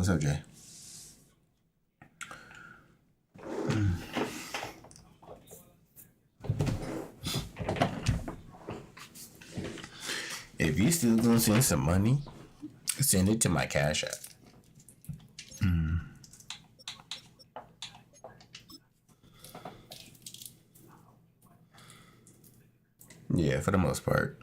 What's up, Jay? If you still gonna send some money, send it to my Cash App. Yeah, for the most part.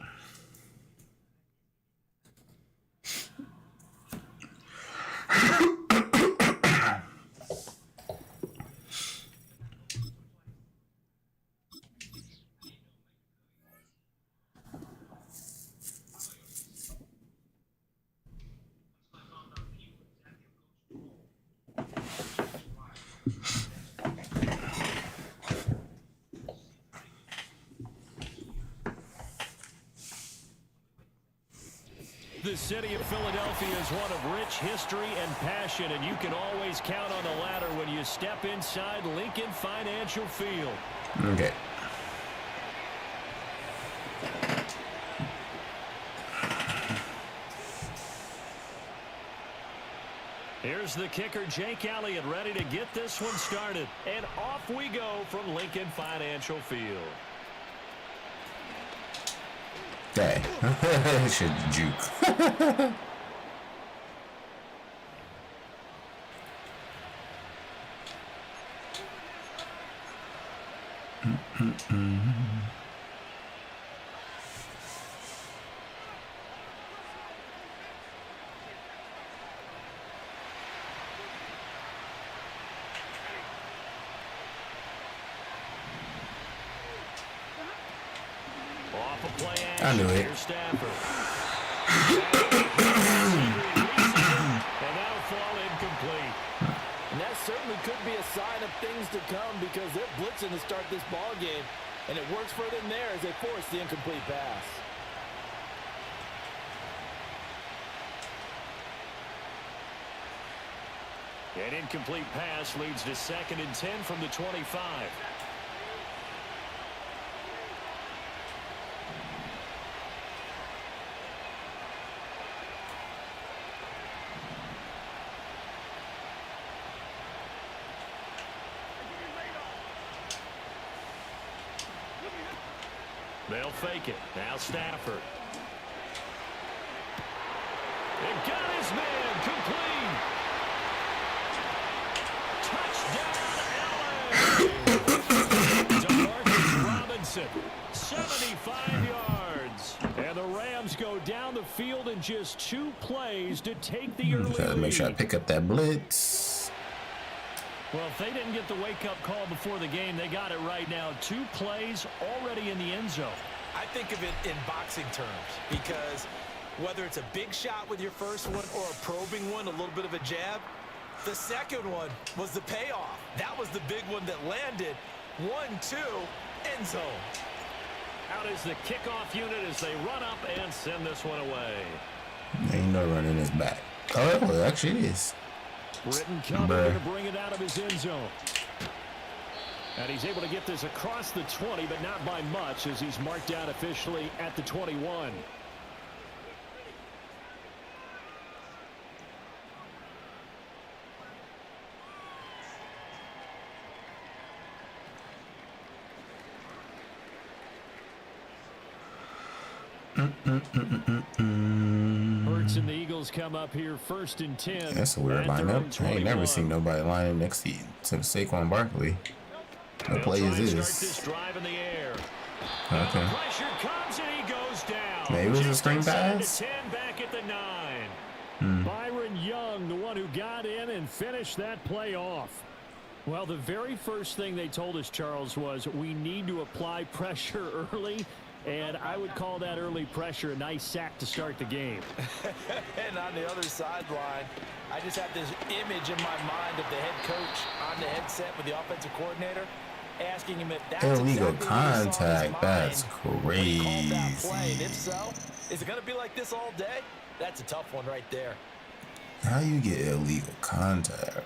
The city of Philadelphia is one of rich history and passion, and you can always count on the ladder when you step inside Lincoln Financial Field. Okay. Here's the kicker, Jake Elliott, ready to get this one started. And off we go from Lincoln Financial Field. Okay. Should juke. Off a play I knew it. Here's Stafford. And that'll fall incomplete. And that certainly could be a sign of things to come because they're blitzing to start this ball game, and it works for them there as they force the incomplete pass. An incomplete pass leads to 2nd and 10 from the 25. They'll fake it. Now Stafford. It got his man complete. Touchdown, LA. DeMarcus Robinson, 75 yards. And the Rams go down the field in just 2 plays to take the early lead. Gotta make sure I pick up that blitz. Well, if they didn't get the wake-up call before the game, they got it right now. 2 plays already in the end zone. I think of it in boxing terms because whether it's a big shot with your first one or a probing one, a little bit of a jab, the second one was the payoff. That was the big one that landed. 1-2, end zone. Out is the kickoff unit as they run up and send this one away. Ain't no running this back. Oh, well, actually it is. Britton coming to bring it out of his end zone. And he's able to get this across the 20, but not by much as he's marked out officially at the 21. Hurts and the Eagles come up here 1st and 10. That's a weird lineup. I ain't never seen nobody line up next to you except Saquon Barkley. What play is this? Drive in the air. Okay. Pressure comes and he goes down. Maybe it was a screen pass. 10 back at the 9. Byron Young, the one who got in and finished that play off. Well, the very first thing they told us, Charles, was we need to apply pressure early. And I would call that early pressure a nice sack to start the game. And on the other sideline, I just have this image in my mind of the head coach on the headset with the offensive coordinator asking him if that's illegal exactly contact. That's crazy. And if so, is it going to be like this all day? That's a tough one right there. How you get illegal contact?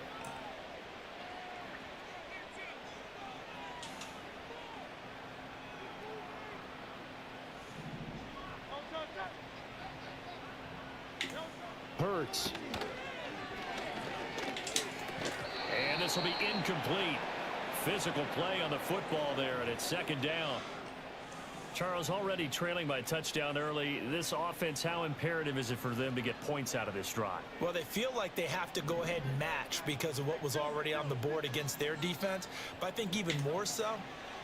Hurts. this will be incomplete. Physical play on the football there, and it's second down. Charles, already trailing by a touchdown early. This offense, how imperative is it for them to get points out of this drive? Well, they feel like they have to go ahead and match because of what was already on the board against their defense. But I think even more so,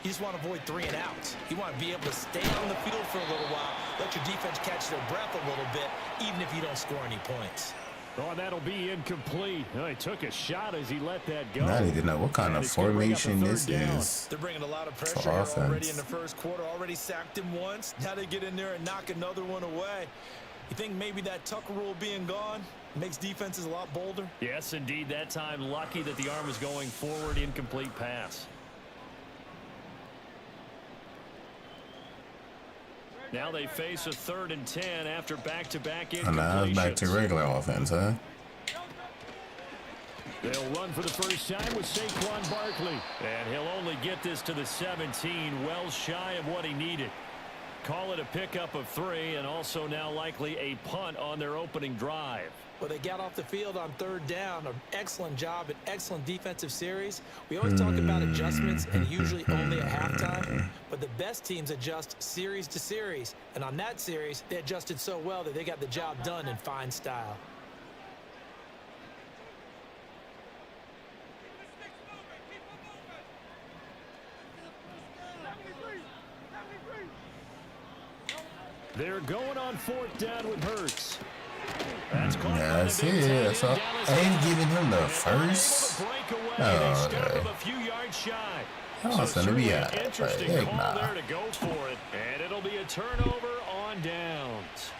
you just want to avoid 3 and outs. You want to be able to stay on the field for a little while, let your defense catch their breath a little bit, even if you don't score any points. Oh, that'll be incomplete. Oh, he took a shot as he let that go. I need to know what kind of formation this is. They're bringing a lot of pressure here already in the first quarter. Already sacked him once. Now they get in there and knock another one away. You think maybe that Tucker rule being gone makes defenses a lot bolder? Yes, indeed. That time, lucky that the arm was going forward. Incomplete pass. Now they face a 3rd and 10 after back-to-back incompletions. And now it's back to regular offense, huh? They'll run for the first time with Saquon Barkley. And he'll only get this to the 17, well shy of what he needed. Call it a pickup of 3, and also now likely a punt on their opening drive. Well, they got off the field on 3rd down. An excellent job, an excellent defensive series. We always talk about adjustments and usually only at halftime. But the best teams adjust series to series. And on that series, they adjusted so well that they got the job done in fine style. They're going on 4th down with Hurts. That's it. So I ain't giving him the first. Oh, okay. I was gonna be out. Interesting call there to go for it, and it'll be a turnover on downs.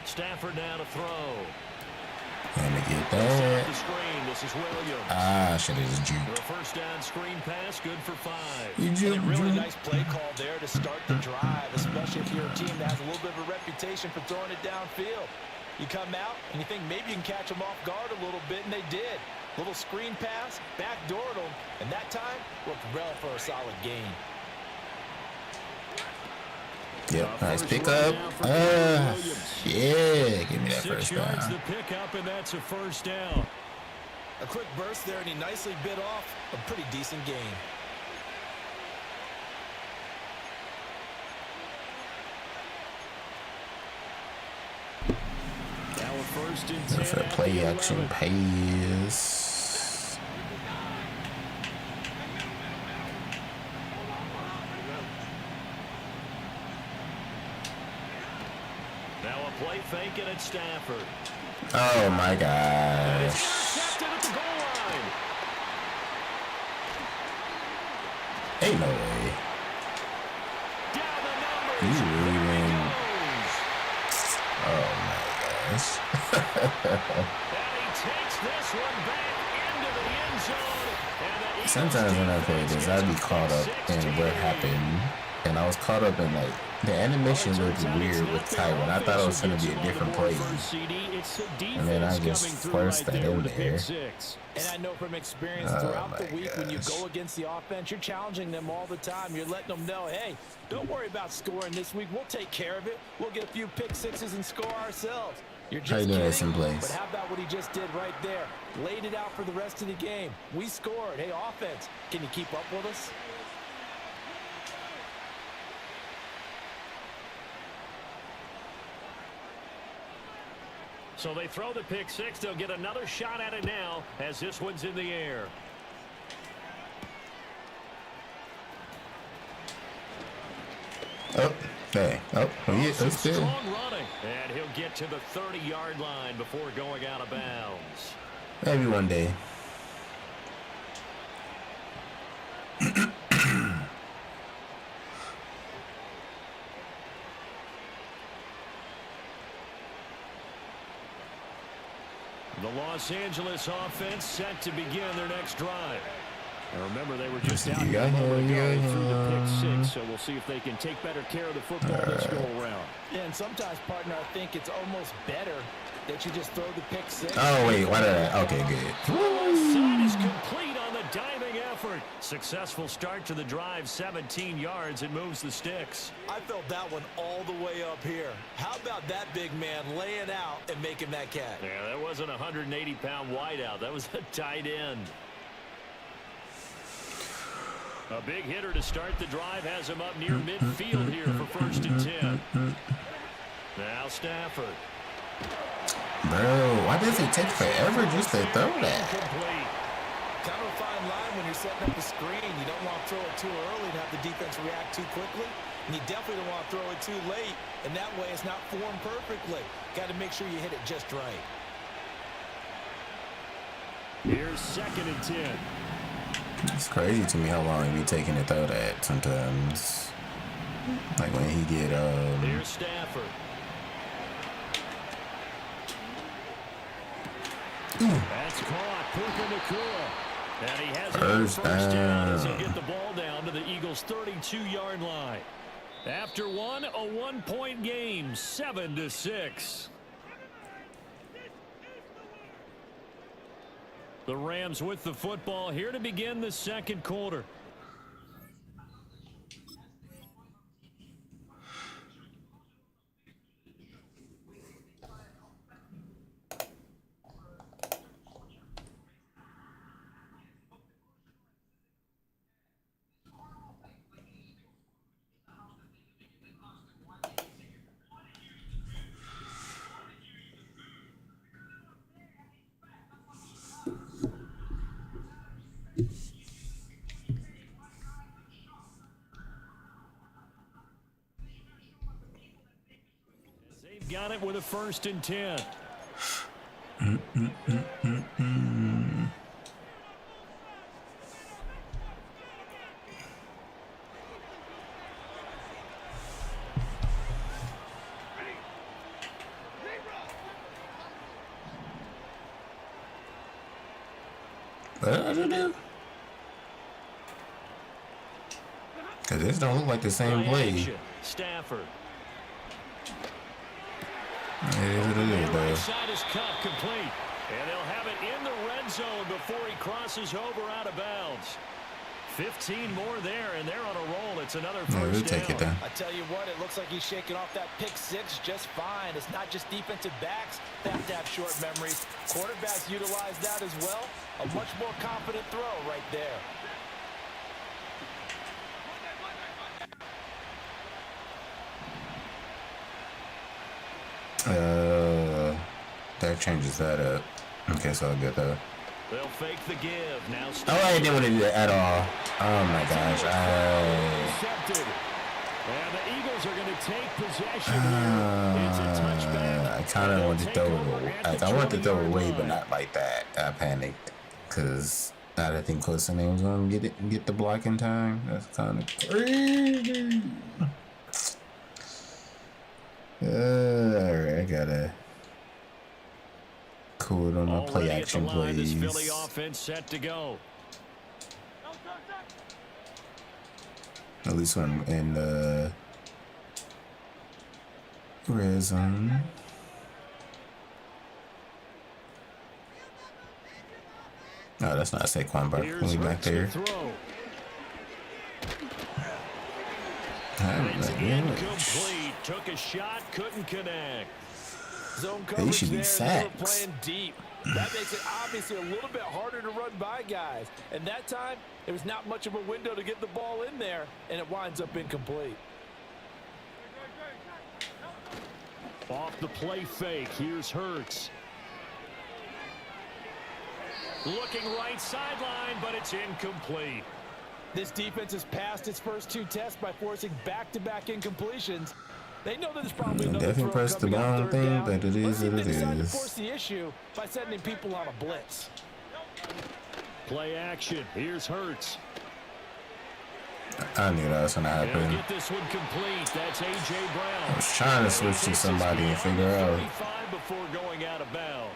Stafford now to throw. Gonna get that. This is Williams. Ah, should have just juked. The first down screen pass, good for 5. You juked. Really nice play call there to start the drive, especially if you're a team that has a little bit of a reputation for throwing it downfield. You come out and you think maybe you can catch them off guard a little bit, and they did. Little screen pass, backdoored them, and that time worked well for a solid gain. Yep, nice pickup. Yeah, give me that first down. The pickup, and that's a first down. A quick burst there, and he nicely bit off a pretty decent gain. Now a 1st and 10. For play action pass. Now a play fake at Stafford. Oh my gosh. Intercepted at the goal line. Ain't no way. Down the numbers. He's leaving. Oh my gosh. And he takes this one back into the end zone. Sometimes when I play this, I'd be caught up in what happened. And I was caught up in like the animation looked weird with Tywin. I thought it was going to be a different play. And then I just forced that in there. And I know from experience throughout the week, when you go against the offense, you're challenging them all the time. You're letting them know, hey, don't worry about scoring this week. We'll take care of it. We'll get a few pick sixes and score ourselves. You're just kidding, but how about what he just did right there? Laid it out for the rest of the game. We scored. Hey, offense, can you keep up with us? So they throw the pick 6. They'll get another shot at it now as this one's in the air. Oh, hey, oh, yeah, that's good. Strong running, and he'll get to the 30-yard line before going out of bounds. Maybe one day. The Los Angeles offense set to begin their next drive. And remember, they were just out here through the pick 6, so we'll see if they can take better care of the football this go around. Yeah, and sometimes, partner, I think it's almost better that you just throw the pick six. Oh, wait. Why did I? Okay, good. Side is complete on the diving effort. Successful start to the drive, 17 yards. It moves the sticks. I felt that one all the way up here. How about that big man laying out and making that catch? Yeah, that wasn't a 180-pound wideout. That was a tight end. A big hitter to start the drive has him up near midfield here for 1st and 10. Now Stafford. Bro, why does it take forever just to throw that? Complete. Kind of a fine line when you're setting up the screen. You don't want to throw it too early and have the defense react too quickly. And you definitely don't want to throw it too late. And that way it's not formed perfectly. Got to make sure you hit it just right. Here's 2nd and 10. It's crazy to me how long he be taking to throw that sometimes. Like when he get Here's Stafford. That's caught. Puka Nacua. And he has First down as down. he'll get the ball down to the Eagles' 32-yard line. After one, a 1-point game, 7-6. The Rams with the football here to begin the 2nd quarter. Got it with a 1st and 10. What did I do? Cause this don't look like the same play. Stafford. It is what it is, bro. Right side is cut complete. And they'll have it in the red zone before he crosses over out of bounds. 15 more there, and they're on a roll. It's another first we'll down. take it down. I tell you what, it looks like he's shaking off that pick six just fine. It's not just defensive backs that have to have short memories. Quarterbacks utilize that as well. A much more confident throw right there. That changes that up. Okay, so I'll get that. They'll fake the give. Now Oh, I didn't want to do that at all. Oh my gosh. Intercepted. And the Eagles are going to take possession here. It's a touchback. I kind of want to throw it. I want to throw it away, but not like that. I panicked because I didn't think close to was going to get the block in time. That's kind of crazy. Alright, I gotta cool it on my play action plays. Philly offense set to go. At least when in the red zone. No, that's not Saquon Barkley back there. Incomplete. Took a shot, couldn't connect. Zone coverage should be there, sacks. playing deep. That makes it obviously a little bit harder to run by guys. And that time, there was not much of a window to get the ball in there, and it winds up incomplete. Off the play fake, here's Hurts. Looking right sideline, but it's incomplete. This defense has passed its first two tests by forcing back-to-back incompletions. They know that there's probably another definitely throw pressed the coming on wrong third thing, down. but it is what it Decide to is. force the issue by sending people on a blitz. Play action. Here's Hurts. I knew that was gonna He'll happen. get this one complete. That's A.J. Brown. I was trying to switch to somebody and figure out. 35 before going out of bounds.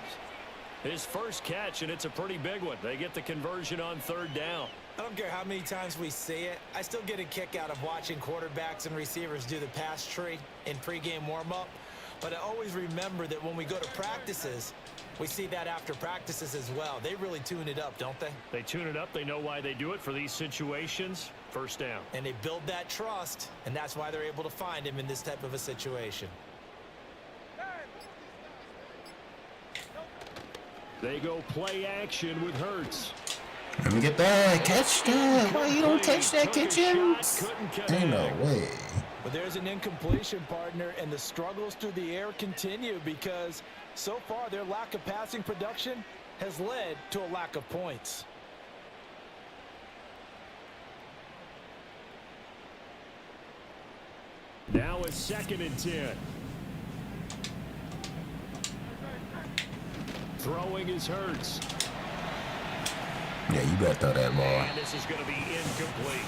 His first catch, and it's a pretty big one. They get the conversion on third down. I don't care how many times we see it. I still get a kick out of watching quarterbacks and receivers do the pass tree in pregame warm-up. But I always remember that when we go to practices, we see that after practices as well. They really tune it up, don't they? They tune it up. They know why they do it for these situations. First down. And they build that trust, and that's why they're able to find him in this type of a situation. They go play action with Hurts. Let me get that. Catch that. Why you don't catch that, Kitchens? Ain't no way. But there's an incompletion, partner, and the struggles through the air continue because so far their lack of passing production has led to a lack of points. Now it's 2nd and 10. Throwing is Hurts. Yeah, you better throw that ball. And this is going to be incomplete.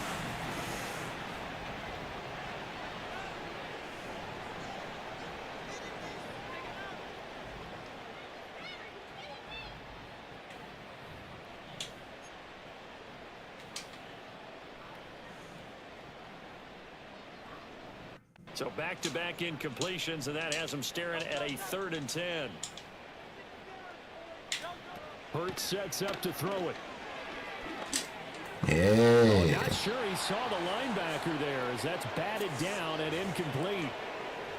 So back-to-back incompletions, and that has him staring at a 3rd and 10. Hurts sets up to throw it. Yeah. Not sure he saw the linebacker there as that's batted down and incomplete.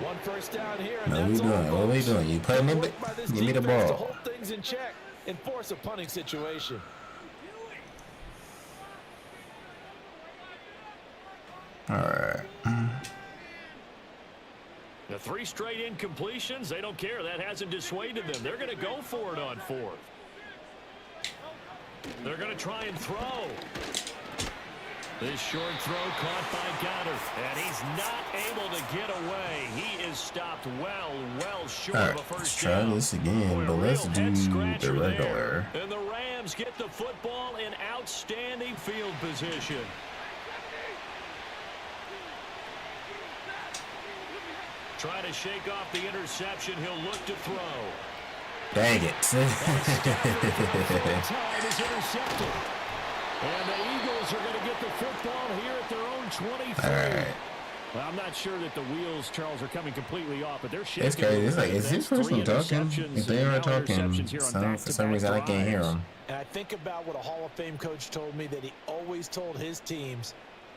One first down here. What are we doing? What are we doing? You playing me? Give me the To ball. hold things in check and force a punting situation. All right. The 3 straight incompletions, they don't care. That hasn't dissuaded them. They're going to go for it on 4th. They're going to try and throw. This short throw caught by Goddard, and he's not able to get away. He is stopped well short of a first down. Let's try this again, but let's do the regular. And the Rams get the football in outstanding field position. Try to shake off the interception. He'll look to throw. Dang it. Time is intercepted. And the Eagles are going to get the football here at their own 23. All right. Well, I'm not sure that the wheels, Charles, are coming completely off, but they're shaking. It's crazy. It's like, is this person talking? If they are talking, for some reason I can't hear them. And I think about what a Hall of Fame coach told me that he always told his teams,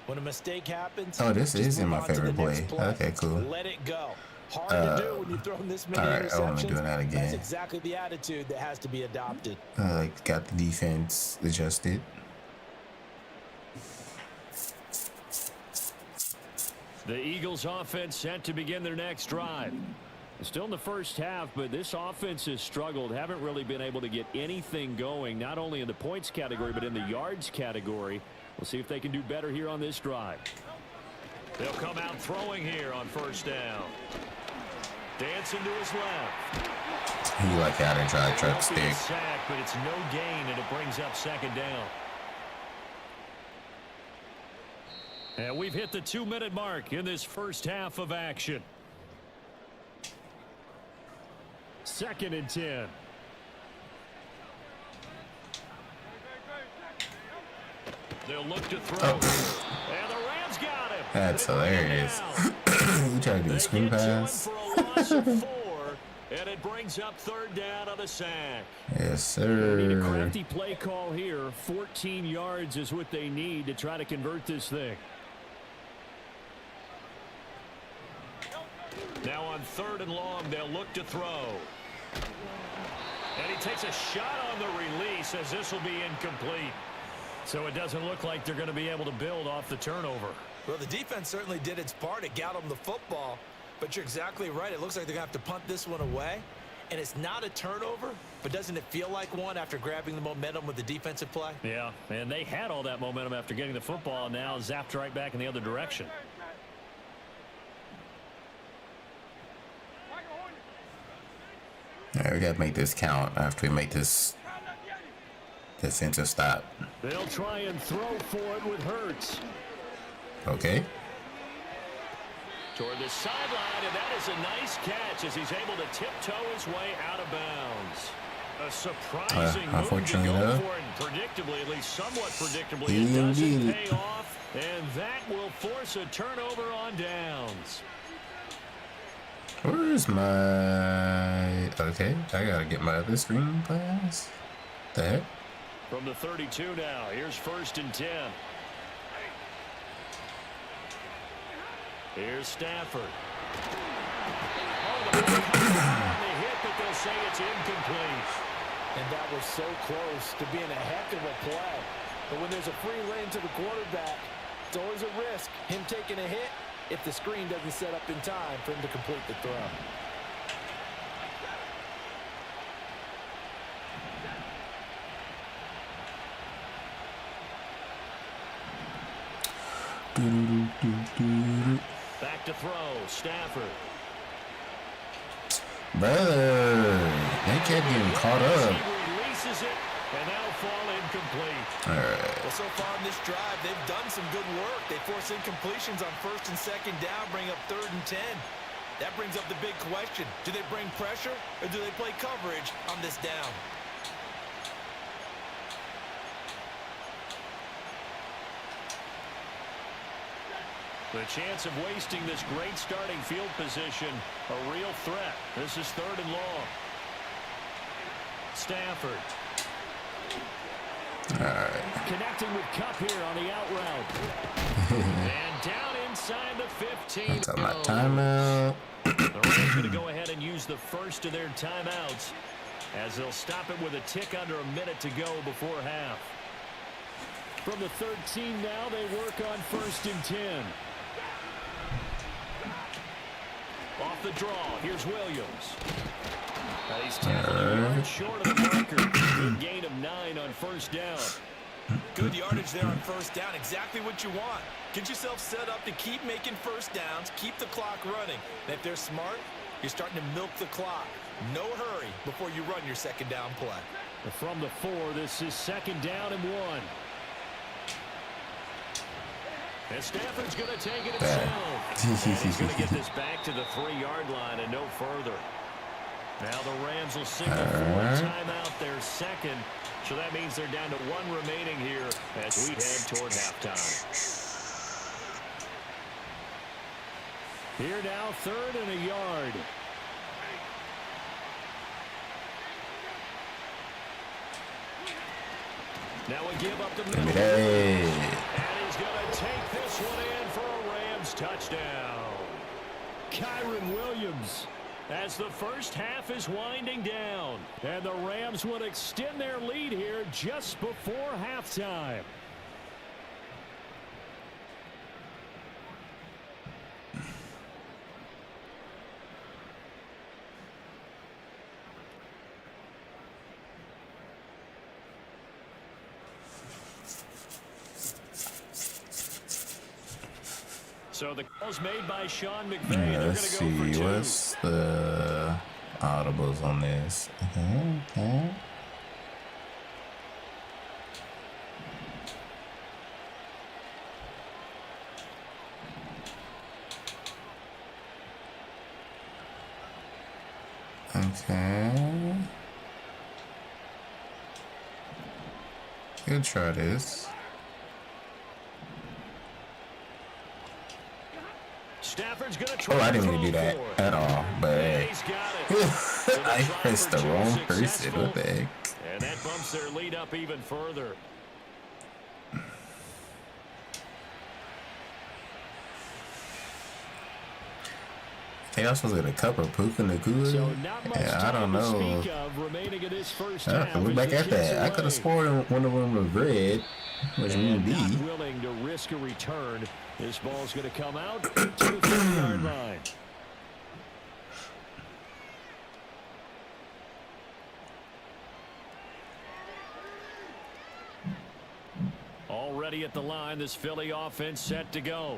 when a mistake happens, oh, this is in my favorite play. Okay, cool. Let it go. Hard to do when you throw this many interceptions. I want to do that again. That's exactly the attitude that has to be adopted. Got the defense adjusted. The Eagles offense set to begin their next drive. Still in the first half, but this offense has struggled. Haven't really been able to get anything going, not only in the points category, but in the yards category. We'll see if they can do better here on this drive. They'll come out throwing here on first down. Dancing to his left. He like out and try truck stick. Sack, but it's no gain, and it brings up 2nd down. And we've hit the 2-minute mark in this first half of action. 2nd and 10. They'll look to throw. And the Rams got him. That's hilarious. You trying to do a screen pass? And it brings up 3rd down on the sack. Yes, sir. Need a crafty play call here. 14 yards is what they need to try to convert this thing. Now on 3rd and long, they'll look to throw. And he takes a shot on the release as this will be incomplete. So it doesn't look like they're going to be able to build off the turnover. Well, the defense certainly did its part to get them the football. But you're exactly right. It looks like they're going to have to punt this one away. And it's not a turnover, but doesn't it feel like one after grabbing the momentum with the defensive play? Yeah, and they had all that momentum after getting the football, and now zapped right back in the other direction. All right, we got to make this count after we make this defensive stop. They'll try and throw for it with Hurts. Okay. Toward the sideline, and that is a nice catch as he's able to tiptoe his way out of bounds. A surprising move to go for it, predictably, at least somewhat predictably. It doesn't pay off, and that will force a turnover on downs. Where's my... Okay, I gotta get my other screen pass. The heck? From the 32 now, here's 1st and 10. Here's Stafford. Oh, the hit, but they'll say it's incomplete. And that was so close to being a heck of a play. But when there's a free lane to the quarterback, it's always a risk, him taking a hit, if the screen doesn't set up in time for him to complete the throw. Back to throw, Stafford. Brother, they kept getting caught up. Releases it, and now fall incomplete. All right. Well, so far in this drive, they've done some good work. They force incompletions on 1st and 2nd down, bring up 3rd and 10. That brings up the big question. Do they bring pressure, or do they play coverage on this down? The chance of wasting this great starting field position, a real threat. This is 3rd and long. Stafford. All right. Connecting with Cup here on the out route. And down inside the 15. That's my timeout. The Rams going to go ahead and use the first of their timeouts as they'll stop it with a tick under a minute to go before half. From the 13 now, they work on 1st and 10. Off the draw, here's Williams. He's tackled a yard short of the marker. Good gain of 9 on 1st down. Good yardage there on 1st down. Exactly what you want. Get yourself set up to keep making 1st downs, keep the clock running. And if they're smart, you're starting to milk the clock. No hurry before you run your 2nd down play. From the 4, this is 2nd down and 1. And Stafford's going to take it himself. And he's going to get this back to the 3-yard line and no further. Now the Rams will signal for a timeout, their 2nd. So that means they're down to 1 remaining here as we head toward halftime. Here now, 3rd and a yard. Now we give up the middle. Hey. And he's going to take this one in for a Rams touchdown. Kyron Williams, as the first half is winding down. And the Rams would extend their lead here just before halftime. So the call's made by Sean McVay. Let's see, what's the audibles on this? Okay. Okay. We'll try this. Stafford's gonna try. Oh, I didn't mean to do that at all, but I pressed the wrong person. What the heck? And that bumps their lead up even further. I think I was supposed to get a cup of Puka Nakua. So yeah, I don't know. I have to look back at that. I could have sworn one of them was red, which means B. Not willing to risk a return. This ball's going to come out to the 30-yard line. Already at the line, this Philly offense set to go.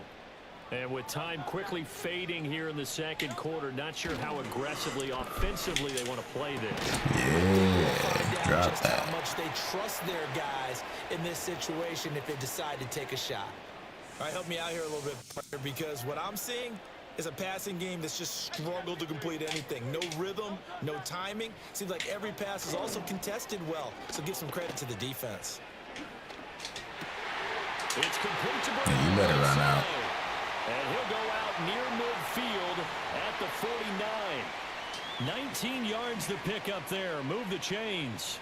And with time quickly fading here in the 2nd quarter, not sure how aggressively, offensively they want to play this. Yeah, drop that. How much they trust their guys in this situation if they decide to take a shot. All right, help me out here a little bit, partner, because what I'm seeing is a passing game that's just struggled to complete anything. No rhythm, no timing. Seems like every pass is also contested well, so give some credit to the defense. It's complete to you better run out. And he'll go out near midfield at the 49. 19 yards to pick up there. Move the chains.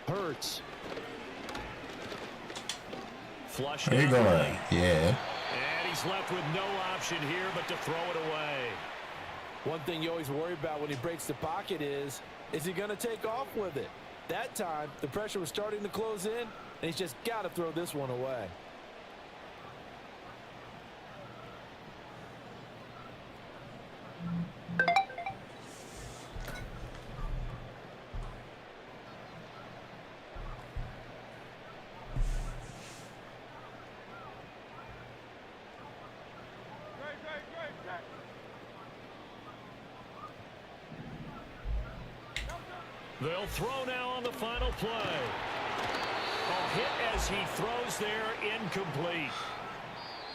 Hurts. Flush. There you go. Yeah. And he's left with no option here but to throw it away. One thing you always worry about when he breaks the pocket is he going to take off with it? That time, the pressure was starting to close in, and he's just got to throw this one away. They'll throw now on the final play. A hit as he throws there, incomplete.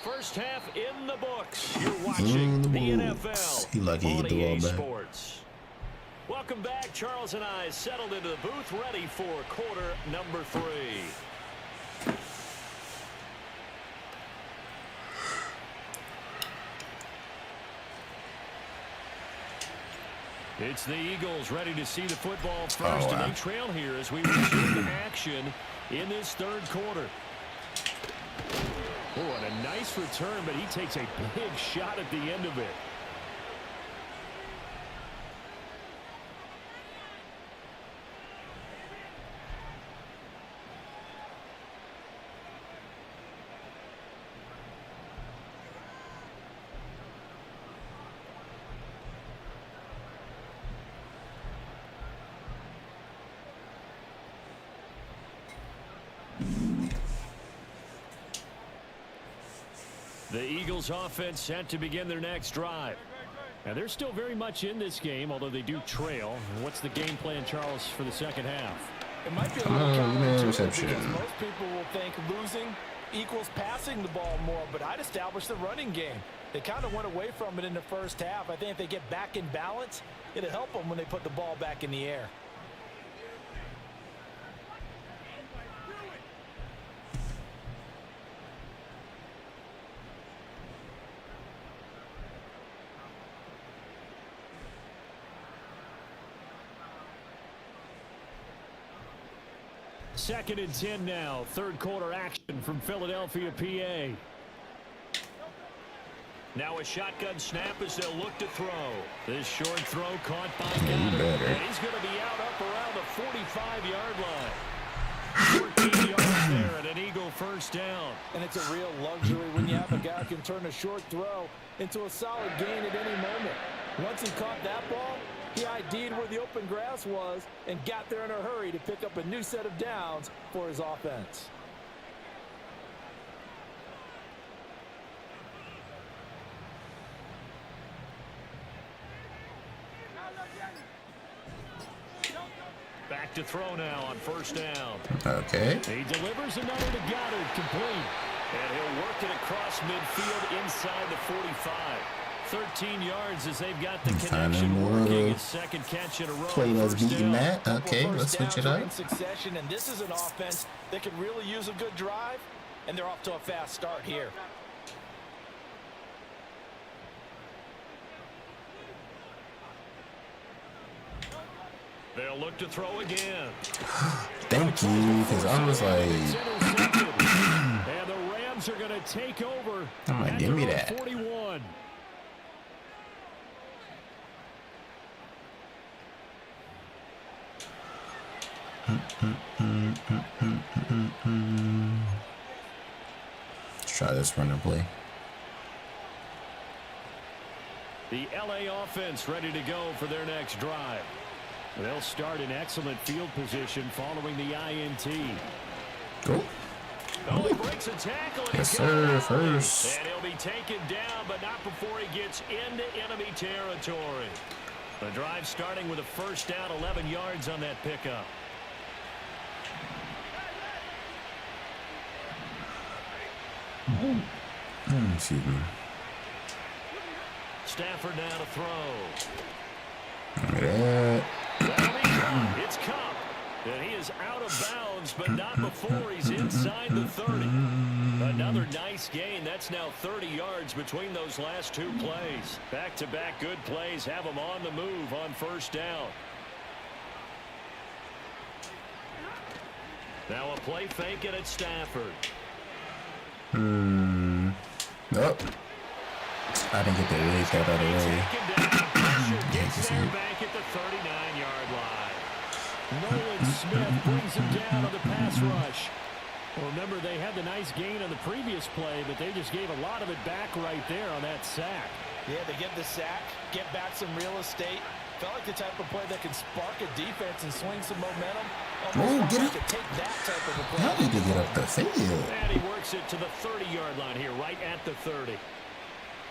First half in the books. You're watching the NFL He lucky he on do all EA that. Sports. Welcome back. Charles and I settled into the booth, ready for quarter number 3. It's the Eagles ready to see the football first, and they trail here as we resume action in this third quarter. Oh, and a nice return, but he takes a big shot at the end of it. The Eagles offense set to begin their next drive. And they're still very much in this game, although they do trail. What's the game plan, Charles, for the second half? It might be a little counterintuitive because most people will think losing equals passing the ball more, but I'd establish the running game. They kind of went away from it in the first half. I think if they get back in balance, it'll help them when they put the ball back in the air. Second and 10 now. Third quarter action from Philadelphia, PA. Now a shotgun snap as they'll look to throw. This short throw caught by Goddard. And he's going to be out up around the 45-yard line. 14 yards there and an Eagle first down. And it's a real luxury when you have a guy who can turn a short throw into a solid gain at any moment. Once he caught that ball, he ID'd where the open grass was and got there in a hurry to pick up a new set of downs for his offense. Back to throw now on first down. Okay. He delivers another to Goddard, complete. And he'll work it across midfield inside the 45. 13 yards as they've got the connection working. His second catch in a row. Play that's beating that. Okay, let's switch it up. Succession, and this is an offense that could really use a good drive, and they're off to a fast start here. They'll look to throw again. Thank you, because I was like, and the Rams are going to take over. I'm like, give me that. 41. Let's try this running play. The LA offense ready to go for their next drive. They'll start in excellent field position following the INT. Go. Oh, he breaks a tackle. And Yes, sir, first. And he'll be taken down, but not before he gets into enemy territory. The drive starting with a first down, 11 yards on that pickup. Excuse me. Stafford now to throw. Look at that. It's Cup. And he is out of bounds, but not before he's inside the 30. Another nice gain. That's now 30 yards between those last two plays. Back-to-back good plays have him on the move on first down. Now a play fake it at Stafford. Nope. I didn't get to release that out of the way. Gets there back at the 39-yard line. Nolan Smith brings him down on the pass rush. Well, remember, they had the nice gain on the previous play, but they just gave a lot of it back right there on that sack. Yeah, they get the sack, get back some real estate. Felt like the type of play that can spark a defense and swing some momentum. Oh, get to take that type of a play. How did he get up the field? And he works it to the 30-yard line here, right at the 30.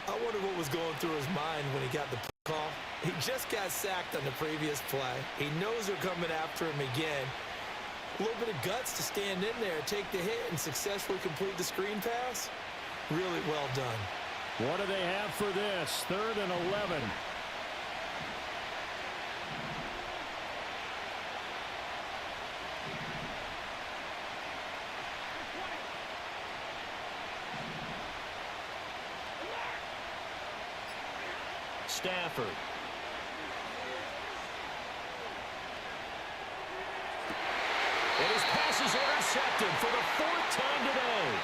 I wonder what was going through his mind when he got the call. He just got sacked on the previous play. He knows they're coming after him again. A little bit of guts to stand in there, take the hit, and successfully complete the screen pass. Really well done. What do they have for this? 3rd and 11. Stafford. And his pass is intercepted for the 4th time today.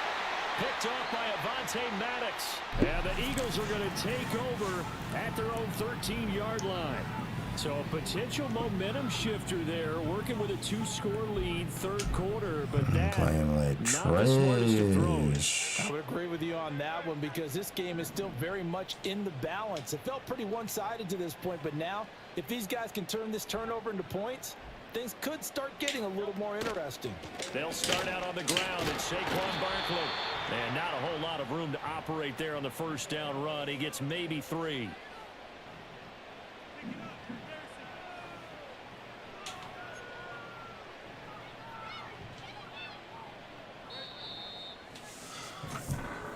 Picked off by Avonte Maddox. And the Eagles are going to take over at their own 13-yard line. So a potential momentum shifter there, working with a 2-score lead, 3rd quarter, but that playing like not the smartest of throws. I would agree with you on that one because this game is still very much in the balance. It felt pretty one-sided to this point, but now if these guys can turn this turnover into points, things could start getting a little more interesting. They'll start out on the ground and Saquon Barkley. And not a whole lot of room to operate there on the first down run. He gets maybe 3.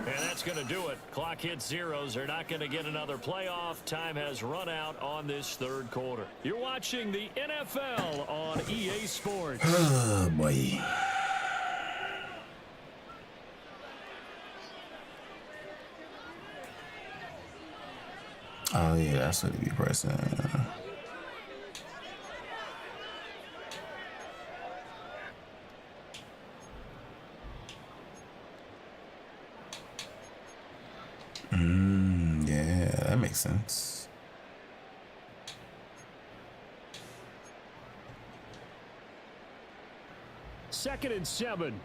And that's going to do it. Clock hits zeros. They're not going to get another playoff. Time has run out on this 3rd quarter. You're watching the NFL on EA Sports. Oh, boy. Oh, yeah, that's what he be pressing. Yeah, that makes sense. Second and 7.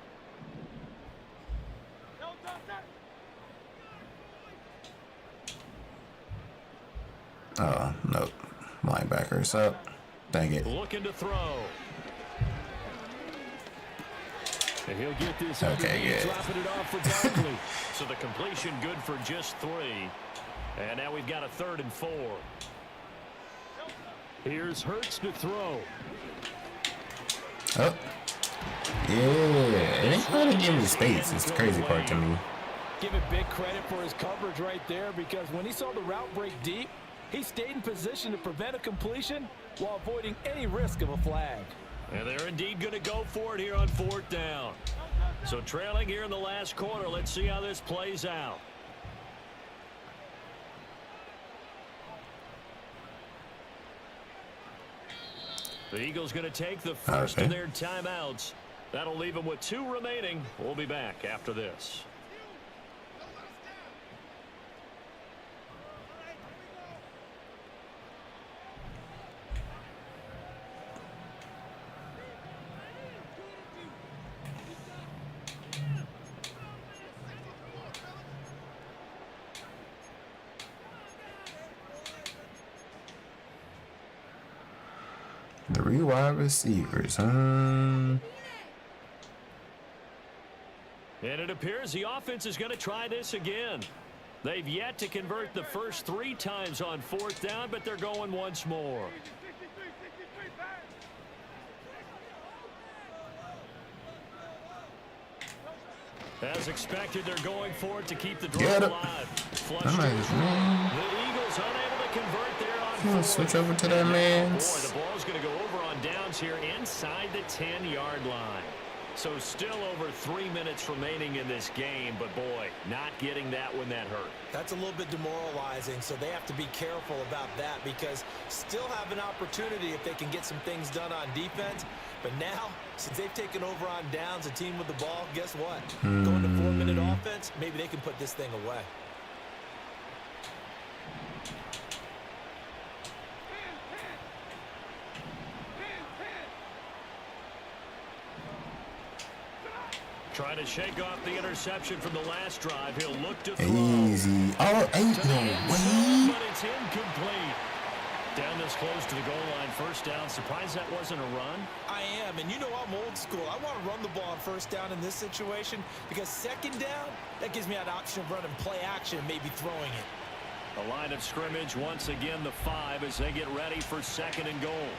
Oh, nope. Linebackers up. Dang it. Looking to throw. And he'll get this okay, good. Dropping it off for Barkley. So the completion good for just 3. And now we've got a 3rd and 4. Here's Hurts to throw. Oh. Yeah. And they trying to give him space. It's the crazy part to me. Give it big credit for his coverage right there because when he saw the route break deep, he stayed in position to prevent a completion while avoiding any risk of a flag. And they're indeed going to go for it here on 4th down. So trailing here in the last quarter. Let's see how this plays out. The Eagles going to take the first of their timeouts. That'll leave them with 2 remaining. We'll be back after this. Three wide receivers, huh? And it appears the offense is going to try this again. They've yet to convert the first 3 times on 4th down, but they're going once more. As expected, they're going for it to keep the drive alive. Flush the Eagles unable to convert there on switch over to that man. Boy, the ball's going to go over on downs here inside the 10-yard line. So still over 3 minutes remaining in this game, but boy, not getting that when that hurt. That's a little bit demoralizing, so they have to be careful about that because still have an opportunity if they can get some things done on defense. But now, since they've taken over on downs, a team with the ball, guess what? Going to 4-minute offense, maybe they can put this thing away. Trying to shake off the interception from the last drive. He'll look to throw. Easy. Oh, ain't no way. But it's incomplete. Down this close to the goal line. First down. Surprised that wasn't a run? I am, and you know I'm old school. I want to run the ball on first down in this situation because second down, that gives me that option of running play action and maybe throwing it. The line of scrimmage, once again, the 5 as they get ready for second and goal.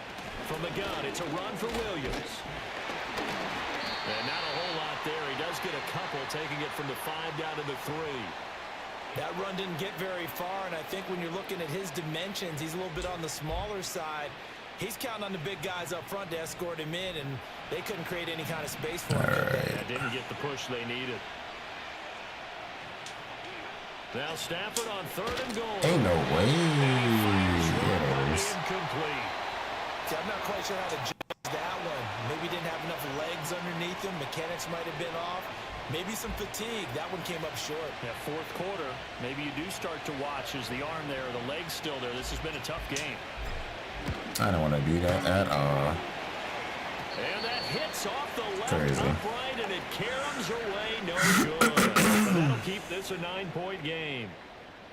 From the gun, it's a run for Williams. And not a whole lot there. He does get a couple, taking it from the 5 down to the 3. That run didn't get very far, and I think when you're looking at his dimensions, he's a little bit on the smaller side. He's counting on the big guys up front to escort him in, and they couldn't create any kind of space for him. That didn't get the push they needed. Now Stafford on third and goal. Ain't no way. Incomplete. See, I'm not quite sure how to judge that one. Maybe didn't have enough legs underneath him. Mechanics might have been off. Maybe some fatigue. That one came up short. Yeah, fourth quarter. Maybe you do start to watch as the arm there, the leg's still there. This has been a tough game. I don't want to do that at all. And that hits off the left Crazy. upright, and it caroms away. No good. That'll keep this a 9-point game.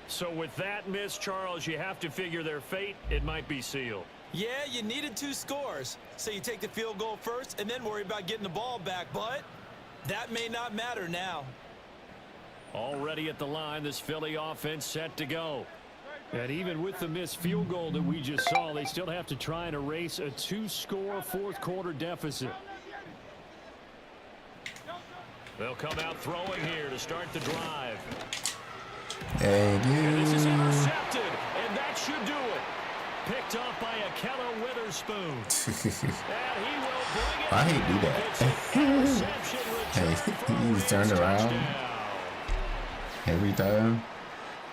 So with that miss, Charles, you have to figure their fate. It might be sealed. Yeah, you needed 2 scores. So you take the field goal first and then worry about getting the ball back. But that may not matter now. Already at the line, this Philly offense set to go. And even with the missed field goal that we just saw, they still have to try and erase a 2-score fourth quarter deficit. They'll come out throwing here to start the drive. And this is intercepted, and that should do it. Picked off by Akello Witherspoon. And he will bring it. I hate do that. Hey, he's turned around every time.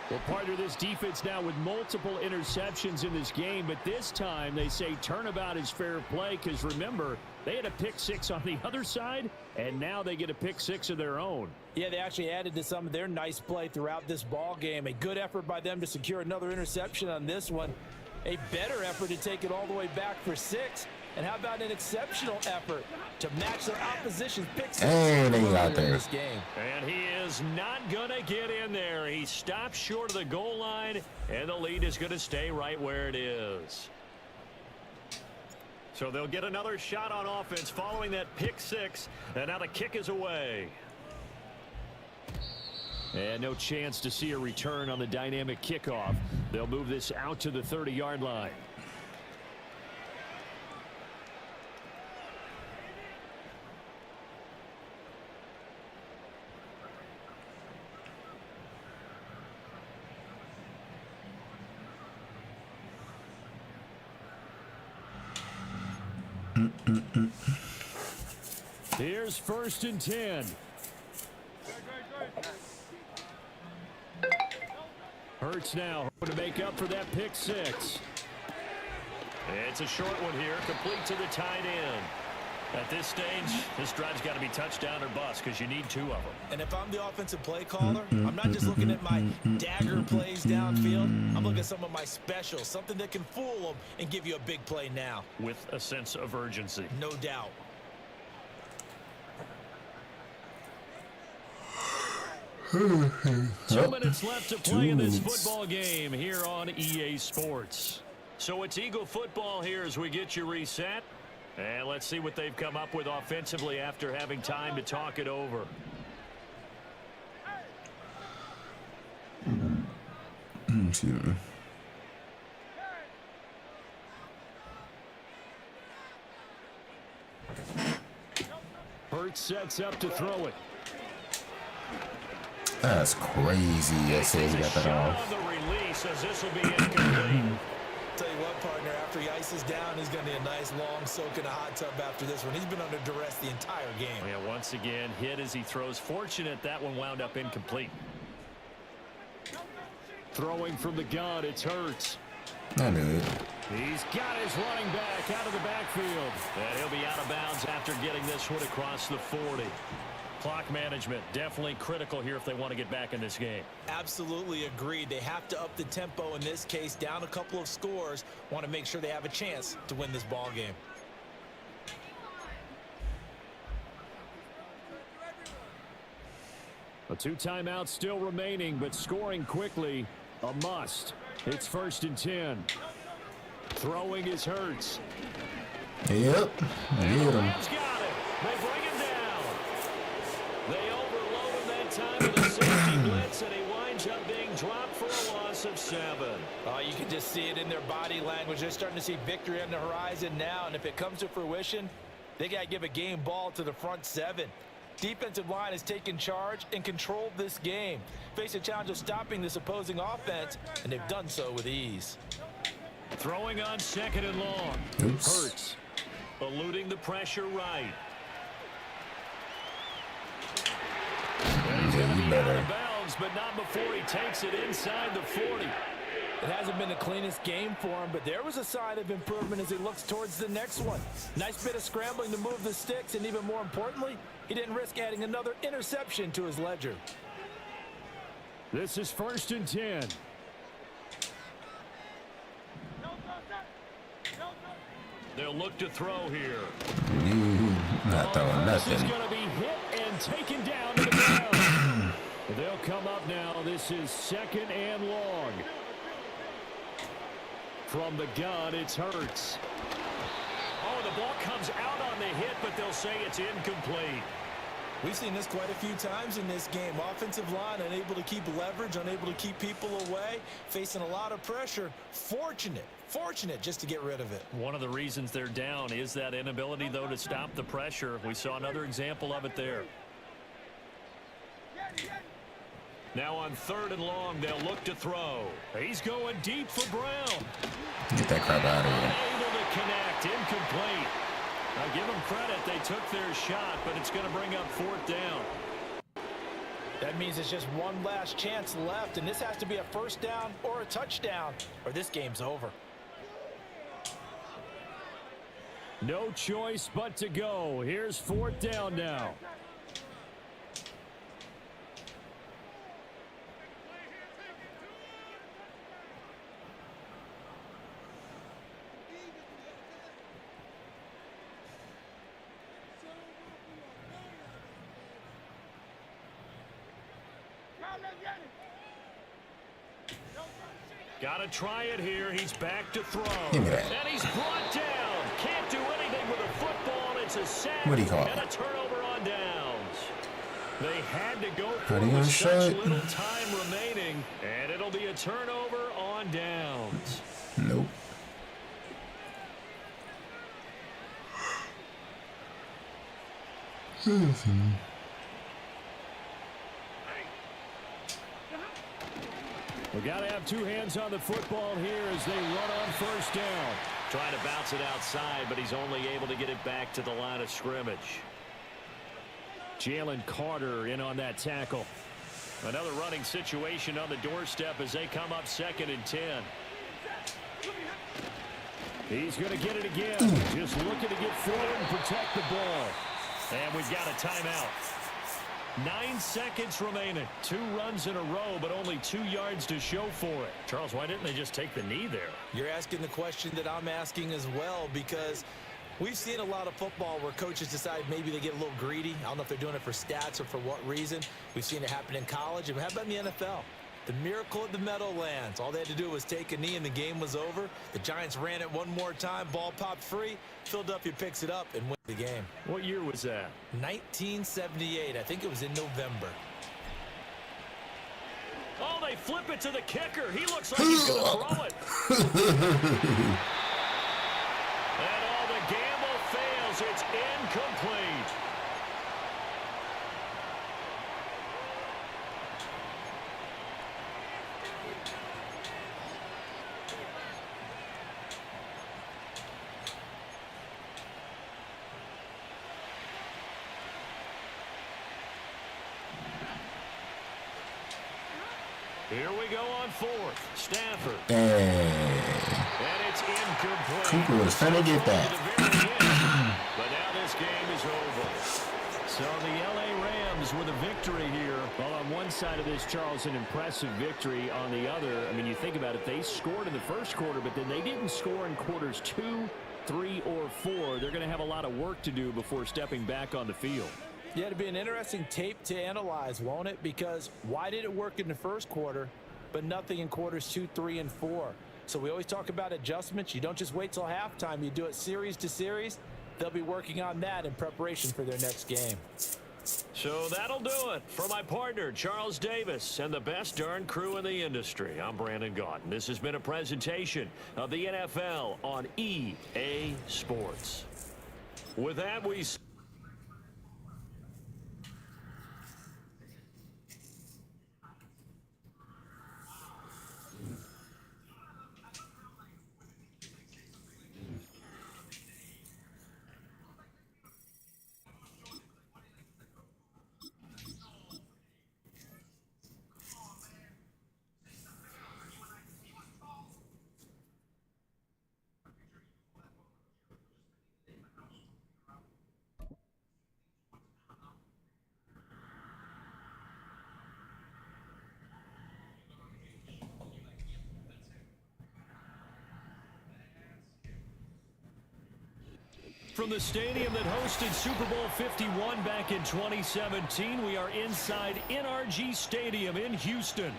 Well, partner, this defense now with multiple interceptions in this game, but this time they say turnabout is fair play because, remember, they had a pick-6 on the other side, and now they get a pick-6 of their own. Yeah, they actually added to some of their nice play throughout this ball game. A good effort by them to secure another interception on this one. A better effort to take it all the way back for 6. And how about an exceptional effort to match their opposition's pick-6 and he got there. This game. And he is not going to get in there. He stops short of the goal line, and the lead is going to stay right where it is. So they'll get another shot on offense following that pick-6, and now the kick is away. And no chance to see a return on the dynamic kickoff. They'll move this out to the 30-yard line. Here's first and 10. Hurts now to make up for that pick-6. It's a short one here, complete to the tight end. At this stage, this drive's got to be touchdown or bust because you need 2 of them. And if I'm the offensive play caller, I'm not just looking at my dagger plays downfield. I'm looking at some of my specials, something that can fool them and give you a big play now. With a sense of urgency. No doubt. Two minutes left to play in this football game here on EA Sports. So it's Eagle football here as we get you reset. And let's see what they've come up with offensively after having time to talk it over. Excuse me. Hurts sets up to throw it. That's crazy. That says he got that off. The release as this will be incomplete. Tell you what, partner, after he ices down, he's going to need a nice long soak in a hot tub after this one. He's been under duress the entire game. Yeah, once again, hit as he throws. Fortunate that one wound up incomplete. Throwing from the gun, it's Hurts. I knew it. He's got his running back out of the backfield. And he'll be out of bounds after getting this one across the 40. Clock management, definitely critical here if they want to get back in this game. Absolutely agreed. They have to up the tempo in this case, down a couple of scores. Want to make sure they have a chance to win this ball game. A 2 timeouts still remaining, but scoring quickly, a must. It's 1st and 10. Throwing is Hurts. Yep. I hit him. Rams got it. They bring him down. They overload him that time with a safety blitz, and he winds up being dropped for a loss of 7. You can just see it in their body language. They're starting to see victory on the horizon now, and if it comes to fruition, they got to give a game ball to the front 7. Defensive line has taken charge and controlled this game. Face a challenge of stopping this opposing offense, and they've done so with ease. Throwing on 2nd and long. Oops. Hurts eluding the pressure right. He's going to be out of bounds, but not before he takes it inside the 40. It hasn't been the cleanest game for him, but there was a sign of improvement as he looks towards the next one. Nice bit of scrambling to move the sticks, and even more importantly, he didn't risk adding another interception to his ledger. This is 1st and 10. They'll look to throw here. Not throwing nothing. This is going to be hit and taken down to the ground. They'll come up now. This is 2nd and long. From the gun, it's Hurts. Oh, the ball comes out on the hit, but they'll say it's incomplete. We've seen this quite a few times in this game. Offensive line unable to keep leverage, unable to keep people away, facing a lot of pressure. Fortunate just to get rid of it. One of the reasons they're down is that inability, though, to stop the pressure. We saw another example of it there. Now on 3rd and long, they'll look to throw. He's going deep for Brown. Get that crap out of here. Unable to connect, incomplete. I give them credit, they took their shot, but it's going to bring up 4th down. That means it's just one last chance left, and this has to be a 1st down or a touchdown, or this game's over. No choice but to go. Here's 4th down now. Got to try it here. He's back to throw. Give me that. And he's brought down. Can't do anything with a football. It's a sack What do you call it? and a turnover on downs. They had to go for How do it you with show such it? little time remaining, and it'll be a turnover on downs. Nope. We got to have 2 hands on the football here as they run on 1st down. Trying to bounce it outside, but he's only able to get it back to the line of scrimmage. Jalen Carter in on that tackle. Another running situation on the doorstep as they come up 2nd and 10. He's going to get it again. Just looking to get forward and protect the ball. And we've got a timeout. 9 seconds remaining. 2 runs in a row, but only 2 yards to show for it. Charles, why didn't they just take the knee there? You're asking the question that I'm asking as well, because we've seen a lot of football where coaches decide maybe they get a little greedy. I don't know if they're doing it for stats or for what reason. We've seen it happen in college. And how about in the NFL? The miracle of the Meadowlands. All they had to do was take a knee and the game was over. The Giants ran it one more time. Ball popped free. Philadelphia picks it up and wins the game. What year was that? 1978. I think it was in November. Oh, they flip it to the kicker. He looks like he's going to throw it. And all the gamble fails. It's incomplete. Here we go on fourth. Stafford. And it's incomplete. Cooper was trying to get that. But now this game is over. So the L.A. Rams with a victory here. Well, on one side of this, Charles, an impressive victory. On the other, I mean, you think about it, they scored in the first quarter, but then they didn't score in quarters 2, 3, or 4. They're going to have a lot of work to do before stepping back on the field. Yeah, it'll be an interesting tape to analyze, won't it? Because why did it work in the first quarter, but nothing in quarters 2, 3, and 4? So we always talk about adjustments. You don't just wait till halftime. You do it series to series. They'll be working on that in preparation for their next game. So that'll do it for my partner, Charles Davis, and the best darn crew in the industry. I'm Brandon Gaudin. This has been a presentation of the NFL on EA Sports. With that, we... From the stadium that hosted Super Bowl 51 back in 2017, we are inside NRG Stadium in Houston.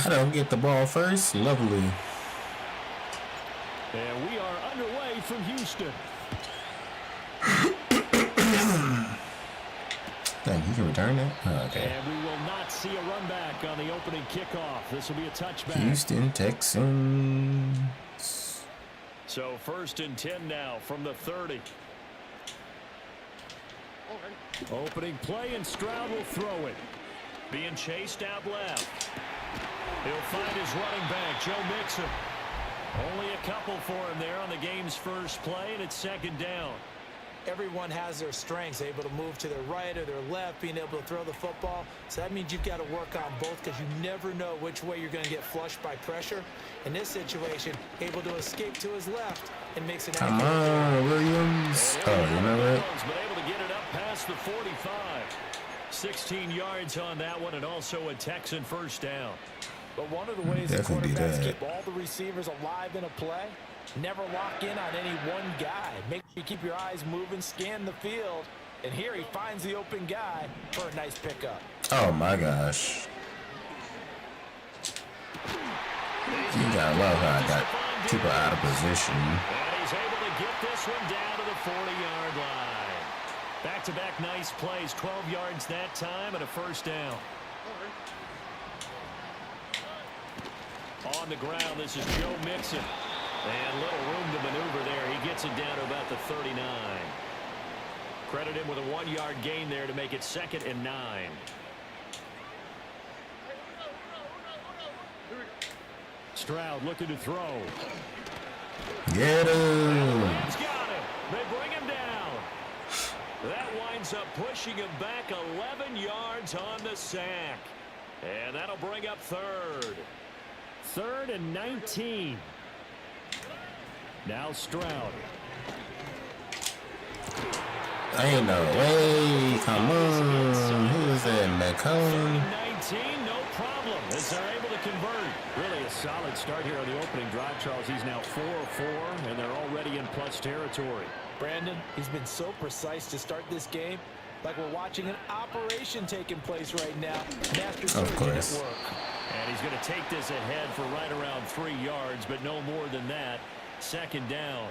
I don't get the ball first. Lovely. And we are underway from Houston. Dang, he can return that? Oh, okay. And we will not see a run back on the opening kickoff. This will be a touchback. Houston Texans. So 1st and 10 now from the 30. Opening play, and Stroud will throw it. Being chased out left. He'll find his running back, Joe Mixon. Only a couple for him there on the game's first play, and it's 2nd down. Everyone has their strengths, able to move to their right or their left, being able to throw the football. So that means you've got to work on both, because you never know which way you're going to get flushed by pressure. In this situation, able to escape to his left and makes an Come on, Williams. Oh, you know what? But able to get it up past the 45. 16 yards on that one, and also a Texan 1st down. But one of the ways the quarterbacks keep all the receivers alive in a play, never lock in on any one guy. Make sure you keep your eyes moving, scan the field. And here he finds the open guy for a nice pickup. Oh, my gosh. You gotta love how I got people out of position. And he's able to get this one down to the 40-yard line. Back-to-back nice plays, 12 yards that time, and a 1st down. On the ground, this is Joe Mixon. And little room to maneuver there. He gets it down to about the 39. Credit him with a 1-yard gain there to make it 2nd and 9. Stroud looking to throw. Get him. Rams got him. They bring him down. That winds up pushing him back 11 yards on the sack. And that'll bring up 3rd. 3rd and 19. Now Stroud. Ain't no way. Come on. Who is that, McCone? 19, no problem, as they're able to convert. Really a solid start here on the opening drive, Charles. He's now 4 of 4, and they're already in plus territory. Brandon, he's been so precise to start this game, like we're watching an operation taking place right now. Master surgeon at work. And he's going to take this ahead for right around 3 yards, but no more than that. 2nd down.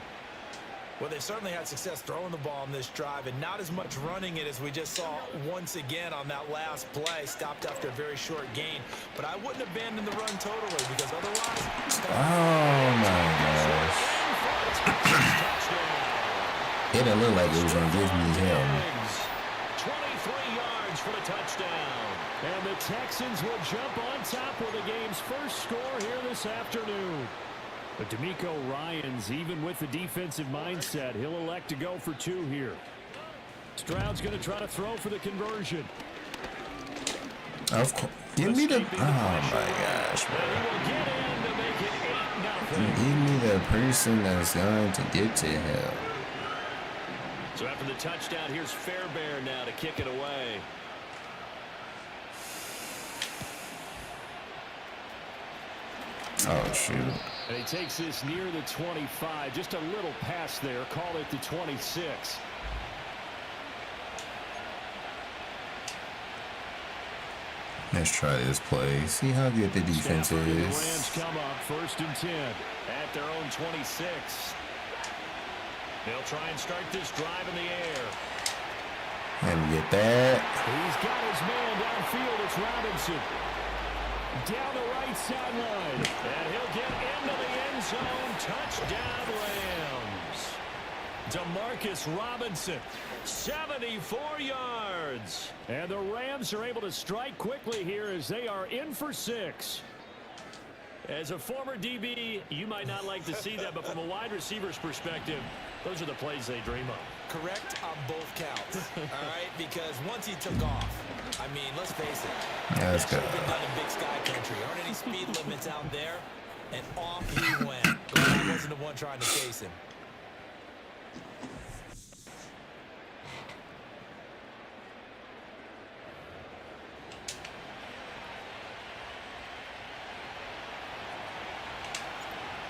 Well, they certainly had success throwing the ball in this drive, and not as much running it as we just saw once again on that last play. Stopped after a very short gain. But I wouldn't abandon the run totally, because otherwise... Oh, my gosh. It didn't look like it was going to give me hell. 23 yards for the touchdown. And the Texans will jump on top with the game's first score here this afternoon. But DeMeco, Ryans, even with the defensive mindset, he'll elect to go for 2 here. Stroud's going to try to throw for the conversion. Of course. Give me the... Oh, my gosh, bro. Give me the person that's going to get to him. So after the touchdown, here's Fairbairn now to kick it away. Oh, shoot. And he takes this near the 25. Just a little pass there. Call it the 26. Let's try this play. See how good the defense is. The Rams come up 1st and 10 at their own 26. They'll try and start this drive in the air. And get that. He's got his man downfield. It's Robinson. Down the right sideline. And he'll get into the end zone. Touchdown, Rams. Demarcus Robinson, 74 yards. And the Rams are able to strike quickly here as they are in for 6. As a former DB, you might not like to see that, but from a wide receiver's perspective, those are the plays they dream of. Correct on both counts, all right? Because once he took off, I mean, let's face it. Yeah, that's good. That should have been done in Big Sky Country. Aren't any speed limits out there? And off he went. I wasn't the one trying to chase him.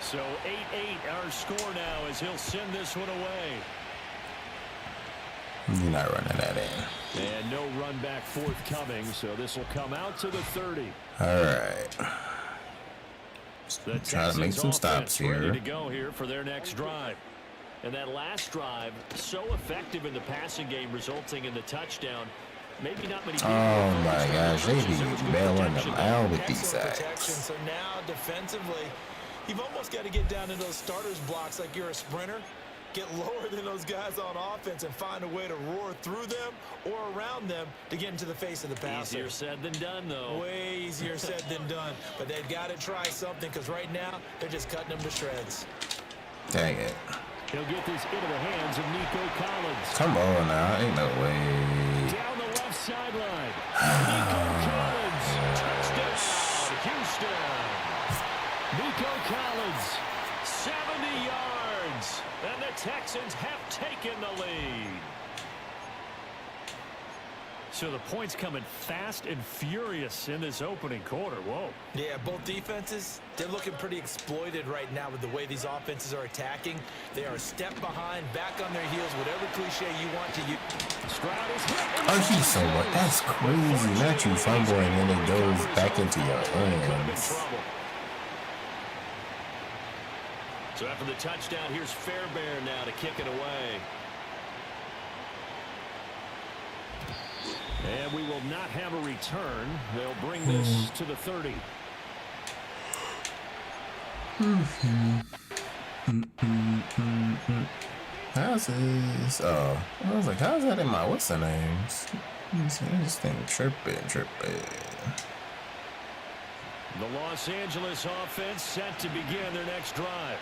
So 8-8 our score now as he'll send this one away. You're not running that in. And no run back forthcoming, so this will come out to the 30. All right. Try to make some stops here. Ready to go here for their next drive. And that last drive, so effective in the passing game, resulting in the touchdown. Maybe not many. Oh my gosh, they be bailing them out with these sacks. So now defensively, you've almost got to get down into those starters blocks like you're a sprinter. Get lower than those guys on offense and find a way to roar through them or around them to get into the face of the passer. Easier said than done, though. Way easier said than done. But they've got to try something because right now they're just cutting them to shreds. Dang it. He'll get this into the hands of Nico Collins. Come on now. Ain't no way. Down the left sideline. Nico Collins. Touchdown, Houston. Nico Collins. 70 yards. And the Texans have taken the lead. So the points coming fast and furious in this opening quarter. Whoa. Yeah, both defenses, they're looking pretty exploited right now with the way these offenses are attacking. They are a step behind, back on their heels, whatever cliche you want to use. Oh, he's so what? That's crazy. Not you fumbling and it goes back into your hands. So after the touchdown, here's Fairbairn now to kick it away. And we will not have a return. They'll bring this to the 30. How's this? Oh, I was like, how's that in my what's the names? This thing tripping. The Los Angeles offense set to begin their next drive.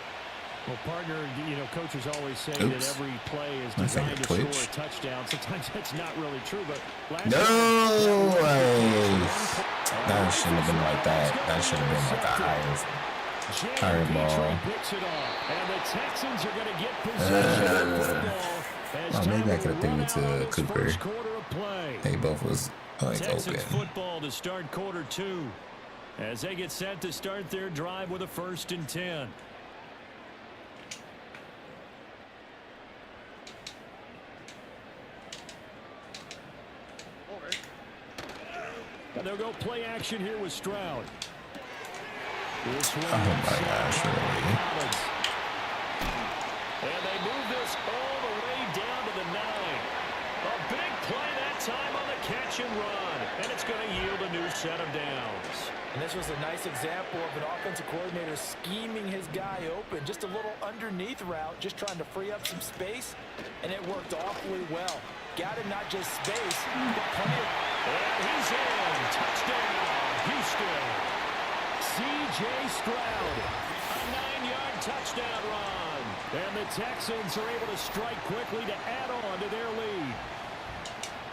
Well, partner, you know, coaches always say that every play is designed to score a touchdown. Sometimes that's not really true, but no way. That shouldn't have been like that. That should have been like a higher ball. And the Texans are going to get possession of football. Oh, maybe I could have picked it to Cooper. They both was like Texans open. Football to start quarter 2 as they get set to start their drive with a 1st and 10. And they'll go play action here with Stroud. This one, oh my gosh, really? And they move this all the way down to the 9. A big play that time on the catch and run. And it's going to yield a new set of downs. And this was a nice example of an offensive coordinator scheming his guy open. Just a little underneath route, just trying to free up some space. And it worked awfully well. Got him not just space, but plenty of... And he's in. Touchdown, Houston. C.J. Stroud. A 9-yard touchdown run. And the Texans are able to strike quickly to add on to their lead.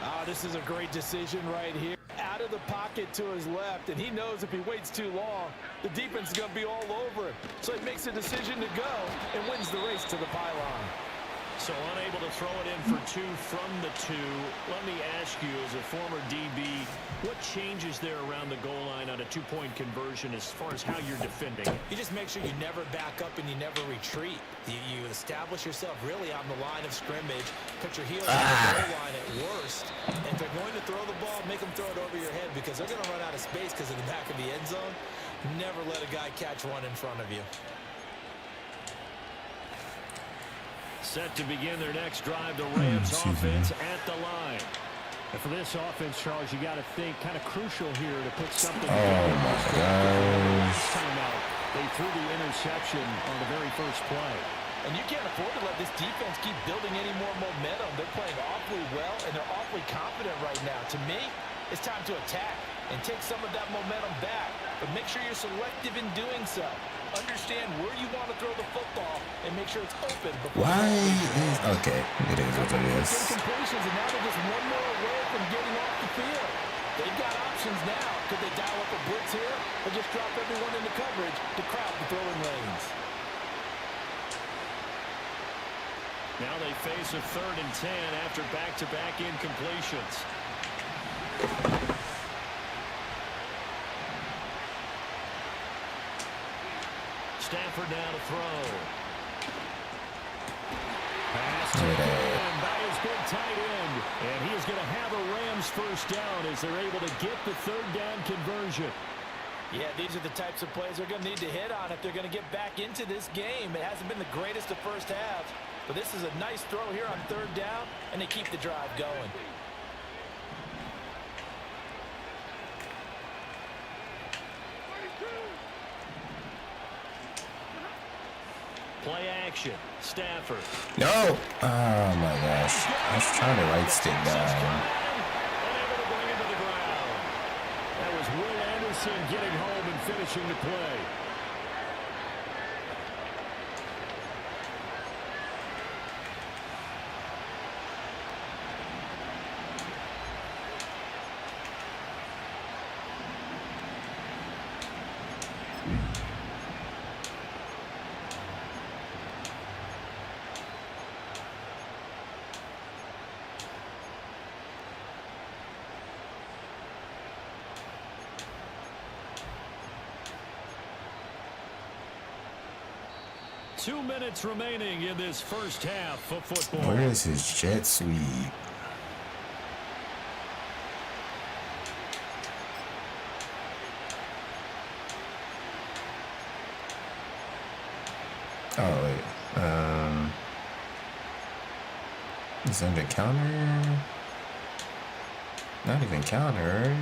Oh, this is a great decision right here. Out of the pocket to his left, and he knows if he waits too long, the defense is going to be all over him. So he makes a decision to go and wins the race to the pylon. So unable to throw it in for 2 from the 2. Let me ask you, as a former DB, what changes there around the goal line on a 2-point conversion as far as how you're defending? You just make sure you never back up and you never retreat. You establish yourself really on the line of scrimmage, put your heels on the goal line at worst, and if they're going to throw the ball, make them throw it over your head because they're going to run out of space because of the back of the end zone. Never let a guy catch one in front of you. Set to begin their next drive, the Rams offense at the line. And for this offense, Charles, you got to think kind of crucial here to put something Oh my gosh. Timeout. They threw the interception on the very first play. And you can't afford to let this defense keep building any more momentum. They're playing awfully well, and they're awfully confident right now. To me, it's time to attack and take some of that momentum back. But make sure you're selective in doing so. Understand where you want to throw the football and make sure it's open. Why is... Okay, it is what it is. Completions, and now they're just one more away from getting off the field. They've got options now. Could they dial up a blitz here or just drop everyone into coverage to crowd the throwing lanes? Now they face a 3rd and 10 after back-to-back incompletions. Stafford now to throw. Pass to him by his big tight end. And he is going to have a Rams first down as they're able to get the 3rd down conversion. Yeah, these are the types of plays they're going to need to hit on if they're going to get back into this game. It hasn't been the greatest of first halves, but this is a nice throw here on 3rd down, and they keep the drive going. Play action. Stafford. No! Oh my gosh. I was trying to right stick down. Unable to bring him to the ground. That was Will Anderson getting home and finishing the play. Two minutes remaining in this first half of football. Where is his jet sweep? Oh wait. Is under counter? Not even counter.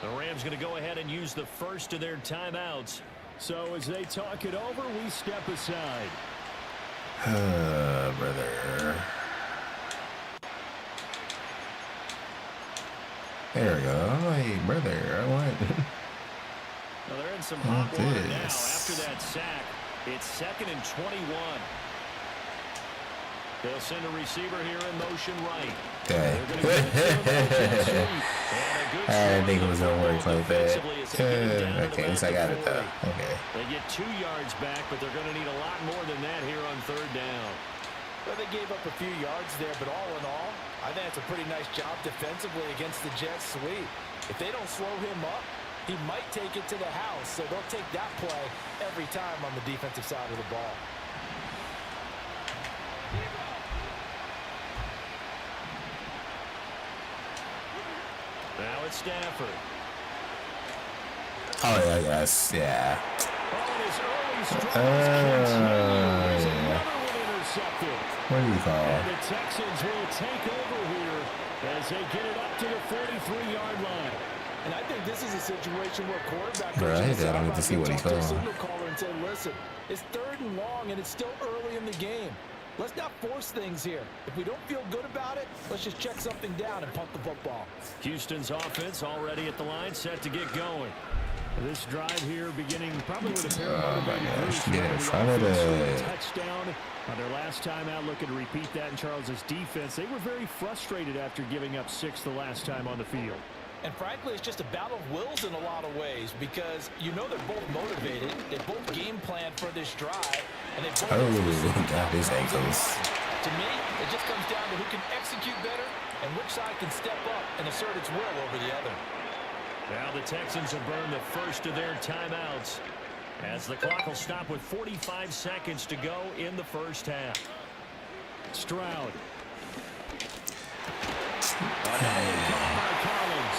The Rams going to go ahead and use the first of their timeouts. So as they talk it over, we step aside. Brother. There we go. I'm like, brother, I want... Well, they're in some hot water now after that sack. It's 2nd and 21. They'll send a receiver here in motion right. Okay. I didn't think it was going to work like that. Okay, at least I got it though. Okay. They get 2 yards back, but they're going to need a lot more than that here on 3rd down. Well, they gave up a few yards there, but all in all, I think it's a pretty nice job defensively against the Jets sweep. If they don't slow him up, he might take it to the house, so they'll take that play every time on the defensive side of the ball. Now it's Stafford. Oh, yeah, yes, yeah. What do you call it? And the Texans will take over here as they get it up to the 43-yard line. And I think this is a situation where quarterback right, I don't get to see what he called. Signal caller and say, listen, it's 3rd and long and it's still early in the game. Let's not force things here. If we don't feel good about it, let's just check something down and punt the football. Houston's offense already at the line, set to get going. This drive here beginning probably with a pair of get in front of the touchdown On their last time out, looking to repeat that in Charles's defense. They were very frustrated after giving up 6 the last time on the field. And frankly, it's just a battle of wills in a lot of ways because you know they're both motivated. They both game plan for this drive. And they both got his ankles. To me, it just comes down to who can execute better and which side can step up and assert its will over the other. Now the Texans have burned the first of their timeouts as the clock will stop with 45 seconds to go in the first half. Stroud. Collins.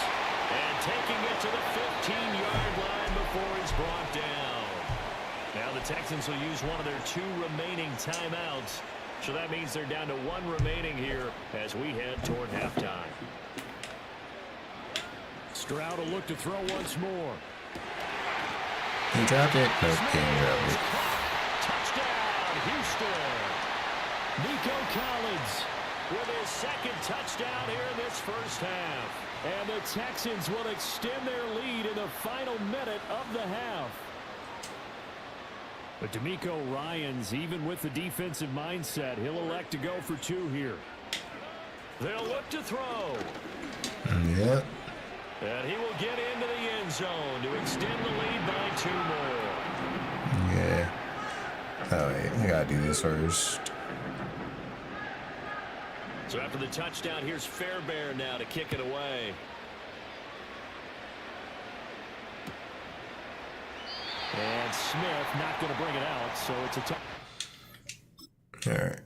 And taking it to the 15-yard line before he's brought down. Now the Texans will use one of their 2 remaining timeouts. So that means they're down to 1 remaining here as we head toward halftime. Stroud will look to throw once more. He dropped it. No, can't drop it. Touchdown, Houston. Nico Collins with his 2nd touchdown here in this first half. And the Texans will extend their lead in the final minute of the half. But DeMeco Ryans, even with the defensive mindset, he'll elect to go for 2 here. They'll look to throw. Yep. And he will get into the end zone to extend the lead by 2 more. Yeah. Oh, wait. I gotta do this first. So after the touchdown, here's Fairbairn now to kick it away. And Smith not going to bring it out, so it's a tough. All right.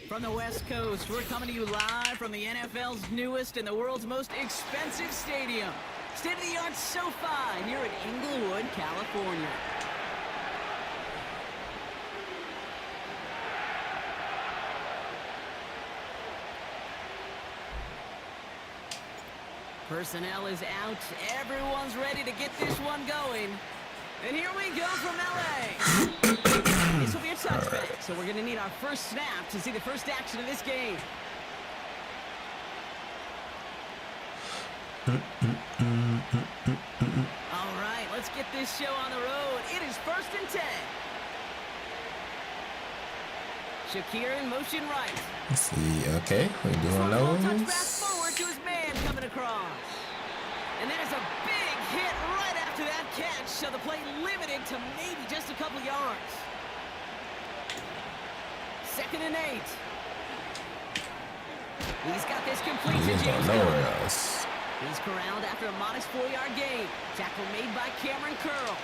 From the West Coast, we're coming to you live from the NFL's newest and the world's most expensive stadium. State-of-the-art SoFi here in Inglewood, California. Personnel is out. Everyone's ready to get this one going. And here we go from LA. This will be a touchback, so we're going to need our first snap to see the first action of this game. All right, let's get this show on the road. It is 1st and 10. Shakir in motion right. Let's see. Okay, we're doing those. Touchback forward to his man coming across. And there's a big hit right after that catch, so the play limited to maybe just a couple yards. 2nd and 8. He's got this complete to James nowhere else. He's corralled after a modest 4-yard gain. Tackle made by Cameron Curl.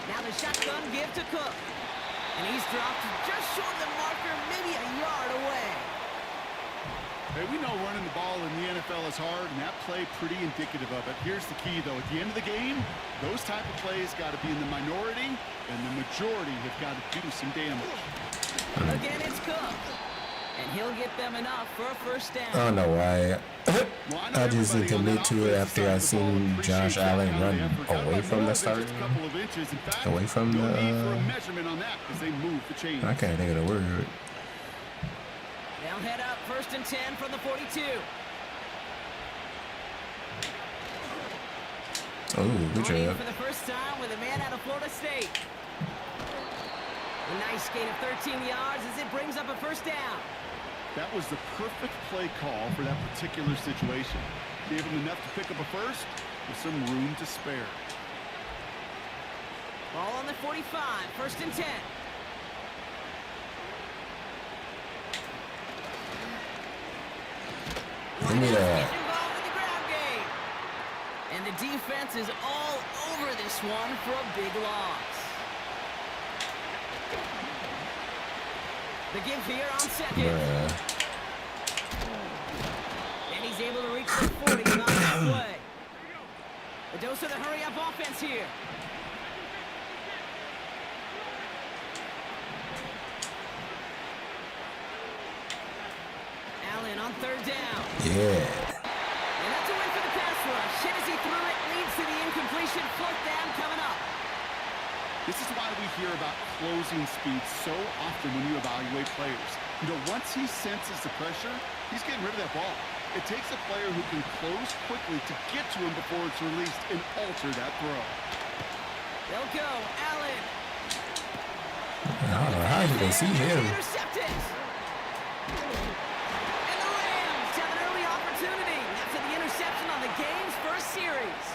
Now the shotgun give to Cook. And he's dropped just short of the marker, maybe a yard away. Hey, we know running the ball in the NFL is hard, and that play pretty indicative of it. Here's the key, though. At the end of the game, those type of plays got to be in the minority, and the majority have got to do some damage. Again, it's Cook. And he'll get them enough for a first down. I don't know why. I just admit to it after I seen Josh Allen run away from the start. Away from the... I can't think of the word. They'll head up 1st and 10 from the 42. Oh, good job. For the first time with a man out of Florida State. A nice gain of 13 yards as it brings up a first down. That was the perfect play call for that particular situation. Gave him enough to pick up a first with some room to spare. Ball on the 45, 1st and 10. Give me that. Involved in the ground game. And the defense is all over over this one for a big loss. The give here on second. And he's able to reach the 40, not halfway. The dose of the hurry-up offense here. Allen on third down. Yeah. And that's a win for the pass rush. Hit as he threw it, leads to the incompletion. Fourth down coming up. This is why we hear about closing speed so often when you evaluate players. You know, once he senses the pressure, he's getting rid of that ball. It takes a player who can close quickly to get to him before it's released and alter that throw. They'll go. Allen. I don't know how you can see him. Intercepted. And the Rams have an early opportunity after the interception on the game's first series.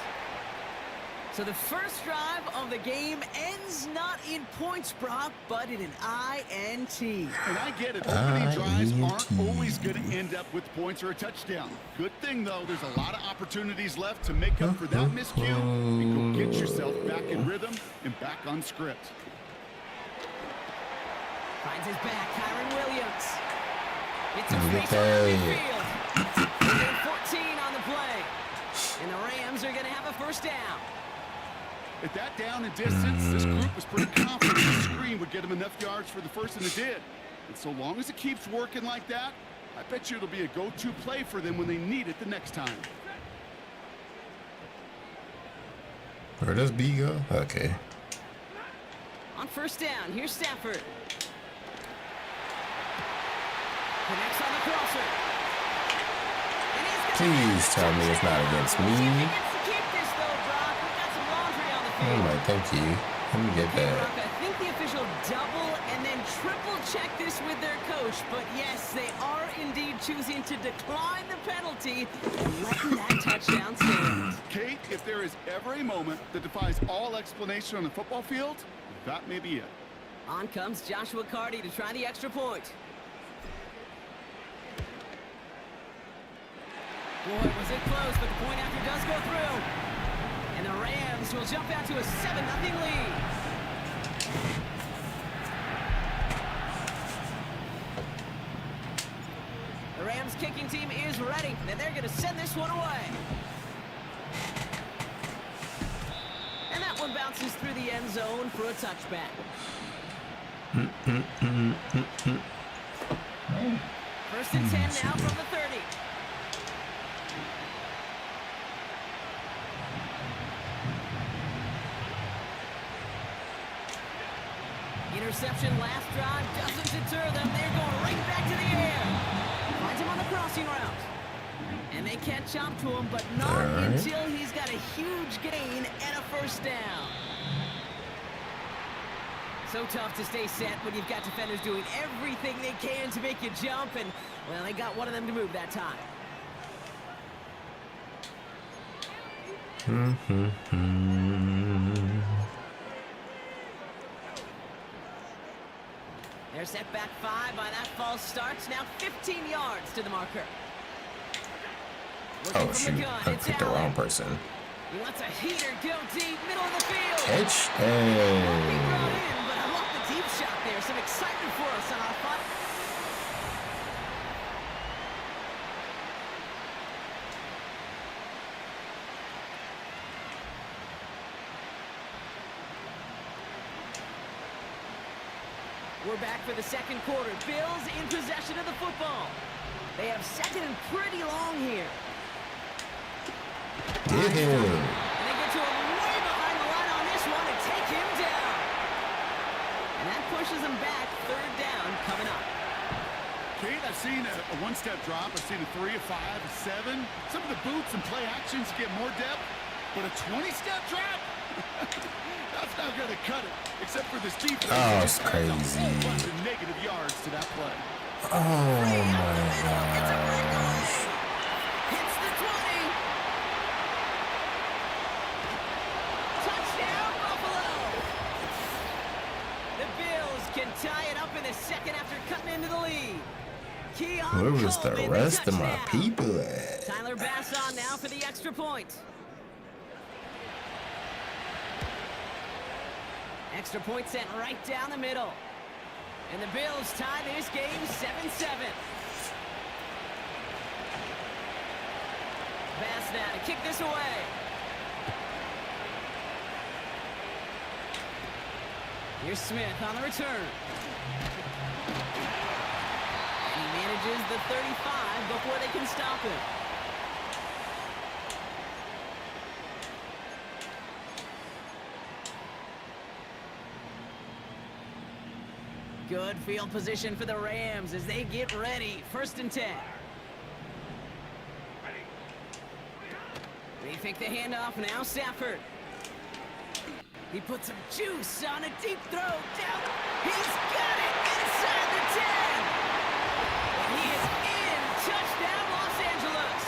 So the first drive of the game ends not in points, Brock, but in an INT. And I get it. Opening drives aren't always going to end up with points or a touchdown. Good thing, though, there's a lot of opportunities left to make up for that miscue and go get yourself back in rhythm and back on script. Finds his back, Kyron Williams. It's a face on midfield. 14 on the play. And the Rams are going to have a first down. At that down and distance, this group was pretty confident the screen would get them enough yards for the first, and it did. And so long as it keeps working like that, I bet you it'll be a go-to play for them when they need it the next time. Where does B go? Okay. On first down, here's Stafford. Connects on the crosser. Please tell me it's not against me. Alright, thank you. Let me get that. I think the official double and then triple check this with their coach, but yes, they are indeed choosing to decline the penalty and letting that touchdown stand. Kate, if there is ever a moment that defies all explanation on the football field, that may be it. On comes Joshua Carty to try the extra point. Boy, was it close, but the point after does go through. And the Rams will jump out to a 7-0 lead. The Rams kicking team is ready, and they're going to send this one away. And that one bounces through the end zone for a touchback. First and 10 now from the 30. Interception last drive doesn't deter them. They're going right back to the air. Finds him on the crossing route. And they can't chop to him, but not until he's got a huge gain and a first down. So tough to stay set when you've got defenders doing everything they can to make you jump. And, well, they got one of them to move that time. They're set back 5 by that false start. Now 15 yards to the marker. Oh, shoot. I picked the wrong person. He lets a heater go deep, middle of the field. Catch. But I love the deep shot there. Some excitement for us on our front. We're back for the second quarter. Bills in possession of the football. They have second and pretty long here. Get him. And they get to him way behind the line on this one and take him down. And that pushes them back. Third down coming up. Kate, I've seen a one-step drop. I've seen a 3, a 5, a 7. Some of the boots and play actions get more depth. But a 20-step drop? That's not going to cut it, except for this defense. Oh, it's crazy. A whole bunch of negative yards to that play. Oh, my gosh. Hits the 20. Touchdown, Buffalo. The Bills can tie it up in the second after cutting into the lead. Where was the rest of my people at? Tyler Bass on now for the extra point. Extra point sent right down the middle. And the Bills tie this game 7-7. Pass now to kick this away. Here's Smith on the return. And he manages the 35 before they can stop him. Good field position for the Rams as they get ready. 1st and 10. They fake the handoff. Now Stafford. He puts some juice on a deep throw. Down. He's got it inside the 10. And he is in. Touchdown, Los Angeles.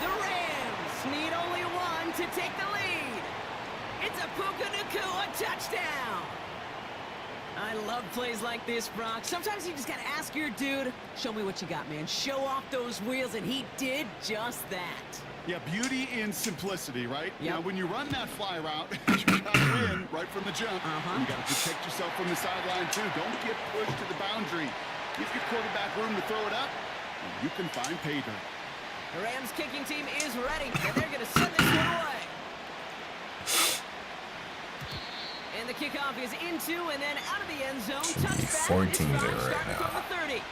The Rams need only one to take the lead. It's a Puka Nacua touchdown. I love plays like this, Brock. Sometimes you just got to ask your dude, show me what you got, man. Show off those wheels, and he did just that. Yeah, beauty in simplicity, right? Yep. Now, when you run that fly route, you got to win right from the jump. You got to protect yourself from the sideline, too. Don't get pushed to the boundary. Give your quarterback room to throw it up, and you can find pay dirt. The Rams kicking team is ready, and they're going to send this one away. And the kickoff is into and then out of the end zone. Touchback. 14 there right now. From the 30.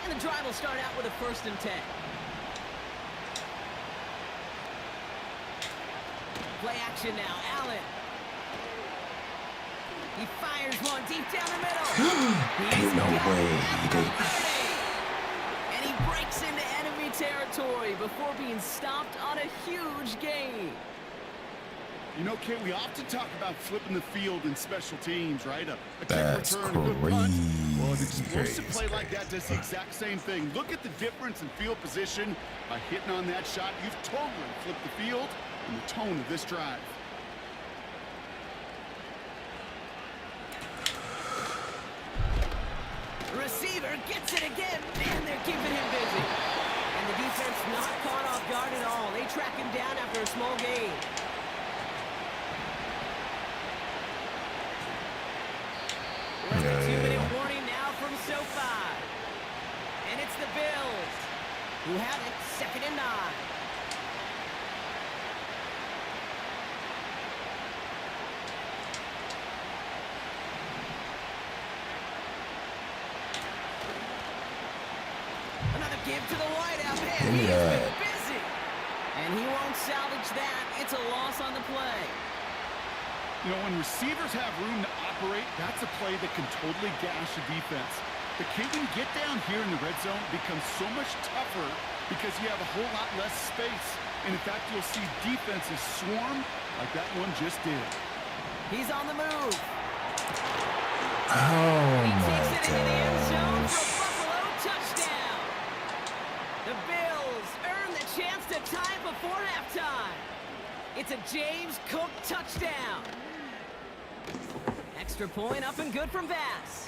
And the drive will start out with a 1st and 10. Play action now, Allen. He fires one deep down the middle. Ain't no way. And he breaks into enemy territory before being stopped on a huge gain. You know, Kate, we often talk about flipping the field in special teams, right? A kick That's return, a good punt. Well, an crazy, explosive crazy, play like that does the exact same thing. Look at the difference in field position. By hitting on that shot, you've totally flipped the field and the tone of this drive. Receiver gets it again. Man, they're keeping him busy. And the defense not caught off guard at all. They track him down after a small gain. Less than 2-minute warning now from SoFi. And it's the Bills who have it 2nd and 9. Another give to the wideout. Man, he has been busy. And he won't salvage that. It's a loss on the play. You know, when receivers have room to operate, that's a play that can totally gash a defense. The kid, when you get down here in the red zone, becomes so much tougher because you have a whole lot less space. And in fact, you'll see defenses swarm like that one just did. He's on the move. Oh He my takes it into the end zone gosh. for Buffalo touchdown. The Bills earn the chance to tie it before halftime. It's a James Cook touchdown. Extra point up and good from Bass.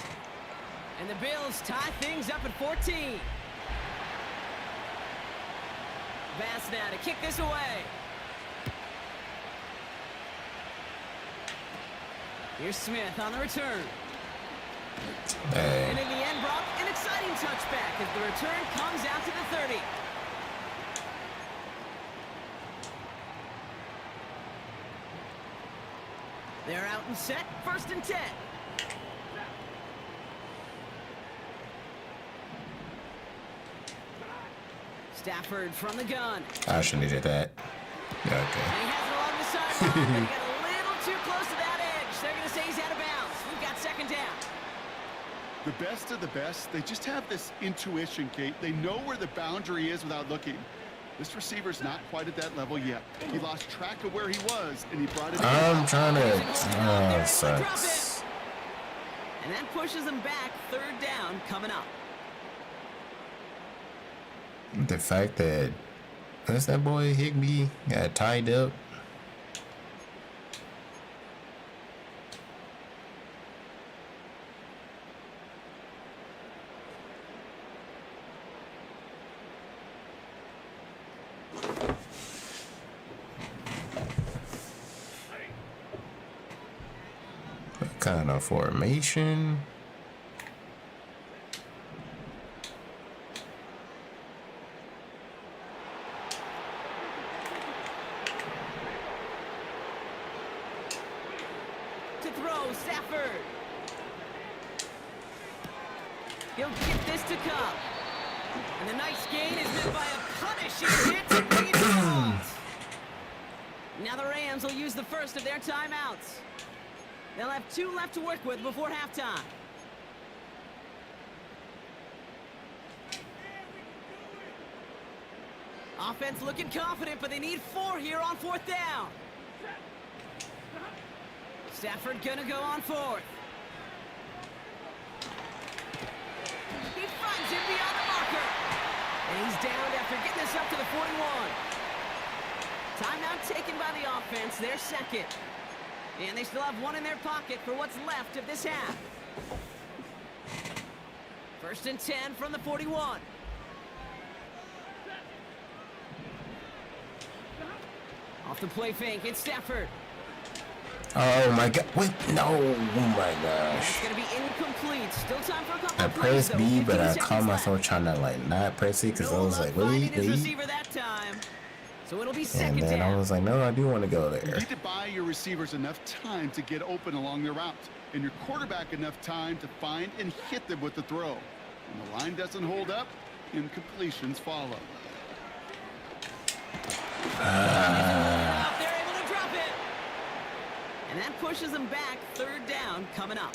And the Bills tie things up at 14. Bass now to kick this away. Here's Smith on the return. Hey. And in the end, Brock, an exciting touchback as the return comes out to the 30. They're out and set. 1st and 10. Stafford from the gun. I should have did that. Yeah, And okay. he has it along the sideline. But he got a little too close to that edge. They're going to say he's out of bounds. We've got 2nd down. The best of the best, they just have this intuition, Kate. They know where the boundary is without looking. This receiver's not quite at that level yet. He lost track of where he was, and he brought it in. I'm trying to. There, Oh, drop sucks. it. And that pushes them back. 3rd down coming up. The fact that That's that boy Higby got tied up. What kind of formation? Stafford. He'll get this to come. And the nice gain is met by a punishing hit to bring it to halt. Now the Rams will use the first of their timeouts. They'll have 2 left to work with before halftime. Offense looking confident, but they need 4 here on 4th down. Stafford gonna go on 4th. He finds him beyond the marker. And he's downed after getting this up to the 41. Timeout taken by the offense, their second. And they still have 1 in their pocket for what's left of this half. 1st and 10 from the 41. Off the play fake, it's Stafford. Oh my god, wait, no, oh my gosh. It's gonna be incomplete. Still time for a couple I of plays, pressed though. B, but I 15 caught seconds myself left. trying to like not press it because I was like, Finding wait. his receiver that time. So it'll be And second then down. I was like, no, I do want to go You there. need to buy your receivers enough time to get open along their route, and your quarterback enough time to find and hit them with the throw. When the line doesn't hold up, incompletions follow. They're able to drop it. And that pushes them back. 3rd down coming up.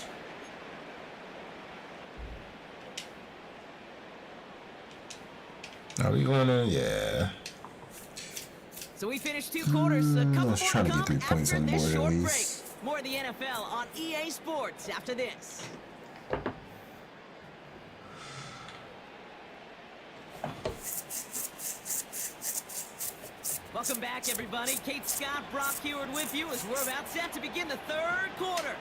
Are we going to? Yeah. So we finished 2 quarters. A couple Let's more try to to get come 3 points after on the this board at short break. least. More of the NFL on EA Sports after this. Welcome back, everybody. Kate Scott, Brock Heward with you as we're about set to begin the 3rd quarter.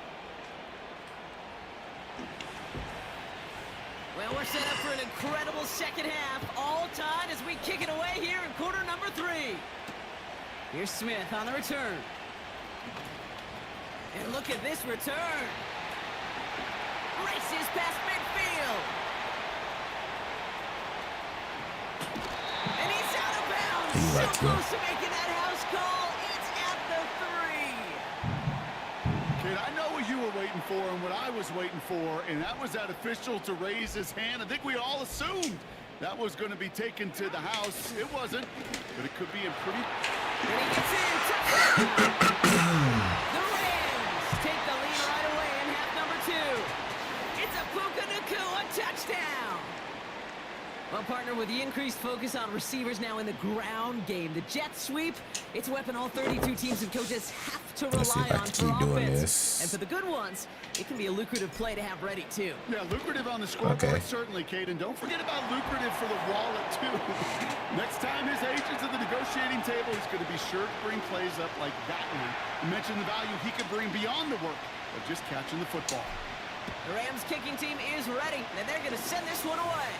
Well, we're set up for an incredible second half. All tied as we kick it away here in quarter number 3. Here's Smith on the return. And look at this return. Races past midfield. And he's out of bounds. He So liked it. close to making that house call. It's at the 3. Kid, I know what you were waiting for and what I was waiting for, and that was that official to raise his hand. I think we all assumed that was going to be taken to the house. It wasn't, but it could be in pretty... And he gets in. Touchdown. The Rams take the lead right away in half number 2. It's a Puka Nacua touchdown. Well, partner, with the increased focus on receivers now in the ground game, the jet sweep, it's a weapon all 32 teams and coaches have to Let's see rely if I on can for keep doing offense. this. And for the good ones, it can be a lucrative play to have ready, too. Yeah, lucrative on the scoreboard, Okay. certainly, Kate. And don't forget about lucrative for the wallet, too. Next time his agent's at the negotiating table, he's going to be sure to bring plays up like that one. You mentioned the value he could bring beyond the work of just catching the football. The Rams kicking team is ready, and they're going to send this one away.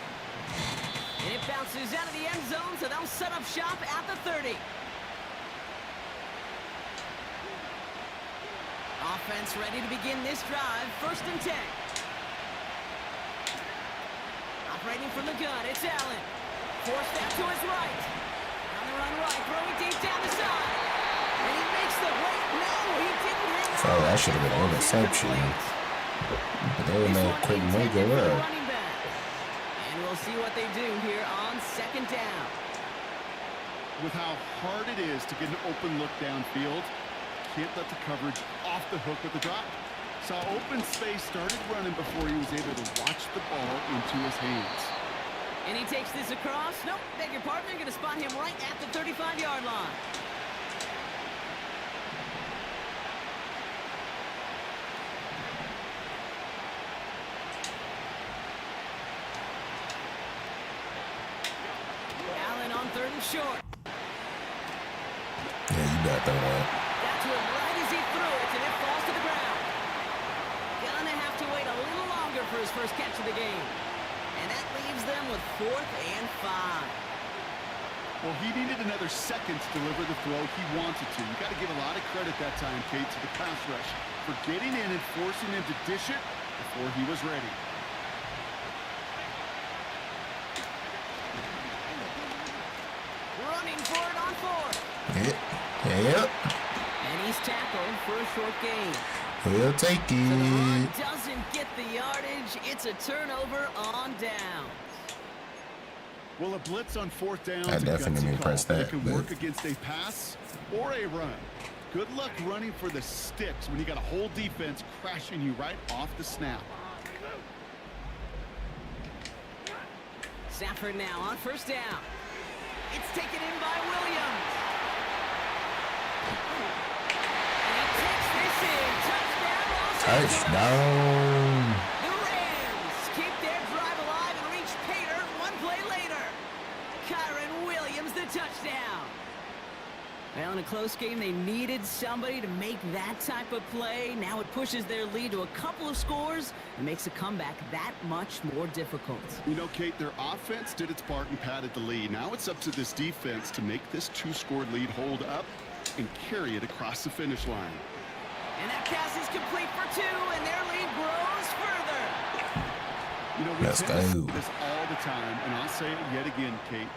And it bounces out of the end zone, so they'll set up shop at the 30. Offense ready to begin this drive. 1st and 10. Operating from the gun, it's Allen. Forced out to his right. On the run right, throwing deep down the side. And he makes the wait. No, he didn't hang on. Oh, that should have been an interception. But they This made one quick make intended it for the up. running back. And we'll see what they do here on 2nd down. With how hard it is to get an open look downfield, can't let the coverage off the hook with the drop. Saw open space, started running before he was able to watch the ball into his hands. And he takes this across. Nope, beg your pardon. They're going to spot him right at the 35-yard line. Allen on 3rd and short. Yeah, you better throw that. Got to him right as he threw it, and it falls to the ground. Gonna have to wait a little longer for his first catch of the game. And that leaves them with 4th and 5. Well, he needed another second to deliver the throw he wanted to. You got to give a lot of credit that time, Kate, to the pass rush for getting in and forcing him to dish it before he was ready. Running for it on 4th. Yep. And he's tackled for a short gain. We'll take So the run it. doesn't get the yardage. It's a turnover on down. Well, a blitz on 4th down. I definitely pressed that, It can but- work against a pass or a run. Good luck running for the sticks when you got a whole defense crashing you right off the snap. Stafford now on 1st down. It's taken in by Williams. And he takes this in. Touchdown, Los Angeles. Touchdown. The Rams keep their drive alive and reach Pater one play later. Kyron Williams, the touchdown. Well, in a close game, they needed somebody to make that type of play. Now it pushes their lead to a couple of scores and makes a comeback that much more difficult. You know, Kate, their offense did its part and padded the lead. Now it's up to this defense to make this 2-score lead hold up and carry it across the finish line. And that pass is complete for 2, and their lead grows further. You know, we Let's tend to go. see this all the time, and I'll say it yet again, Kate.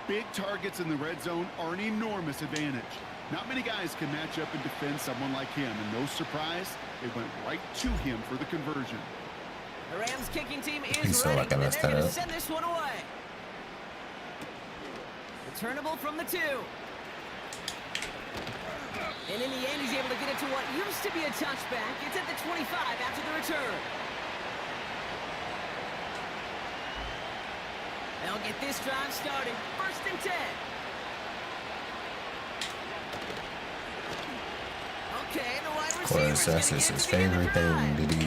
Big targets in the red zone are an enormous advantage. Not many guys can match up and defend someone like him, and no surprise, they went right to him for the conversion. The Rams kicking team He is saw ready, like I and messed they're that going to up. send this one away. Returnable from the 2. And in the end, he's able to get it to what used to be a touchback. It's at the 25 after the return. They'll get this drive started. 1st and 10. Okay, the wide Of receiver. course, that's just his favorite thing to do.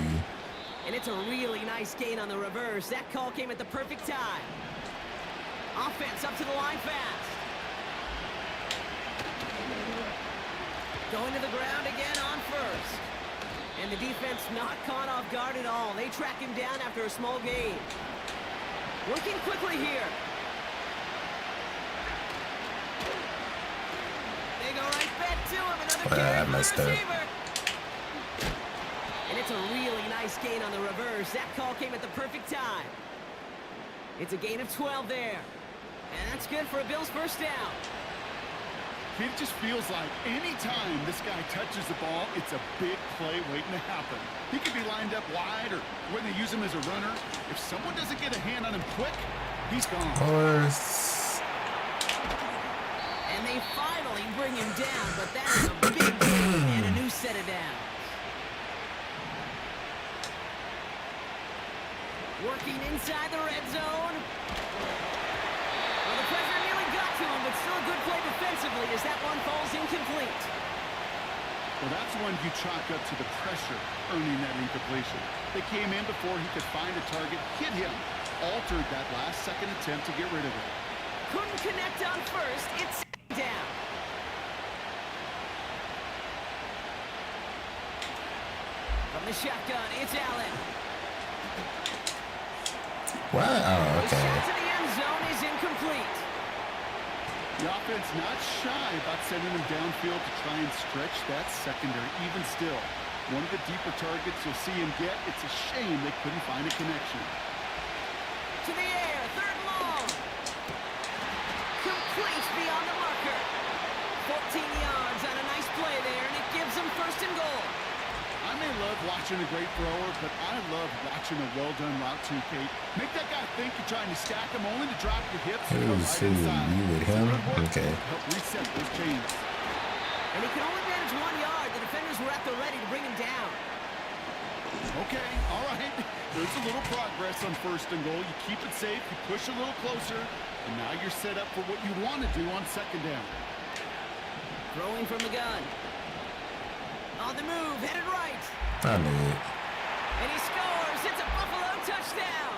And it's a really nice gain on the reverse. That call came at the perfect time. Offense up to the line fast. Going to the ground again on 1st. And the defense not caught off guard at all. They track him down after a small gain. Working quickly here. They go right back to him. Another Well, I carry for messed the up. receiver. And it's a really nice gain on the reverse. That call came at the perfect time. It's a gain of 12 there. And that's good for a Bills 1st down. It just feels like any time this guy touches the ball, it's a big play waiting to happen. He could be lined up wide, or when they use him as a runner, if someone doesn't get a hand on him quick, he's gone. Of course. And they finally bring him down, but that is a big gain and a new set of downs. Working inside the red zone. Well, the pressure nearly got to him, but still a good play defensively as that one falls incomplete. Well, that's one you chalk up to the pressure earning that incompletion. They came in before he could find a target, hit him, altered that last-second attempt to get rid of it. Couldn't connect on 1st. It's down. From the shotgun, it's Allen. What? Oh, The shot okay. to the end zone is incomplete. The offense not shy about sending him downfield to try and stretch that secondary. Even still, one of the deeper targets you'll see him get. It's a shame they couldn't find a connection. To the air, 3rd and long. Complete beyond the marker. 14 yards on a nice play there, and it gives them 1st and goal. I may love watching a great thrower, but I love watching a well-done route too, Kate. Make that guy think you're trying to stack him only to drop your hips and go Who's right inside. you with him? Good work Okay. to help reset those chains. And he can only manage 1 yard. The defenders were at the ready to bring him down. Okay, all right. There's a little progress on 1st and goal. You keep it safe, you push a little closer, and now you're set up for what you want to do on 2nd down. Throwing from the gun. On the move, headed right. I knew it. And he scores. It's a Buffalo touchdown.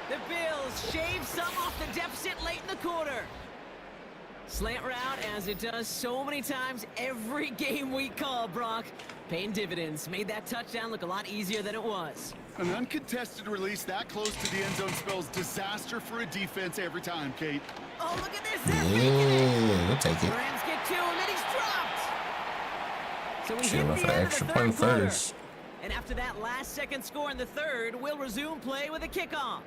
The Bills shave some off the deficit late in the quarter. Slant route, as it does so many times every game we call, Brock. Paying dividends. Made that touchdown look a lot easier than it was. An uncontested release that close to the end zone spells disaster for a defense every time, Kate. Oh, look at this. Yeah, we'll take it. Rams get 2, and then he's dropped. So we Should've hit went the for the end extra of the point third quarter. first. And after that last-second score in the third, we'll resume play with a kickoff.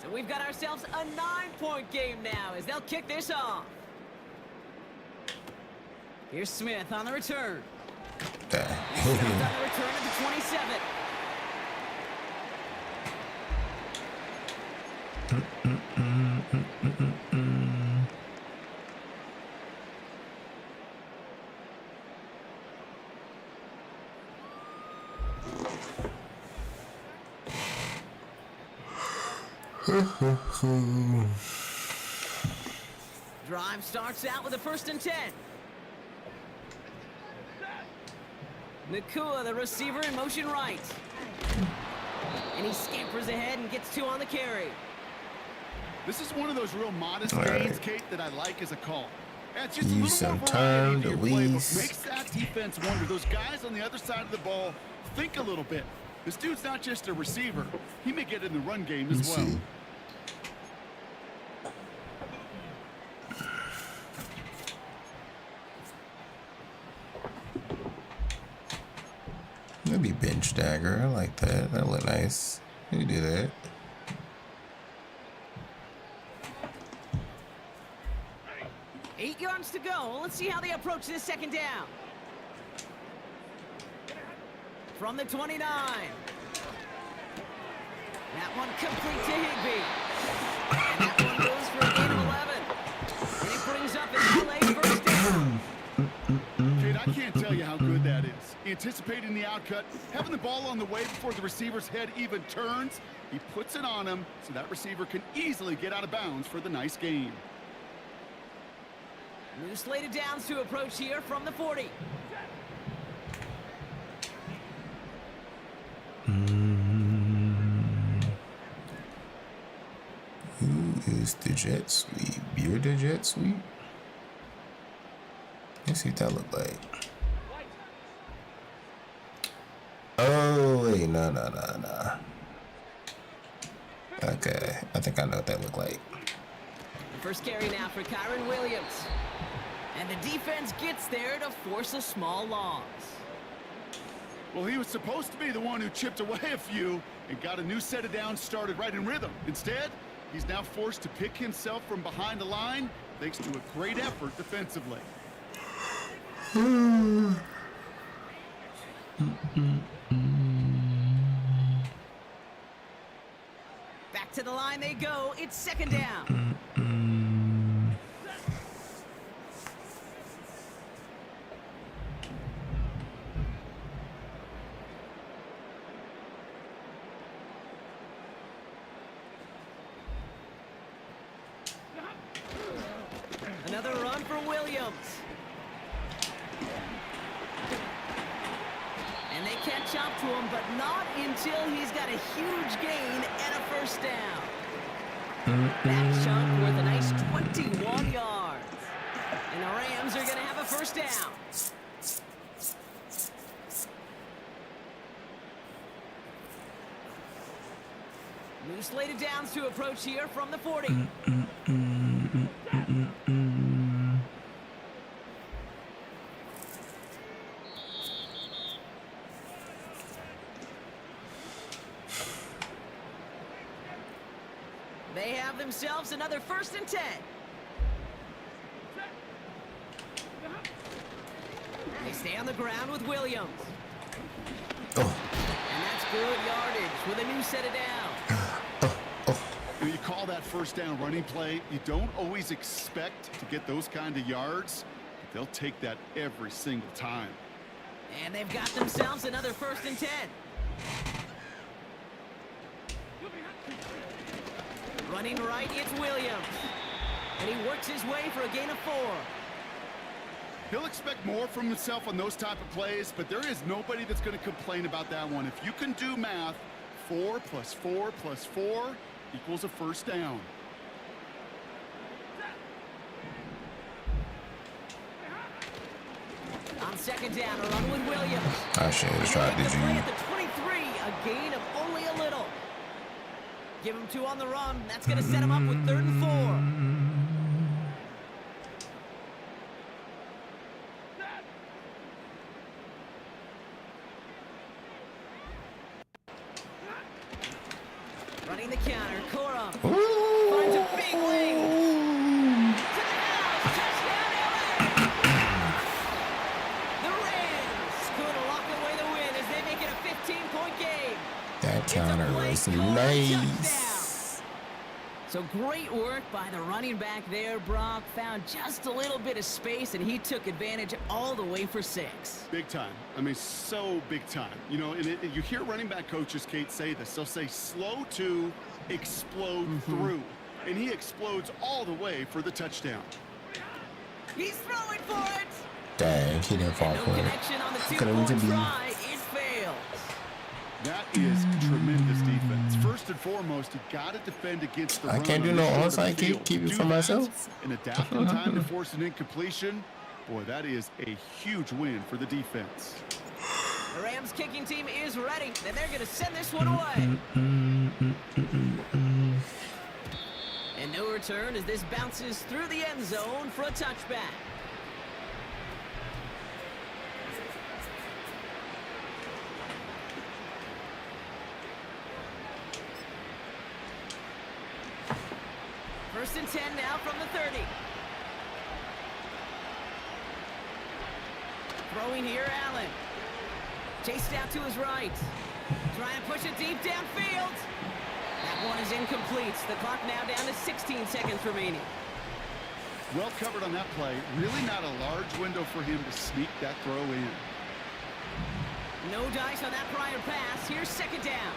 So we've got ourselves a 9-point game now as they'll kick this off. Here's Smith on the return. Smith on the return at the 27. Drive starts out with a 1st and 10. Nakua, the receiver, in motion right. And he scampers ahead and gets 2 on the carry. This is one of those real modest gains, Kate, that I like as a call. It's just Use a little some more time variety to to your playbook. wheeze. Makes that defense wonder. Those guys on the other side of the ball think a little bit. This dude's not just a receiver. He may get in the run game as well. See. Maybe bench dagger. I like that. That look nice. You do that. Eight yards to go. Let's see how they approach this 2nd down. From the 29. That one complete to Higbee. And that one goes for a gain of 11. And it brings up an LA 1st down. Kate, I can't tell you how good that is. Anticipating the outcut, having the ball on the way before the receiver's head even turns. He puts it on him so that receiver can easily get out of bounds for the nice gain. New slated downs to approach here from the 40. Who is the jet sweep? You're the jet sweep? Let's see what that look like. Oh, wait, no. Okay, I think I know what that look like. First carry now for Kyron Williams. And the defense gets there to force a small loss. Well, he was supposed to be the one who chipped away a few and got a new set of downs started right in rhythm. Instead, he's now forced to pick himself from behind the line thanks to a great effort defensively. Back to the line they go. It's 2nd down. Another run for Williams. And they catch up to him, but not until he's got a huge gain and a 1st down. That chunk worth a nice 21 yards. And the Rams are going to have a 1st down. New slated downs to approach here from the 40. They have themselves another 1st and 10. They stay on the ground with Williams. Oh. And that's good yardage with a new set of downs. When you call that 1st down running play, you don't always expect to get those kind of yards. they'll take that every single time. And they've got themselves another 1st and 10. Running right, it's Williams. And he works his way for a gain of 4. He'll expect more from himself on those type of plays, but there is nobody that's going to complain about that one. If you can do math, 4 plus 4 plus 4 equals a 1st down. On 2nd down, a run with Williams. I should have tried to Play do. at the 23, a gain of only a little. Give him 2 on the run. That's going to set him up with 3rd and 4. Running the counter, Cora finds a big wing. To the house, touchdown LA! The Rams could lock away the win as they make it a 15-point game. That counter was nice. So great work by the running back there, Brock. Found just a little bit of space, and he took advantage all the way for 6. Big time. I mean, so big time. You know, and you hear running back coaches, Kate, say this. They'll say slow to explode through. And he explodes all the way for the touchdown. He's throwing for it. Dang, he didn't fall No for it. connection on the Could've went to 2-point B. try. It fails. That is tremendous defense. First and foremost, you got to defend against the I run can't do on no this sort of onside field. kick, keep it Do for that myself. and adapt in time to force an incompletion. Boy, that is a huge win for the defense. The Rams kicking team is ready, and they're going to send this one away. And no return as this bounces through the end zone for a touchback. First and 10 now from the 30. Throwing here, Allen. Chased out to his right. Trying to push it deep downfield. That one is incomplete. The clock now down to 16 seconds remaining. Well covered on that play. Really not a large window for him to sneak that throw in. No dice on that prior pass. Here's 2nd down.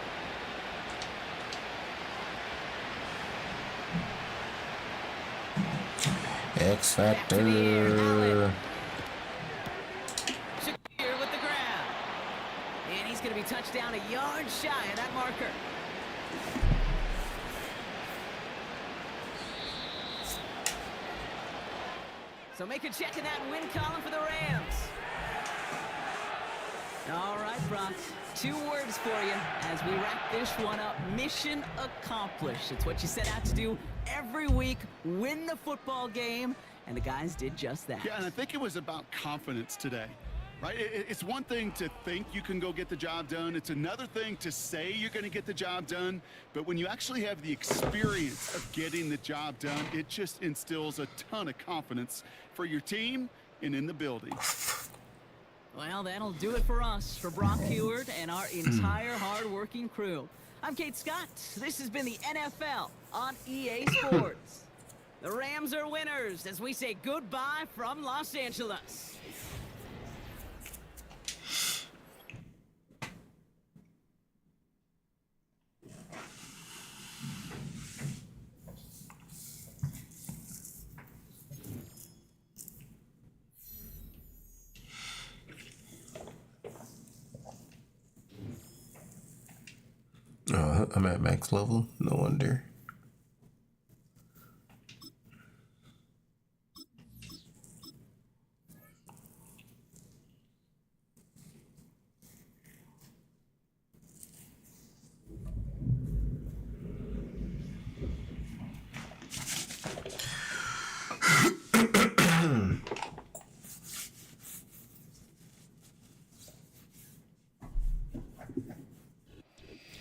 X Back to the air, Factor. Allen. Shakir with the grab. And he's going to be touched down a yard shy of that marker. So make a check in that win column for the Rams. All right, Brock. 2 words for you as we wrap this one up. Mission accomplished. It's what you set out to do every week. Win the football game. And the guys did just that. Yeah, and I think it was about confidence today. Right? It's one thing to think you can go get the job done. It's another thing to say you're going to get the job done. But when you actually have the experience of getting the job done, it just instills a ton of confidence for your team and in the building. Well, that'll do it for us, for Brock Heward and our entire hard-working crew. I'm Kate Scott. This has been the NFL on EA Sports. The Rams are winners as we say goodbye from Los Angeles. I'm at max level. No wonder.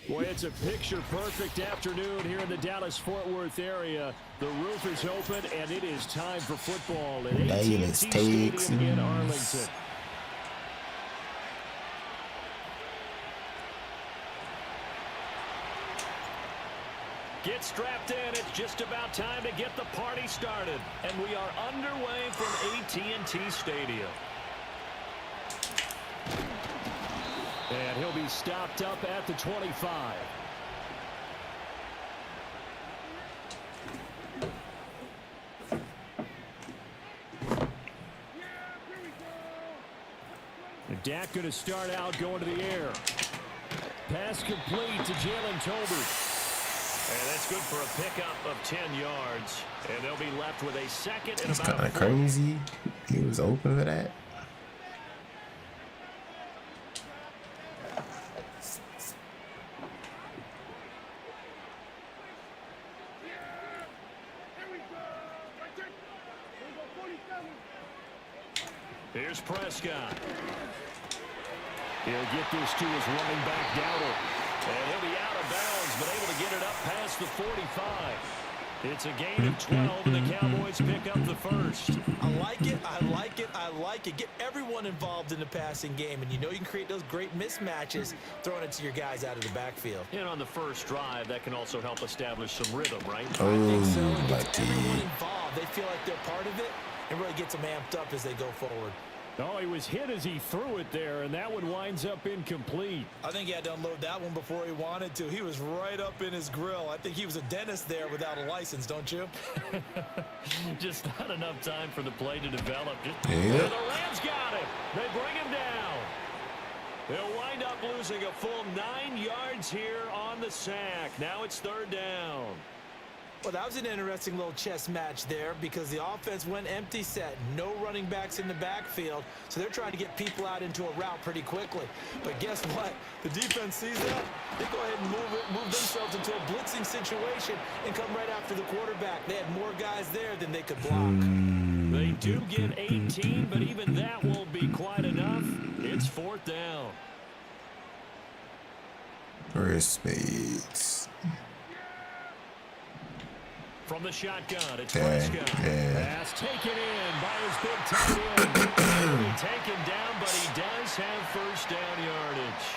Boy, it's a picture-perfect afternoon here in the Dallas-Fort Worth area. The roof is open, and it is time for football at AT&T Stadium in Arlington. Get strapped in. It's just about time to get the party started. And we are underway from AT&T Stadium. And he'll be stopped up at the 25. Dak going to start out going to the air. Pass complete to Jalen Tolbert. And that's good for a pickup of 10 yards. And they'll be left with a second and That's about kind of crazy. He was open for that. Here's Prescott. He'll get this to his running back, Dowdle. And he'll be out of bounds, but able to get it up past the 45. It's a gain of 12, and the Cowboys pick up the first. I like it, I like it, I like it. Get everyone involved in the passing game, and you know you can create those great mismatches throwing it to your guys out of the backfield. And on the first drive, that can also help establish some rhythm, right? Oh, I think so. It like gets everyone involved. They feel like they're part of it, and really gets them amped up as they go forward. Oh, he was hit as he threw it there, and that one winds up incomplete. I think he had to unload that one before he wanted to. He was right up in his grill. I think he was a dentist there without a license, don't you? Just not enough time for the play to develop. Yeah. And the Rams got him. They bring him down. They'll wind up losing a full 9 yards here on the sack. Now it's third down. Well, that was an interesting little chess match there because the offense went empty set. No running backs in the backfield, so they're trying to get people out into a route pretty quickly. But guess what? The defense sees that. They go ahead and move themselves into a blitzing situation and come right after the quarterback. They had more guys there than they could block. They do get 18, but even that won't be quite enough. It's fourth down. Where's Spades? From the shotgun, it's Prescott. Pass taken in by his big tight end. He'll be taken down, but he does have first down yardage.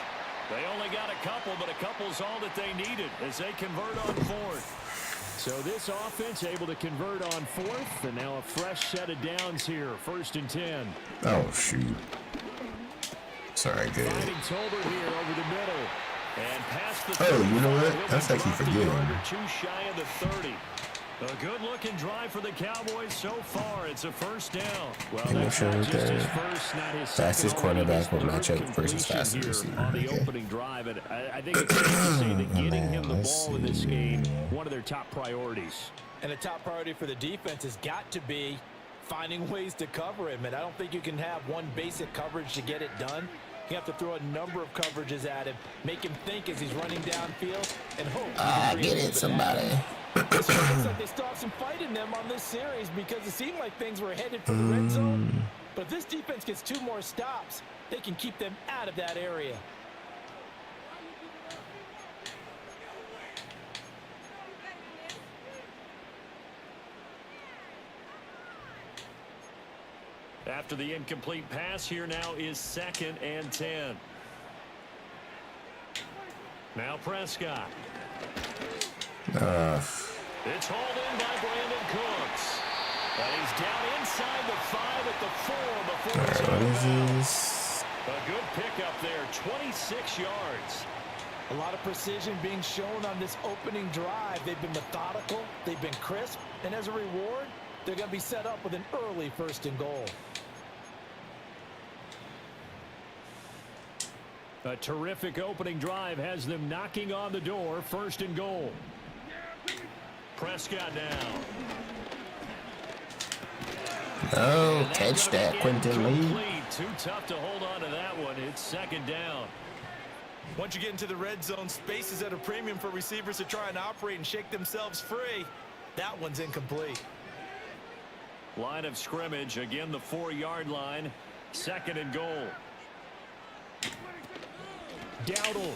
They only got a couple, but a couple's all that they needed as they convert on fourth. So this offense able to convert on fourth, and now a fresh set of downs here, first and 10. Oh, shoot. Sorry, good. Finding Tolbert here over the middle. And past the 35. Oh, you know what? That's like you forgetting. Too shy of the 30. A good-looking drive for the Cowboys so far. It's a first down. Well, that's not just his first, not his fastest quarterback will match up versus fastest fastest receiver. on the opening drive. And I think it's safe to say that getting him the ball in this game, one of their top priorities. And a top priority for the defense has got to be finding ways to cover him. And I don't think you can have one basic coverage to get it done. You have to throw a number of coverages at him, make him think as he's running downfield, and hope. Get it, somebody. This looks like they still have some fight in them on this series because it seemed like things were headed for the red zone. But if this defense gets 2 more stops, they can keep them out of that area. After the incomplete pass, here now is second and 10. Now Prescott. It's hauled in by Brandon Cooks. And he's down inside the 5 at the 4 before it's What is over. this? A good pickup there, 26 yards. A lot of precision being shown on this opening drive. They've been methodical, they've been crisp, and as a reward, they're going to be set up with an early first and goal. A terrific opening drive has them knocking on the door, first and goal. Prescott now. Oh, catch that, Quentin Lee. Too tough to hold on to that one. It's second down. Once you get into the red zone, space is at a premium for receivers to try and operate and shake themselves free. That one's incomplete. Line of scrimmage, again the 4-yard line. Second and goal. Dowdle.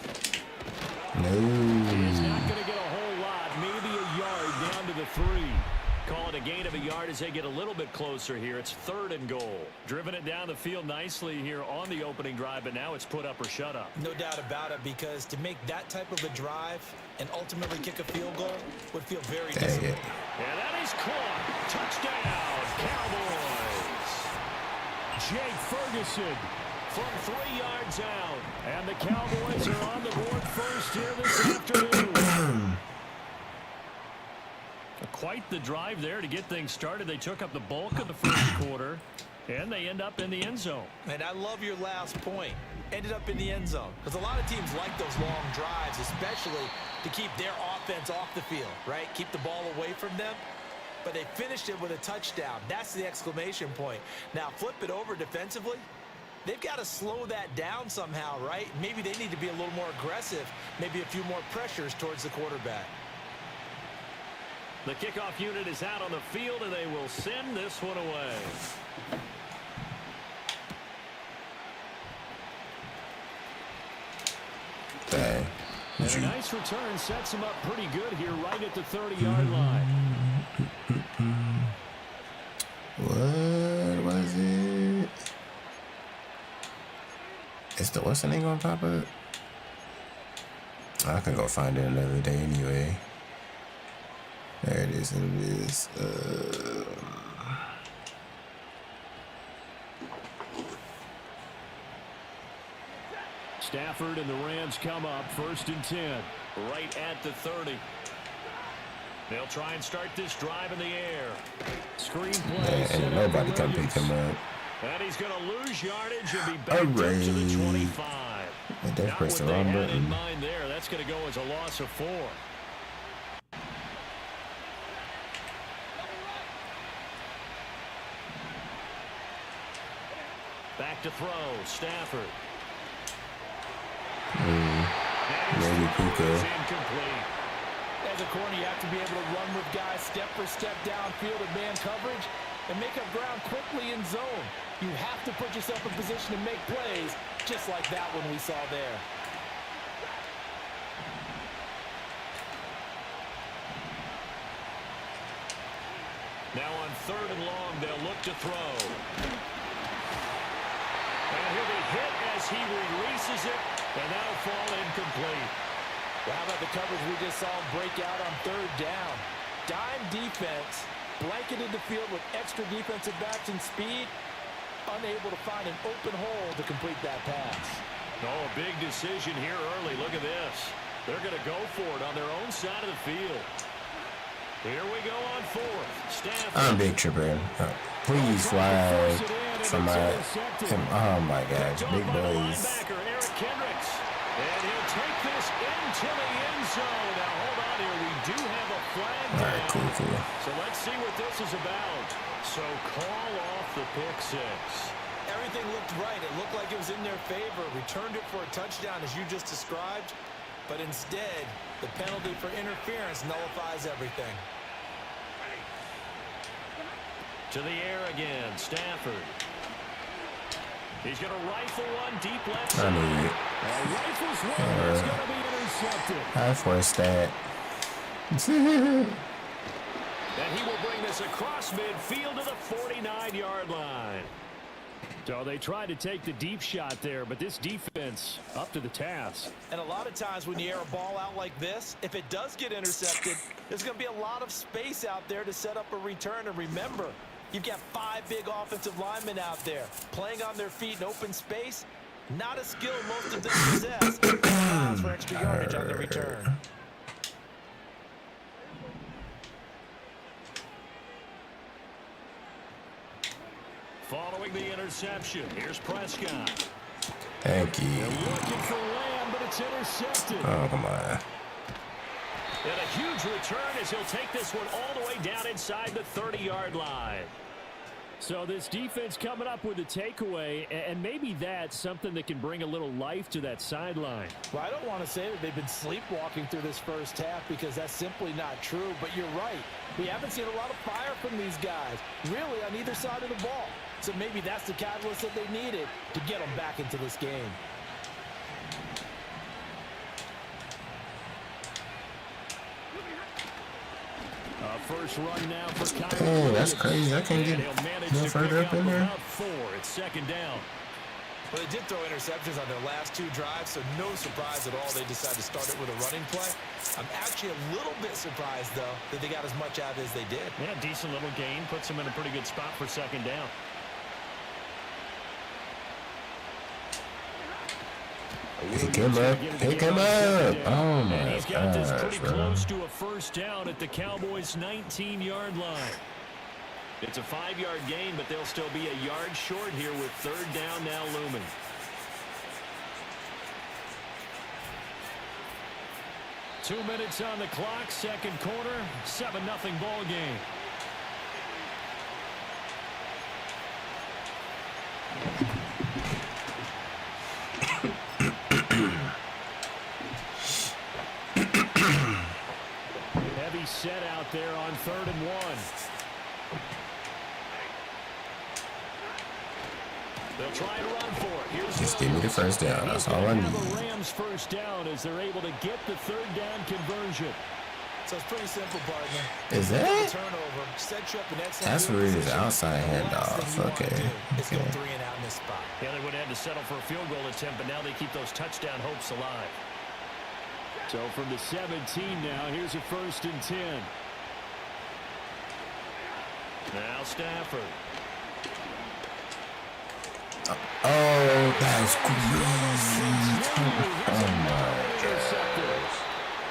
No. He's not going to get a whole lot, maybe a yard down to the 3. Call it a gain of a yard as they get a little bit closer here. It's 3rd and goal. Driven it down the field nicely here on the opening drive, but now it's put up or shut up. No doubt about it, because to make that type of a drive and ultimately kick a field goal would feel very difficult. And that is caught. Touchdown, Cowboys. Jake Ferguson from 3 yards out. And the Cowboys are on the board first here this afternoon. Quite the drive there to get things started. They took up the bulk of the first quarter, and they end up in the end zone. And I love your last point. Ended up in the end zone. Because a lot of teams like those long drives, especially to keep their offense off the field, right? Keep the ball away from them. But they finished it with a touchdown. That's the exclamation point. Now, flip it over defensively. They've got to slow that down somehow, right? Maybe they need to be a little more aggressive. Maybe a few more pressures towards the quarterback. The kickoff unit is out on the field, and they will send this one away. Dang. And a nice return sets him up pretty good here right at the 30-yard line. What was it? What's the name gonna pop up? I can go find it another day anyway. There it is. Stafford and the Rams come up 1st and 10, right at the 30. They'll try and start this drive in the air. Screen play. And nobody can pick him up. And he's going to lose yardage and be back up to the 25. And they pressed the wrong button. In mind there, that's going to go as a loss of 4. Back to throw, Stafford. Maybe Puka. Incomplete. As a corner, you have to be able to run with guys step for step downfield in man coverage and make up ground quickly in zone. You have to put yourself in position to make plays, just like that one we saw there. Now on 3rd and long, they'll look to throw. And he'll be hit as he releases it, and that'll fall incomplete. Well, how about the coverage we just saw him break out on 3rd down? Dime defense, blanketed the field with extra defensive backs and speed, unable to find an open hole to complete that pass. Oh, a big decision here early. Look at this. They're going to go for it on their own side of the field. Here we go on 4th. Stafford. I'm big tripping. Please flag for my oh my gosh, big boys. And he'll take this into the end zone. Now hold on here. We do have a flag down. Alright, cool. So let's see what this is about. So call off the pick 6. Everything looked right. It looked like it was in their favor. Returned it for a touchdown as you just described. But instead, the penalty for interference nullifies everything. To the air again, Stafford. He's going to rifle one deep left side. I need it. Rifles one. It's going to be intercepted. I forced that. And he will bring this across midfield to the 49-yard line. So they tried to take the deep shot there, but this defense up to the task. And a lot of times when you air a ball out like this, if it does get intercepted, there's going to be a lot of space out there to set up a return. And remember, you've got 5 big offensive linemen out there playing on their feet in open space. Not a skill most of them possess. Allows for extra yardage on the return. Following the interception, here's Prescott. Thank you. They're looking for Lamb, but it's intercepted. Oh, come on. And a huge return as he'll take this one all the way down inside the 30-yard line. So this defense coming up with a takeaway, and maybe that's something that can bring a little life to that sideline. Well, I don't want to say that they've been sleepwalking through this first half because that's simply not true, but you're right. We haven't seen a lot of fire from these guys, really, on either side of the ball. So maybe that's the catalyst that they needed to get them back into this game. first run now for Kyler. Oh, that's crazy. I can't get no further up in there. About 4. It's second down. Well, they did throw interceptions on their last 2 drives, so no surprise at all they decided to start it with a running play. I'm actually a little bit surprised, though, that they got as much out as they did. Yeah, decent little gain. Puts them in a pretty good spot for second down. Pick him up. Pick him up. Oh, my He's got this gosh, pretty bro. close to a first down at the Cowboys' 19-yard line. It's a 5-yard gain, but they'll still be a yard short here with third down now looming. Two minutes on the clock, second quarter, 7-0 ball game. Heavy set out there on 3rd and 1. They'll try to run for it. Here's Just give me the first down. That's all I need. The Rams first down as they're able to get the third down conversion. So it's pretty simple, partner. Is that? Turnover, set you up in excellent That's where it is. position. Outside The last handoff. thing you want to Okay. do is go Okay. 3 and out in this spot. Yeah, they would have had to settle for a field goal attempt, but now they keep those touchdown hopes alive. So from the 17 now, here's a 1st and 10. Now Stafford. Oh, that's crazy. Oh, my gosh.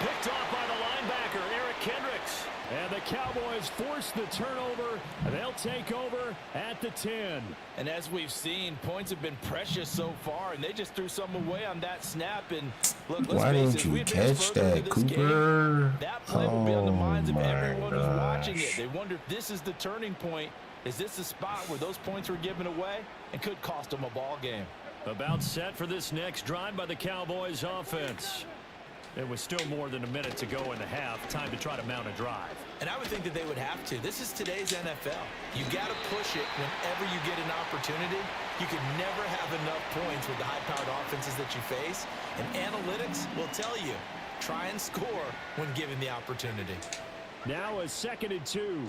Picked off by the linebacker, Eric Kendricks. And the Cowboys force the turnover. They'll take over at the 10. And as we've seen, points have been precious so far, and they just threw some away on that snap. And look, let's Why face didn't it, you we advance catch further that, into this game, Cooper? that play will be on the minds of Oh, my everyone who's watching it. gosh. They wonder if this is the turning point. Is this the spot where those points were given away and could cost them a ball game? About set for this next drive by the Cowboys offense. It was still more than a minute to go in the half. Time to try to mount a drive. And I would think that they would have to. This is today's NFL. You got to push it whenever you get an opportunity. You can never have enough points with the high-powered offenses that you face. And analytics will tell you, try and score when given the opportunity. Now a 2nd and 2.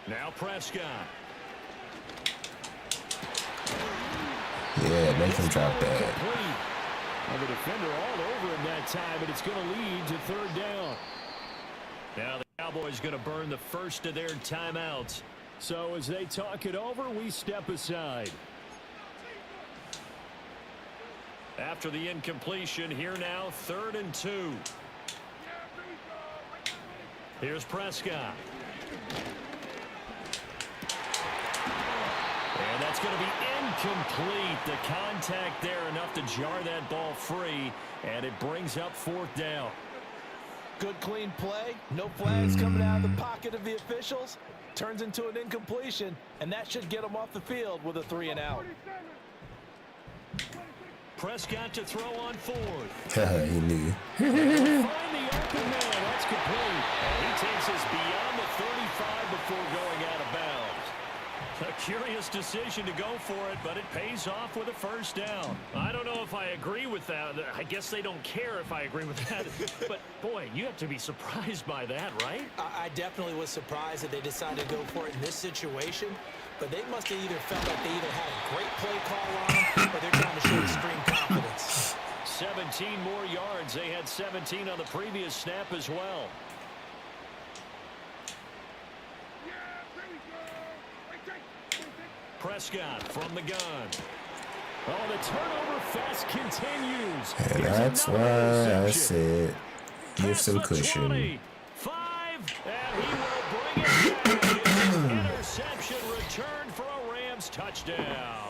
Now Prescott. Yeah, make him drop that. Complete. Well, the defender all over him that time, but it's going to lead to third down. Now the Cowboys going to burn the first of their timeouts. So as they talk it over, we step aside. After the incompletion, here now, 3rd and 2. Here's Prescott. And that's going to be incomplete. The contact there enough to jar that ball free, and it brings up 4th down. Good, clean play. No flags coming out of the pocket of the officials. Turns into an incompletion, and that should get them off the field with a 3 and out. Prescott to throw on 4th. He knew. Find the open man. That's complete. And he takes us beyond the 35 before going out of bounds. A curious decision to go for it, but it pays off with a first down. I don't know if I agree with that. I guess they don't care if I agree with that. But, boy, you have to be surprised by that, right? I definitely was surprised that they decided to go for it in this situation, but they must have either felt like they either had a great play call on them or they're trying to show extreme confidence. 17 more yards. They had 17 on the previous snap as well. Prescott from the gun. Oh, the turnover fest continues. And that's why I said give some cushion. 25, and he will bring it back. Interception returned for a Rams touchdown.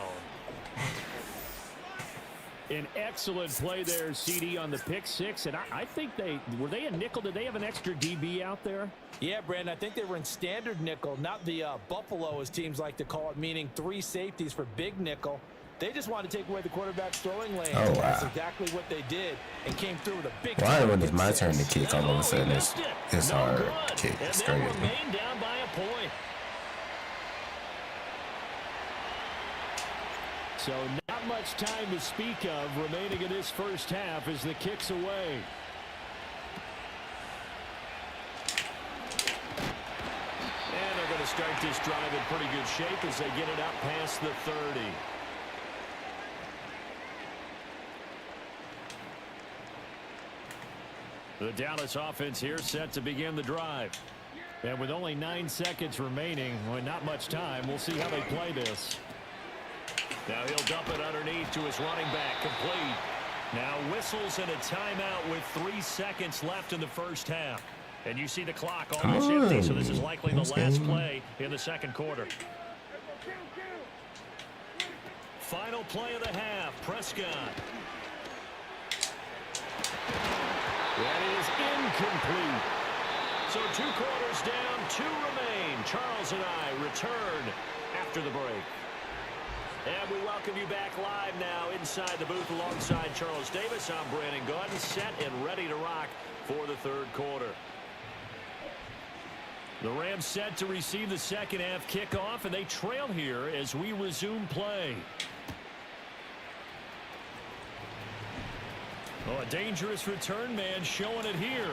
An excellent play there, CD, on the pick six. And I think were they a nickel? Did they have an extra DB out there? Yeah, Brandon, I think they were in standard nickel, not the Buffalo, as teams like to call it, meaning 3 safeties for big nickel. They just wanted to take away the quarterback's throwing lane. Oh, wow. That's exactly what they did and came through with a big Why when it's my turn to kick, all of a sudden it's hard kick? It's And they crazy. remain down by a point. So not much time to speak of remaining in this first half as the kick's away. start this drive in pretty good shape as they get it out past the 30. The Dallas offense here set to begin the drive. And with only 9 seconds remaining, well, not much time, we'll see how they play this. Now he'll dump it underneath to his running back, complete. Now whistles and a timeout with 3 seconds left in the first half. And you see the clock almost empty, so this is likely the last play in the second quarter. Final play of the half, Prescott. That is incomplete. So 2 quarters down, 2 remain. Charles and I return after the break. And we welcome you back live now inside the booth alongside Charles Davis. I'm Brandon Gaudin, set and ready to rock for the third quarter. The Rams set to receive the second half kickoff, and they trail here as we resume play. Oh, a dangerous return man showing it here.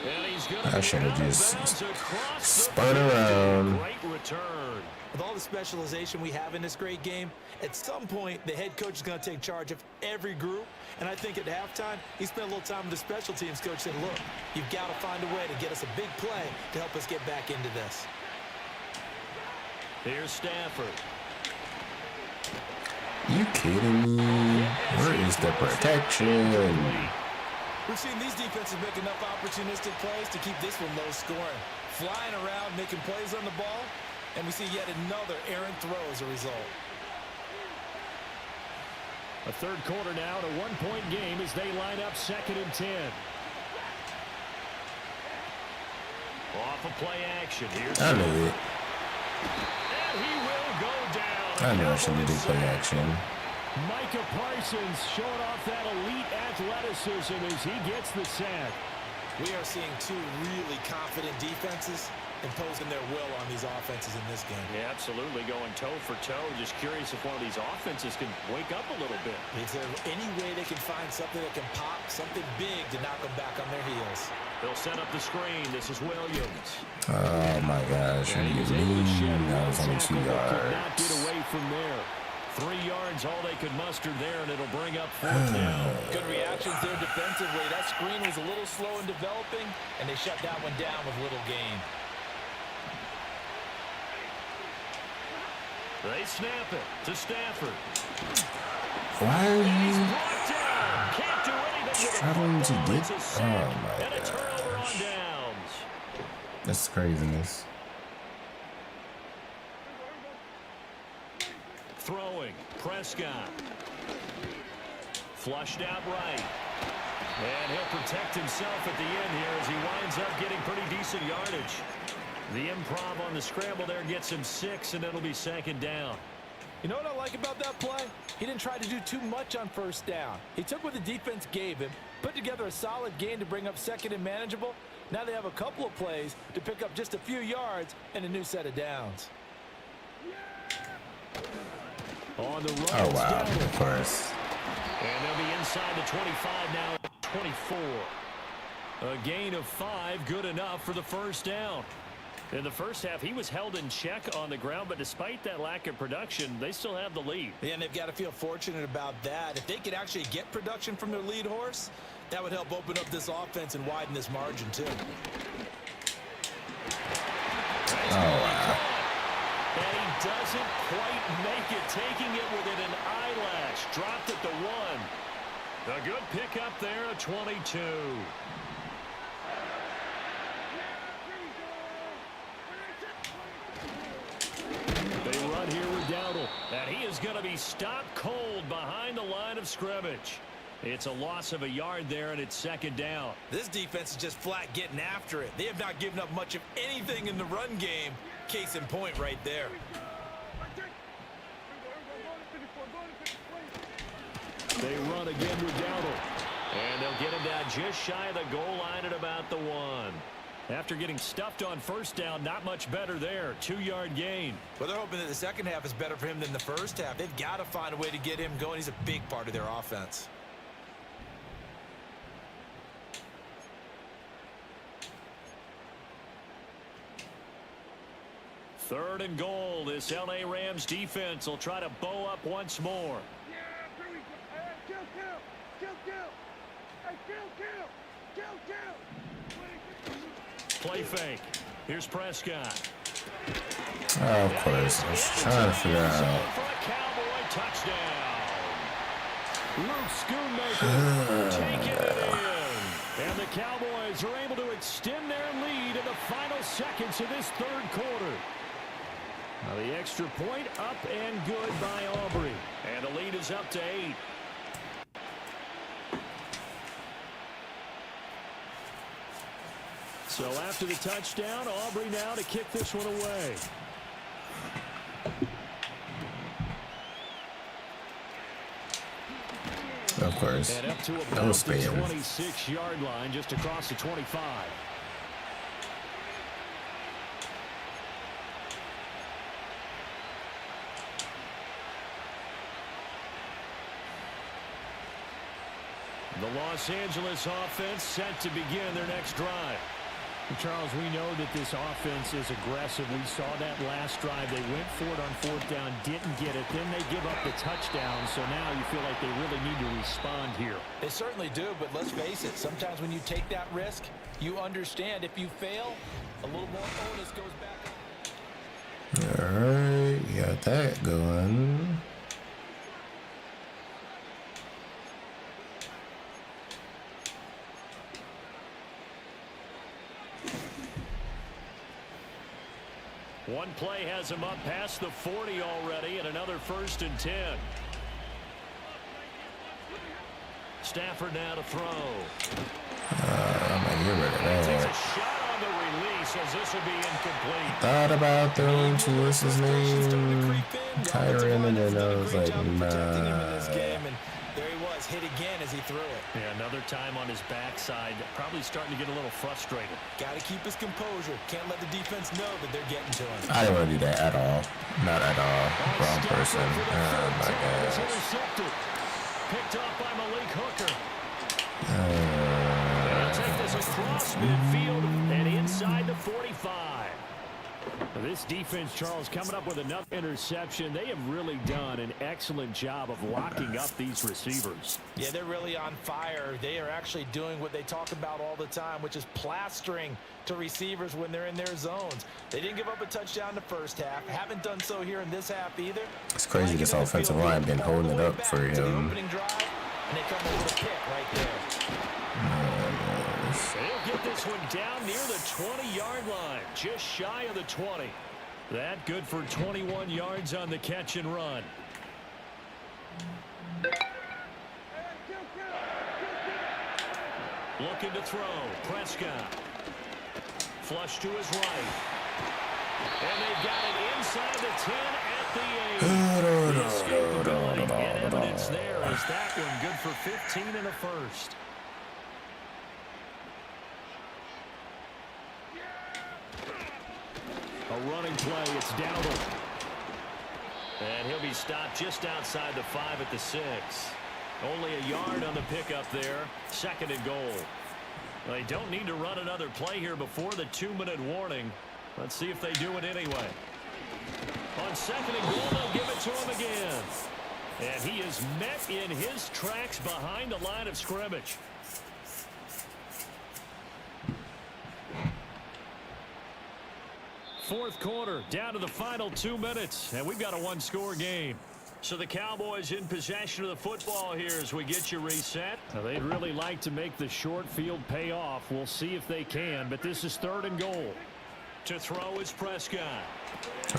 And he's going to I should have just spun around. Great return. With all the specialization we have in this great game, at some point the head coach is going to take charge of every group. And I think at halftime, he spent a little time with the special teams coach, said, look, you've got to find a way to get us a big play to help us get back into this. Here's Stafford. You kidding me? Where is the protection? We've seen these defenses make enough opportunistic plays to keep this one low scoring. Flying around, making plays on the ball, and we see yet another errant throw as a result. A third quarter now, and a 1-point game as they line up 2nd and 10. Off of play action. Here's I knew it. And he will go down. I knew I shouldn't do play action. Micah Parsons showing off that elite athleticism as he gets the sack. We are seeing 2 really confident defenses imposing their will on these offenses in this game. Yeah, absolutely, going toe for toe. Just curious if one of these offenses can wake up a little bit. Is there any way they can find something that can pop, something big to knock them back on their heels? They'll set up the screen. This is Williams. Oh my gosh, that was only 2 yards. Could not get away from there. 3 yards, all they could muster there, and it'll bring up 4th down. Good reactions there defensively. That screen was a little slow in developing, and they shut that one down with little gain. They snap it to Stafford. Why are you Can't do anything struggling to get? Oh my and a turnover on gosh. downs. That's craziness. Throwing, Prescott. Flushed out right. And he'll protect himself at the end here as he winds up getting pretty decent yardage. The improv on the scramble there gets him 6, and it'll be 2nd down. You know what I like about that play? He didn't try to do too much on 1st down. He took what the defense gave him, put together a solid gain to bring up 2nd and manageable. Now they have a couple of plays to pick up just a few yards and a new set of downs. On the run. Oh wow, of course. And they'll be inside the 25 now, 24. A gain of 5, good enough for the 1st down. In the first half, he was held in check on the ground, but despite that lack of production, they still have the lead. Yeah, and they've got to feel fortunate about that. If they could actually get production from their lead horse, that would help open up this offense and widen this margin, too. Oh wow. And he doesn't quite make it, taking it within an eyelash. Dropped at the 1. A good pickup there, a 22. Here with Dowdle, and he is going to be stopped cold behind the line of scrimmage. It's a loss of a yard there, and it's 2nd down. This defense is just flat getting after it. They have not given up much of anything in the run game. Case in point right there. They run again with Dowdle, and they'll get him down just shy of the goal line at about the 1. After getting stuffed on 1st down, not much better there. 2-yard gain. Well, they're hoping that the second half is better for him than the first half. They've got to find a way to get him going. He's a big part of their offense. 3rd and goal. This L.A. Rams defense will try to bow up once more. Play fake. Here's Prescott. Oh, of course. I was trying to figure out. For a Cowboy touchdown. Luke Schoonmaker taking it in. And the Cowboys are able to extend their lead in the final seconds of this 3rd quarter. Now the extra point up and good by Aubrey. And the lead is up to 8. So after the touchdown, Aubrey now to kick this one away. Of course. And up to That about was the spam. 26-yard line, just across the 25. The Los Angeles offense set to begin their next drive. Charles, we know that this offense is aggressive. We saw that last drive. They went for it on 4th down, didn't get it. Then they give up the touchdown. So now you feel like they really need to respond here. They certainly do, but let's face it. Sometimes when you take that risk, you understand if you fail, a little more onus goes back. All right, we got that going. One play has him up past the 40 already, and another 1st and 10. Stafford now to throw. I'm gonna get rid of Takes a that. shot on the release as this will be incomplete. Thought about throwing to what's his name, Kyron, and then I was like, nah. There he was, hit again as he threw it. Yeah, another time on his backside, probably starting to get a little frustrated. Got to keep his composure. Can't let the defense know that they're getting to him. I didn't want to do that at all. Not at all. Wrong person. Oh my gosh. Intercepted. Picked off by Malik Hooker. They'll take this across midfield and inside the 45. This defense, Charles, coming up with another interception. They have really done an excellent job of locking up these receivers. Yeah, they're really on fire. They are actually doing what they talk about all the time, which is plastering to receivers when they're in their zones. They didn't give up a touchdown the first half. Haven't done so here in this half either. It's crazy this offensive line been holding it up for him. Opening drive, and they come in with a pick right there. They'll get this one down near the 20-yard line, just shy of the 20. That good for 21 yards on the catch and run. Looking to throw. Prescott. Flush to his right. And they've got it inside the 10 at the 8. The escapability and evidence there as that one good for 15 and a first. A running play. It's Dowdle. And he'll be stopped just outside the 5 at the 6. Only a yard on the pickup there. 2nd and goal. They don't need to run another play here before the 2-minute warning. Let's see if they do it anyway. On 2nd and goal, they'll give it to him again. And he is met in his tracks behind the line of scrimmage. Fourth quarter, down to the final 2 minutes, and we've got a one-score game. So the Cowboys in possession of the football here as we get you reset. Now, they'd really like to make the short field pay off. We'll see if they can, but this is 3rd and goal. To throw is Prescott.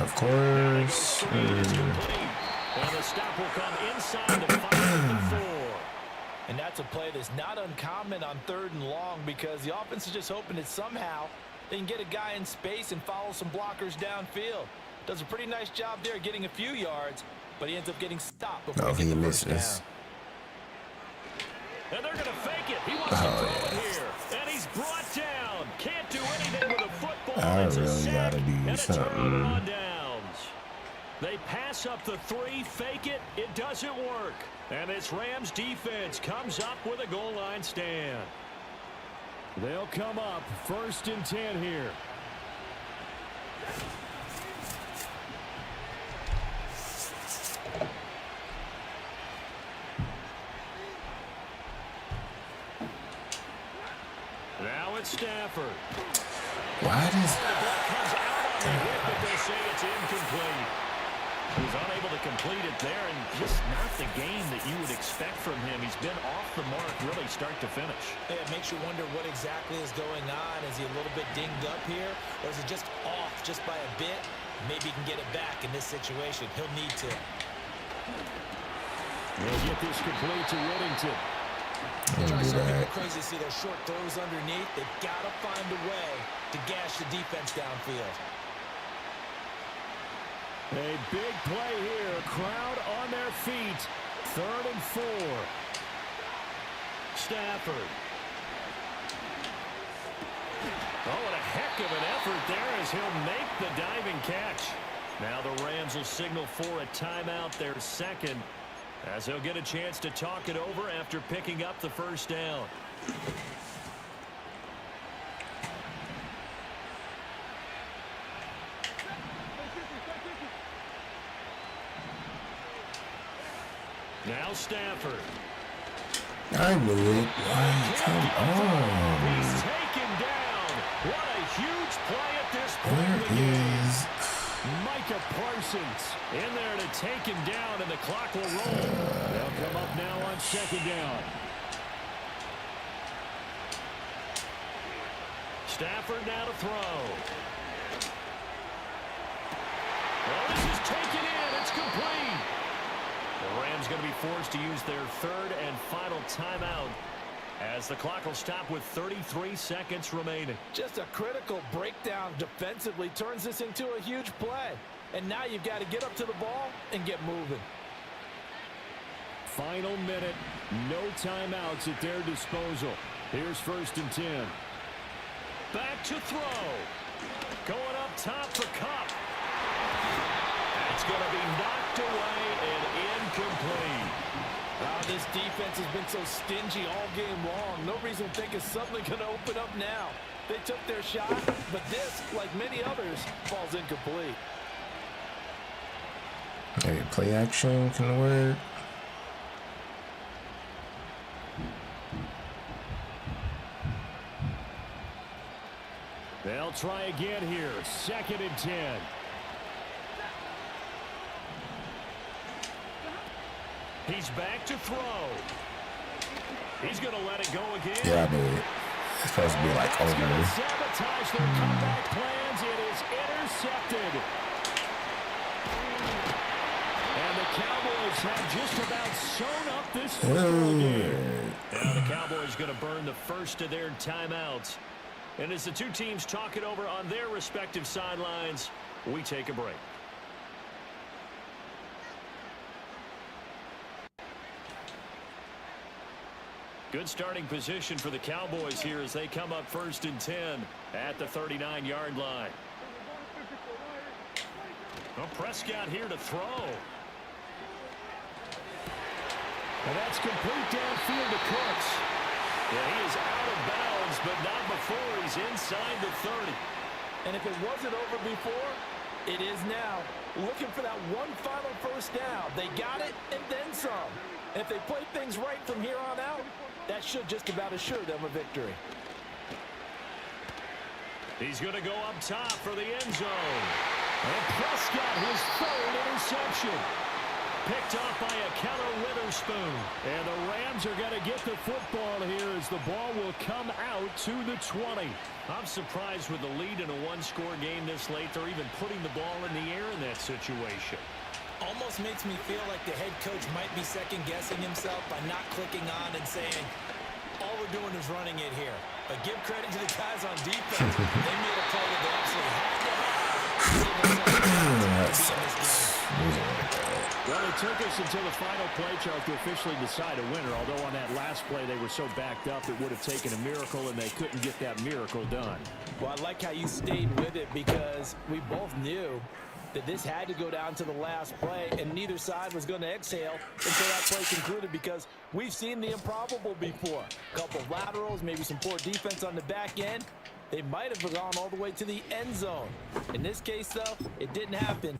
Of course. And the stop will come inside the 5 and the 4. And that's a play that's not uncommon on 3rd and long because the offense is just hoping that somehow they can get a guy in space and follow some blockers downfield. Does a pretty nice job there getting a few yards, but he ends up getting stopped before he misses. And they're going to fake it. He wants to throw it here. And he's brought down. Can't do anything with a football. I It's a really sack gotta do and a something. turnover on downs. They pass up the 3, fake it. It doesn't work. And this Rams defense comes up with a goal line stand. They'll come up 1st and 10 here. Why does... The ball comes out on the hit, but they say it's incomplete. He was unable to complete it there, and just not the game that you would expect from him. He's been off the mark really start to finish. Yeah, it makes you wonder what exactly is going on. Is he a little bit dinged up here, or is it just off just by a bit? Maybe he can get it back in this situation. He'll need to. We'll get this complete to Whittington. Drives some people crazy to see those short throws underneath. They've got to find a way to gash the defense downfield. A big play here. Crowd on their feet. 3rd and 4. Stafford. Oh, what a heck of an effort there as he'll make the diving catch. Now the Rams will signal for a timeout, their second, as they'll get a chance to talk it over after picking up the first down. Now Stafford. I knew it. Come on. He's taken down. What a huge play at this point Where in the game. is... Micah Parsons in there to take him down, and the clock will roll. They'll come up now on 2nd down. Stafford now to throw. Well, this is taken in. It's complete. The Rams going to be forced to use their 3rd and final timeout as the clock will stop with 33 seconds remaining. Just a critical breakdown defensively turns this into a huge play. And now you've got to get up to the ball and get moving. Final minute. No timeouts at their disposal. Here's 1st and 10. Back to throw. Going up top for Cup. It's going to be knocked away and incomplete. This defense has been so stingy all game long. No reason to think it's suddenly going to open up now. They took their shot, but this, like many others, falls incomplete. Maybe play action can work. They'll try again here. 2nd and 10. He's back to throw. He's going to let it go again. Yeah, I knew it. It's supposed to be like over. Sabotage their comeback plans. It is intercepted. And the Cowboys have just about sewn up this football game. Now the Cowboys going to burn the first of their timeouts. And as the two teams talk it over on their respective sidelines, we take a break. Good starting position for the Cowboys here as they come up 1st and 10 at the 39-yard line. Well, Prescott here to throw. And that's complete downfield to Cooks. Yeah, he is out of bounds, but not before he's inside the 30. And if it wasn't over before, it is now. Looking for that one final first down. They got it and then some. And if they play things right from here on out, that should just about assure them a victory. He's going to go up top for the end zone. And Prescott, his 3rd interception. Picked off by a Keller Witherspoon. And the Rams are going to get the football here as the ball will come out to the 20. I'm surprised with the lead in a one-score game this late. They're even putting the ball in the air in that situation. Almost makes me feel like the head coach might be second-guessing himself by not clicking on and saying, all we're doing is running it here. But give credit to the guys on defense. They made a play that they absolutely had to have. That sucks. Well, it took us until the final play, Charles, to officially decide a winner. Although on that last play they were so backed up it would have taken a miracle, and they couldn't get that miracle done. Well, I like how you stayed with it because we both knew that this had to go down to the last play, and neither side was going to exhale until that play concluded because we've seen the improbable before. A couple of laterals, maybe some poor defense on the back end. They might have gone all the way to the end zone. In this case, though, it didn't happen.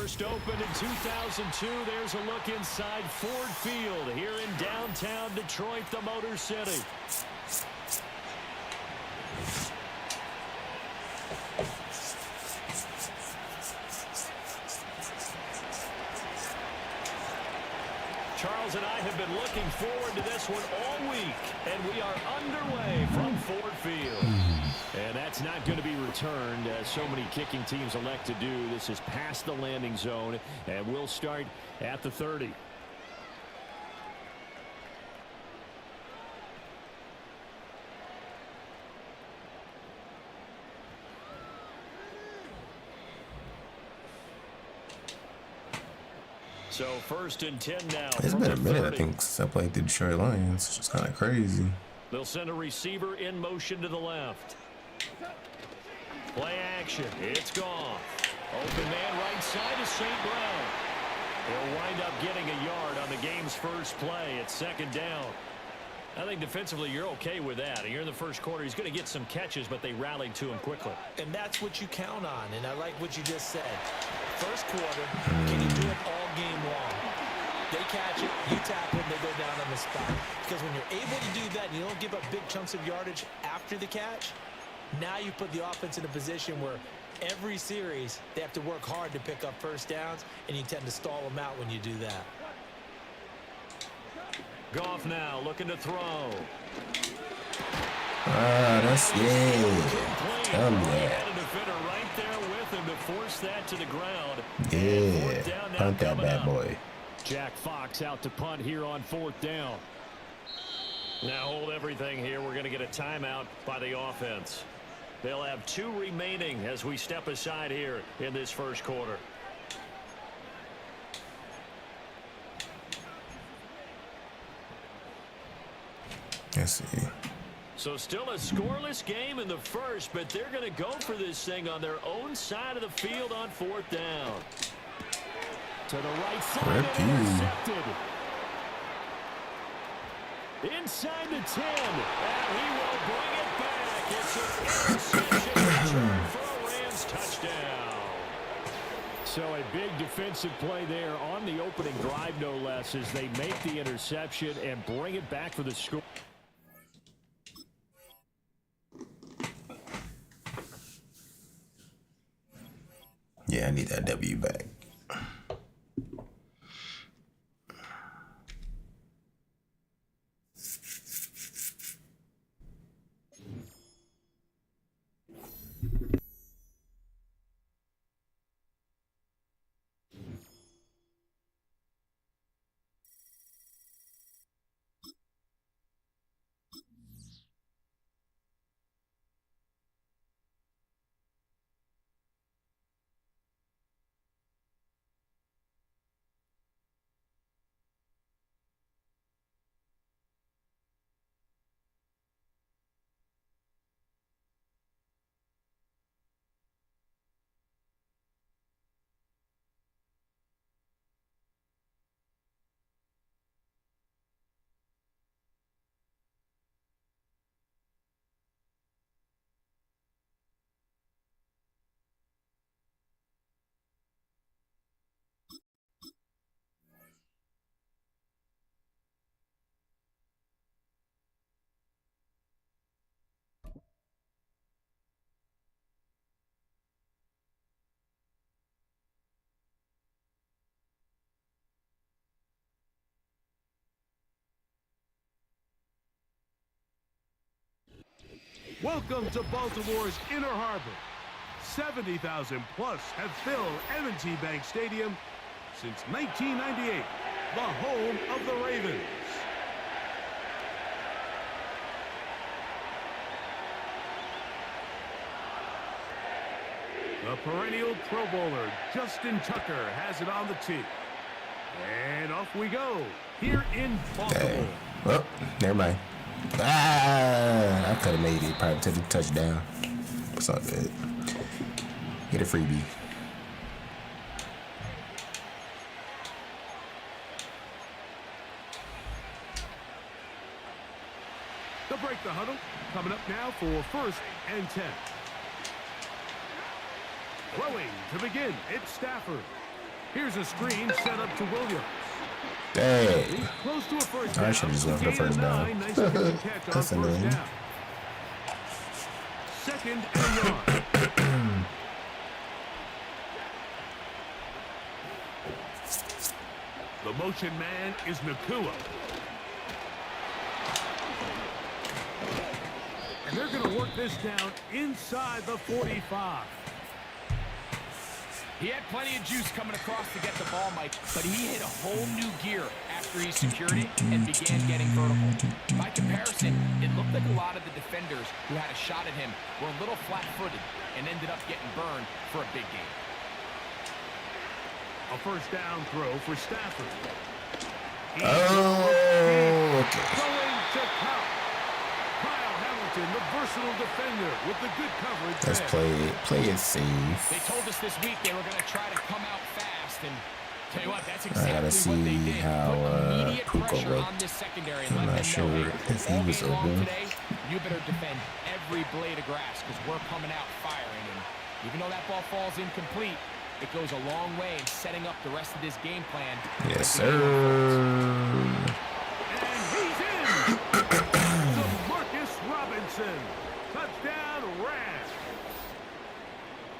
First opened in 2002. There's a look inside Ford Field here in downtown Detroit, the Motor City. Charles and I have been looking forward to this one all week, and we are underway from Ford Field. And that's not going to be returned, as so many kicking teams elect to do. This is past the landing zone, and we'll start at the 30. So first and 10 now. It's been a minute, I think, since I played the Detroit Lions. It's just kind of crazy. They'll send a receiver in motion to the left. Play action. It's gone. Open man right side is St. Brown. He'll wind up getting a yard on the game's first play. It's second down. I think defensively you're okay with that. You're in the first quarter. He's going to get some catches, but they rallied to him quickly. And that's what you count on, and I like what you just said. First quarter, can you do it all game long? They catch it, you tackle it, they go down on the spot. Because when you're able to do that and you don't give up big chunks of yardage after the catch, now you put the offense in a position where every series they have to work hard to pick up first downs, and you tend to stall them out when you do that. Goff now looking to throw. That's yeah. Tell me that. A defender right there with him to force that to the ground. Yeah. Punt that bad boy. Jack Fox out to punt here on fourth down. Now hold everything here. We're going to get a timeout by the offense. They'll have 2 remaining as we step aside here in this first quarter. Let's see. So still a scoreless game in the first, but they're going to go for this thing on their own side of the field on fourth down. To the right side, intercepted. Inside the 10, and he will bring it back. It's an interception return for a Rams touchdown. So a big defensive play there on the opening drive, no less, as they make the interception and bring it back for the score. Yeah, I need that W back. Welcome to Baltimore's Inner Harbor. 70,000 plus have filled M&T Bank Stadium since 1998, the home of the Ravens. The perennial Pro Bowler, Justin Tucker, has it on the tee. And off we go, here in Baltimore. Dang. Well, never mind. I could have made it probably to the touchdown. It's all good. Get a freebie. They'll break the huddle. Coming up now for first and 10. Throwing to begin, it's Stafford. Here's a screen set up to Williams. Dang. He's close to a first I down. should have just went for the first down. Nice to catch on That's first annoying. down. Second and a yard. The motion man is Nakua. And they're going to work this down inside the 45. He had plenty of juice coming across to get the ball, Mike, but he hit a whole new gear after he secured it and began getting vertical. By comparison, it looked like a lot of the defenders who had a shot at him were a little flat-footed and ended up getting burned for a big game. A first down throw for Stafford. Oh, okay. Going to count. Kyle Hamilton, the versatile defender with the good coverage. Let's play it safe. They told us this week they were going to try to come out fast, and tell you what, that's I exactly gotta what they see did. how Put immediate Puka pressure on looked. this secondary and I'm let not them sure know, if he all was game long open. today, you better defend every blade of grass because we're coming out firing. And even though that ball falls incomplete, it goes a long way in setting up the rest of this game plan. Yes, sir. And he's in. To Marcus Robinson. Touchdown, Rams.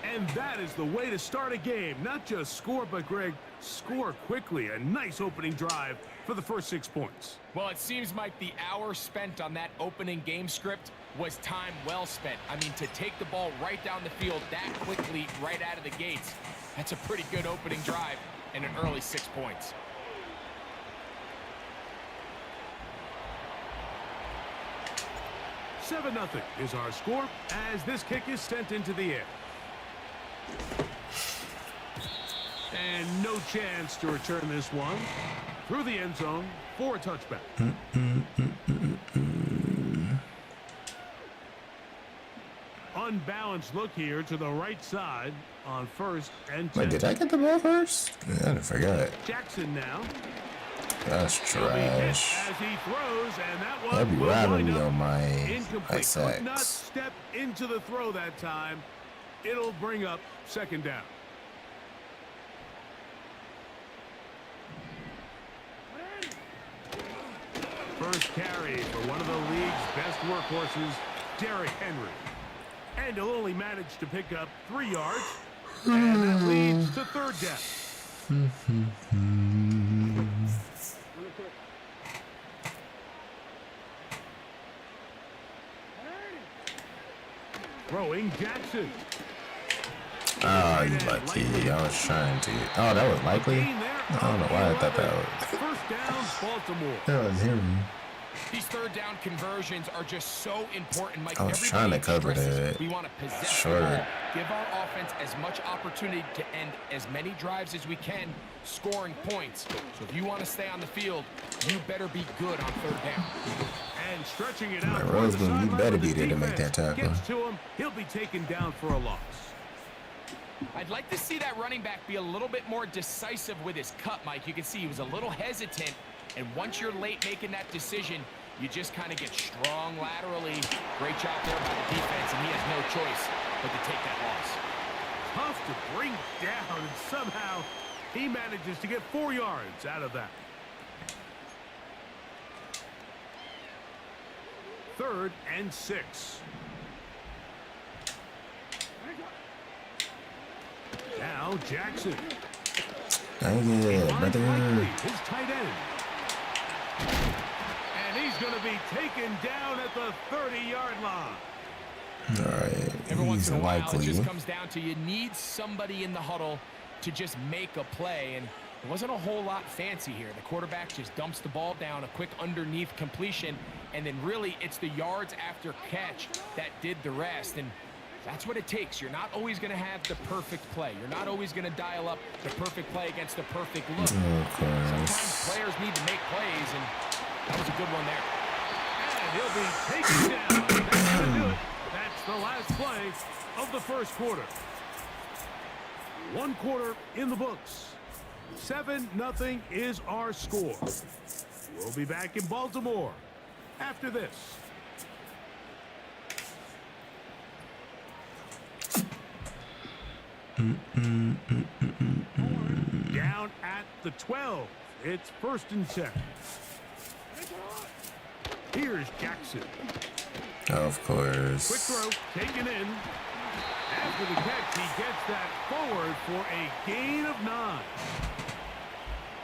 And that is the way to start a game. Not just score, but, Greg, score quickly. A nice opening drive for the first 6 points. Well, it seems like the hour spent on that opening game script was time well spent. I mean, to take the ball right down the field that quickly right out of the gates, that's a pretty good opening drive and an early 6 points. Seven 0 is our score as this kick is sent into the air. And no chance to return this one through the end zone for a touchback. Unbalanced look here to the right side on first and 10. Wait, did I get the ball first? I forgot. Jackson now. That's trash. As he throws, and that one That'd be will robbing wind me up on my incomplete. Could not sacks. step into the throw that time. It'll bring up second down. First carry for one of the league's best workhorses, Derrick Henry. And he'll only manage to pick up 3 yards. And that leads to third down. Throwing Jackson. Oh, you lucky. I was trying to. Oh, that was likely? I don't know why I thought that was. First down, Baltimore. That was him. These third down conversions are just so important, Mike. I was trying to cover that. We want to possess Sure. the ball, give our offense as much opportunity to end as many drives as we can, scoring points. So if you want to stay on the field, you better be good on third down. And stretching it out. Like, Roseman, you better be there to make that defense tackle. Gets to him. He'll be taken down for a loss. I'd like to see that running back be a little bit more decisive with his cut, Mike. You can see he was a little hesitant, and once you're late making that decision, you just kind of get strong laterally. Great job there by the defense, and he has no choice but to take that loss. Tough to bring down, and somehow he manages to get 4 yards out of that. Third and 6. Now Jackson. Dang it, Finds brother. Likely, his tight end. And he's going to be taken down at the 30-yard line. Alright, Every once he's in a while, it likely. just comes down to you need somebody in the huddle to just make a play, and it wasn't a whole lot fancy here. The quarterback just dumps the ball down, a quick underneath completion, and then really it's the yards after catch that did the rest, and that's what it takes. You're not always going to have the perfect play. You're not always going to dial up the perfect play against the perfect look. Sometimes players need to make plays, and that was a good one there. And he'll be taken down. That's going to do it. That's the last play of the first quarter. 1 quarter in the books. 7-0 is our score. We'll be back in Baltimore after this. Down at the 12. It's 1st and 10. Here's Jackson. Of course. Quick throw, taken in. After the catch, he gets that forward for a gain of 9.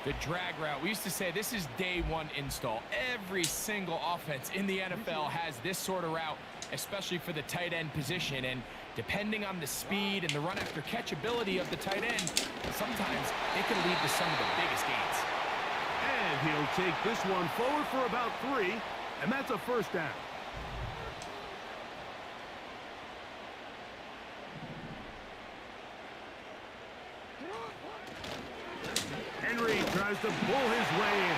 The drag route. We used to say this is day one install. Every single offense in the NFL has this sort of route, especially for the tight end position. And depending on the speed and the run after catch ability of the tight end, sometimes it can lead to some of the biggest gains. And he'll take this one forward for about 3, and that's a 1st down. Henry tries to pull his way in.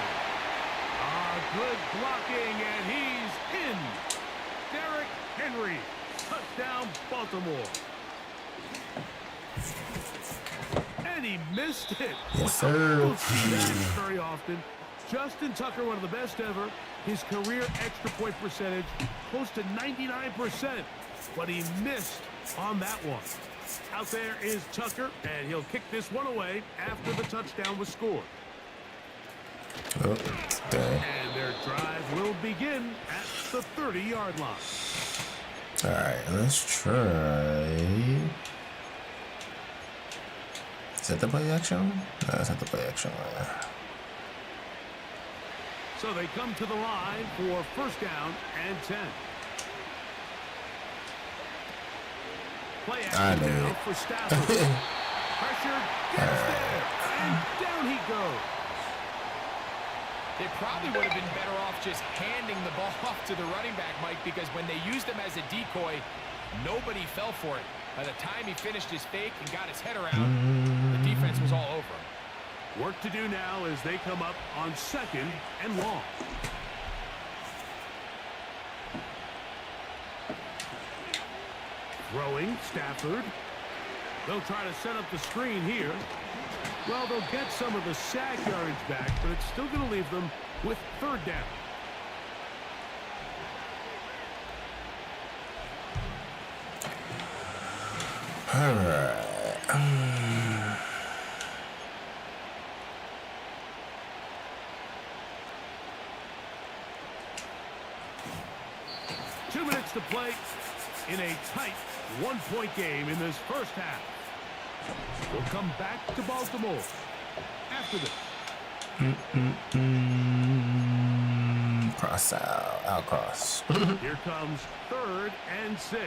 Good blocking, and he's in. Derrick Henry, touchdown Baltimore. And he missed it. Yes, sir. Don't see that very often. Justin Tucker, one of the best ever. His career extra point percentage close to 99%, but he missed on that one. Out there is Tucker, and he'll kick this one away after the touchdown was scored. Oh, and their drive will begin at the 30-yard line. all right, let's try. Is that the play action? No, that's not the play action. So they come to the line for 1st down and 10. Play action now for Stafford. Pressure gets there, and down he goes. They probably would have been better off just handing the ball off to the running back, Mike, because when they used him as a decoy, nobody fell for it. By the time he finished his fake and got his head around, the defense was all over him. Work to do now as they come up on 2nd and long. Throwing, Stafford. They'll try to set up the screen here. Well, they'll get some of the sack yards back, but it's still going to leave them with 3rd down. All right. 2 minutes to play in a tight 1-point game in this 1st half. We'll come back to Baltimore after this. Cross out cross. Here comes 3rd and 6.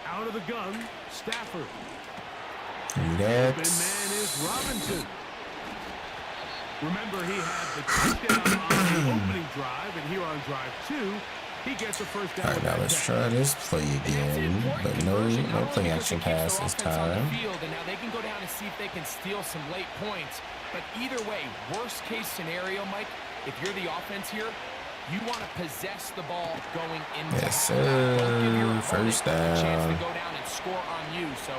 Out of the gun, Stafford. That's... Open man is Robinson. Remember, he had the touchdown on the opening drive, and here on drive 2, he gets a 1st down. All right, now let's try this play again, but no play action pass this time. And now they can go down and see if they can steal some late points. But either way, worst case scenario, Mike, if you're the offense here, you want to possess the ball going into yes, sir. 1st down. A chance to go down and score on you. So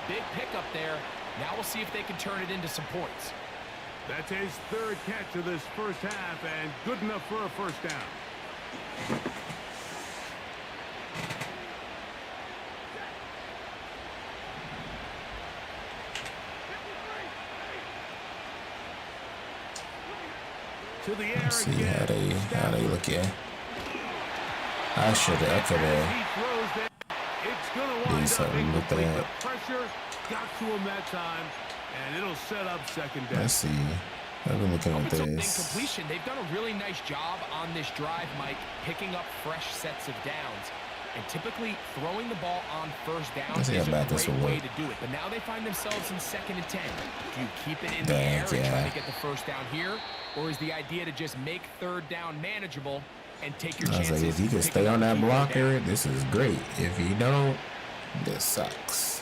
big pickup there. Now we'll see if they can turn it into some points. That's his 3rd catch of this 1st half, and good enough for a 1st down. To the air. Let's see how they look at. I could have did something with that. Pressure got to him that time, and it'll set up 2nd down. Let's see. I've been looking at this. Incompletion. They've done a really nice job on this drive, Mike, picking up fresh sets of downs. And typically, throwing the ball on 1st down is a great way to do it. But now they find themselves in 2nd and 10. Do you keep it in the air and try to get the 1st down here? Or is the idea to just make 3rd down manageable and take your chances? I was like, if you can stay on that blocker, this is great. If you don't, this sucks.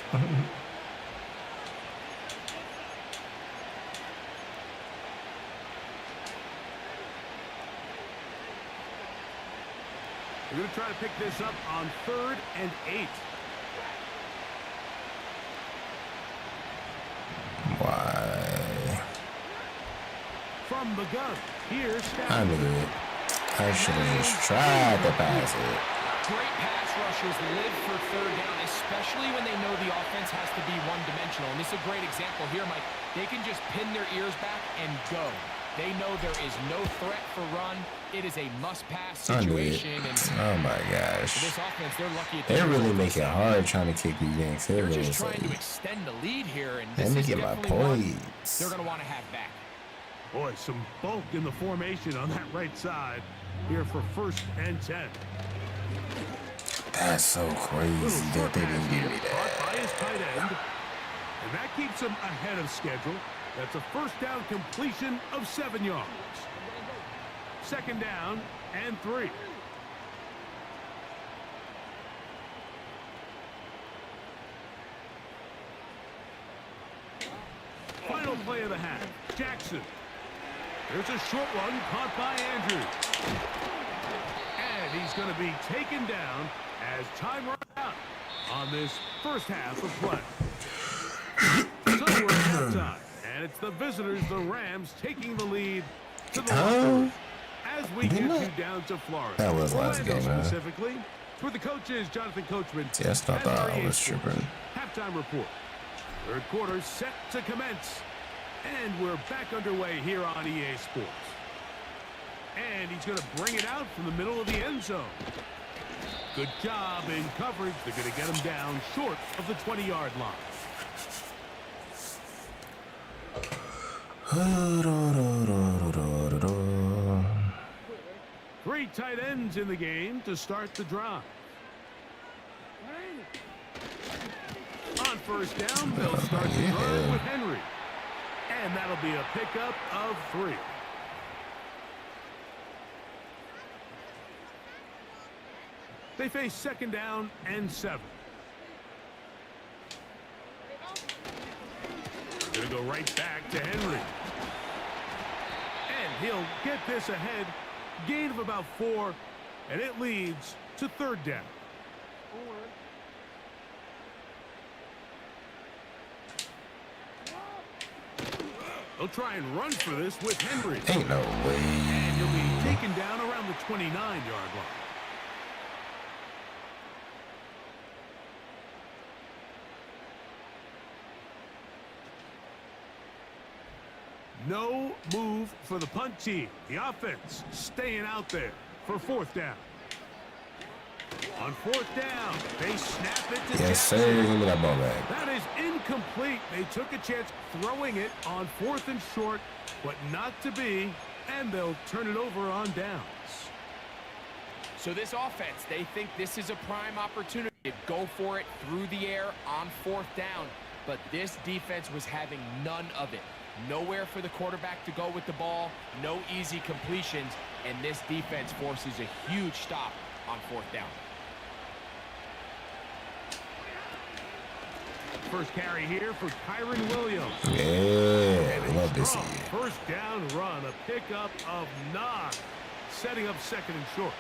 We're going to try to pick this up on 3rd and 8. Why? From the gun, here's I knew it. I should have just tried to pass it. great pass rushers live for third down, especially when they know the offense has to be one-dimensional. And this is a great example here, Mike. They can just pin their ears back and go. They know there is no threat for run. It is a must-pass situation. And oh my gosh. for this offense, they're lucky. They really make it hard trying to kick these yanks. They're just trying to extend the lead here, and this is get my definitely one points. they're going to want to have back. Boy, some bulk in the formation on that right side here for 1st and 10. That's so crazy that they didn't give me Caught that. by his tight end, and that keeps him ahead of schedule. That's a 1st down completion of 7 yards. 2nd down and 3. Final play of the half. Jackson. There's a short one caught by Andrews. And he's going to be taken down as time runs out on this first half of play. So we're at halftime, and it's the visitors, the Rams, taking the lead to the locker room as we get you down to Florida. That was last game, huh? Specifically, for the coaches, Jonathan Coachman. Yes, I thought I was tripping. Halftime report. 3rd quarter set to commence. And we're back underway here on EA Sports. And he's going to bring it out from the middle of the end zone. Good job in coverage. They're going to get him down short of the 20-yard line. Three tight ends in the game to start the drive. On 1st down, they'll start the drive with Henry. And that'll be a pickup of 3. They face 2nd down and 7. Gonna go right back to Henry. And he'll get this ahead. Gain of about 4. And it leads to 3rd down. They'll try and run for this with Henry. Ain't no way. And he'll be taken down around the 29-yard line. No move for the punt team. The offense staying out there for 4th down. On 4th down, they snap it to Jackson. Yes, sir. Give me that ball back. That is incomplete. They took a chance throwing it on 4th and short, but not to be, and they'll turn it over on downs. So this offense, they think this is a prime opportunity to go for it through the air on 4th down, but this defense was having none of it. Nowhere for the quarterback to go with the ball, no easy completions, and this defense forces a huge stop on 4th down. First carry here for Kyron Williams. Yeah, love this here. 1st down run, a pickup of 9, setting up 2nd and short.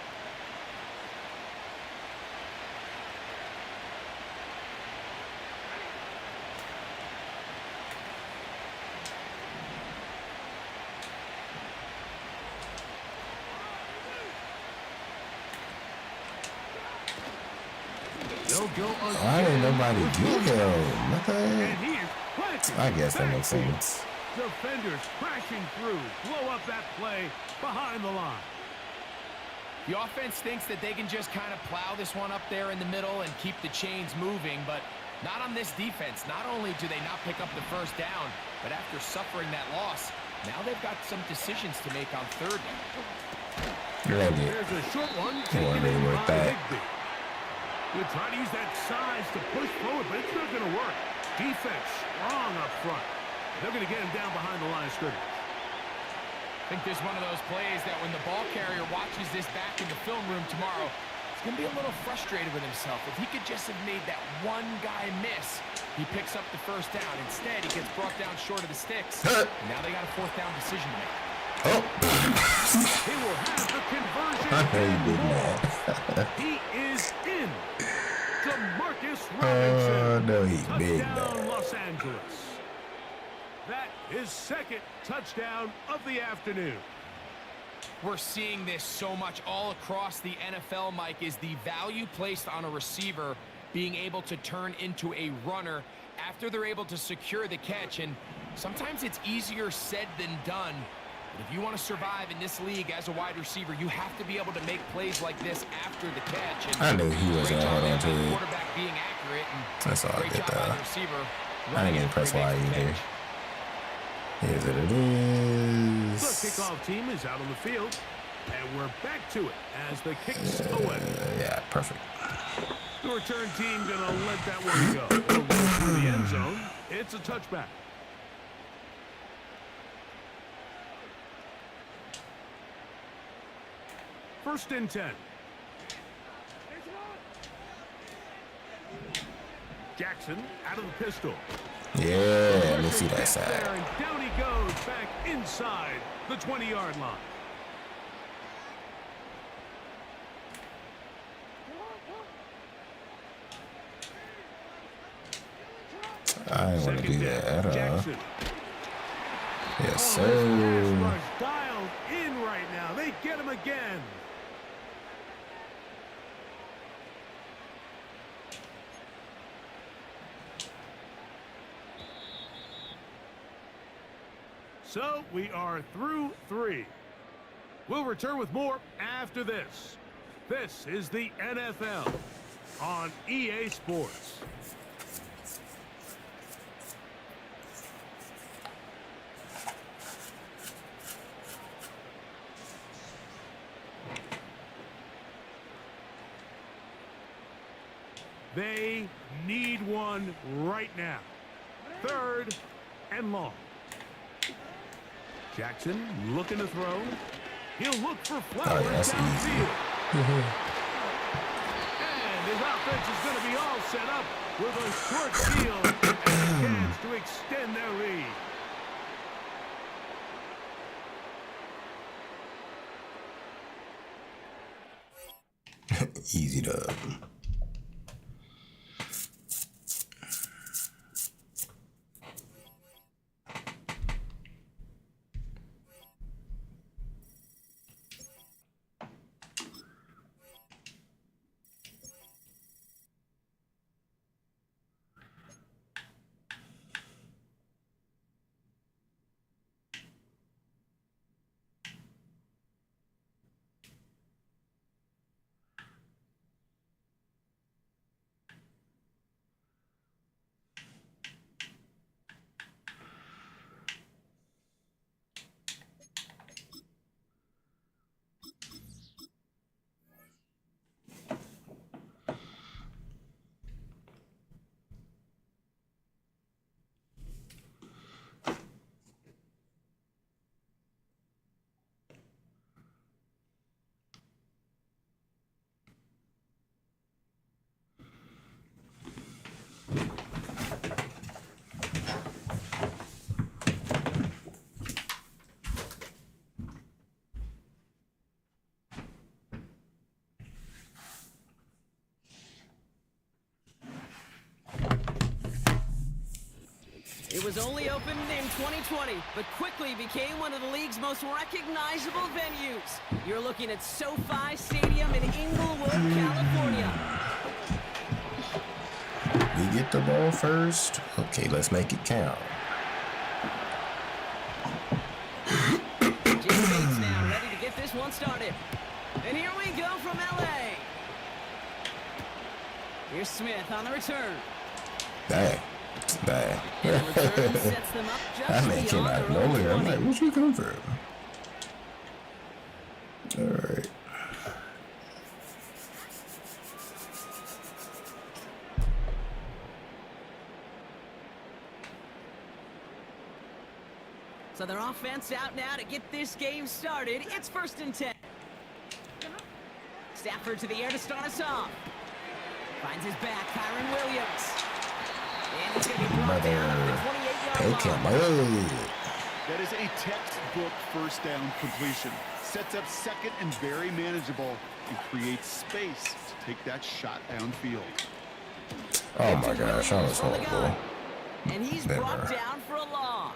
Why didn't nobody get him? And he is planted. I guess that makes sense. Defenders crashing through, blow up that play behind the line. The offense thinks that they can just kind of plow this one up there in the middle and keep the chains moving, but not on this defense. Not only do they not pick up the 1st down, but after suffering that loss, now they've got some decisions to make on 3rd down. There's a short one taken in by Higby. You try to use that size to push forward, but it's not going to work. Defense strong up front. They're going to get him down behind the line of scrimmage. I think this is one of those plays that when the ball carrier watches this back in the film room tomorrow, he's going to be a little frustrated with himself. If he could just have made that one guy miss, he picks up the 1st down. Instead, he gets brought down short of the sticks. And now they got a 4th down decision to make. Oh. He will have the conversion. I know you did that. He is in. DeMarcus Robinson. No, he's big, touchdown, man. Los Angeles. That is 2nd touchdown of the afternoon. we're seeing this so much all across the NFL, Mike, is the value placed on a receiver being able to turn into a runner after they're able to secure the catch. And sometimes it's easier said than done. But if you want to survive in this league as a wide receiver, you have to be able to make plays like this after the catch. And I knew he was going to hold on to it. Quarterback being accurate. And that's all I great did, job by though. the receiver. I didn't even press Y either. Here's what it is. The kickoff team is out on the field, and we're back to it as the kick's away. Yeah, perfect. The return team gonna let that one go. It'll roll through the end zone. It's a touchback. First and 10. Jackson out of the pistol. Yeah, let me see that side. There, and down he goes back inside the 20-yard line. I ain't want to do that at all. Jackson. Yes, Pass sir. rush dialed in right now. They get him again. So we are through 3. We'll return with more after this. This is the NFL on EA Sports. They need one right now. 3rd and long. Jackson looking to throw. He'll look for Flowers downfield. And his offense is going to be all set up with a short field and a chance to extend their lead. Easy dub. It was only opened in 2020, but quickly became one of the league's most recognizable venues. You're looking at SoFi Stadium in Inglewood, California. We get the ball first. Okay, let's make it count. Jim Bates now ready to get this one started. And here we go from LA. Here's Smith on the return. Dang. Dang. And the return sets them up just That man came out of nowhere. I'm like, where'd you come from? Alright. So their offense out now to get this game started. It's 1st and 10. Stafford to the air to start us off. Finds his back, Kyron Williams. And he's going to be brought down at the 28-yard line. That is a textbook first down completion. Sets up second and very manageable and creates space to take that shot downfield. Oh my gosh, that was horrible. And he's brought down for a loss.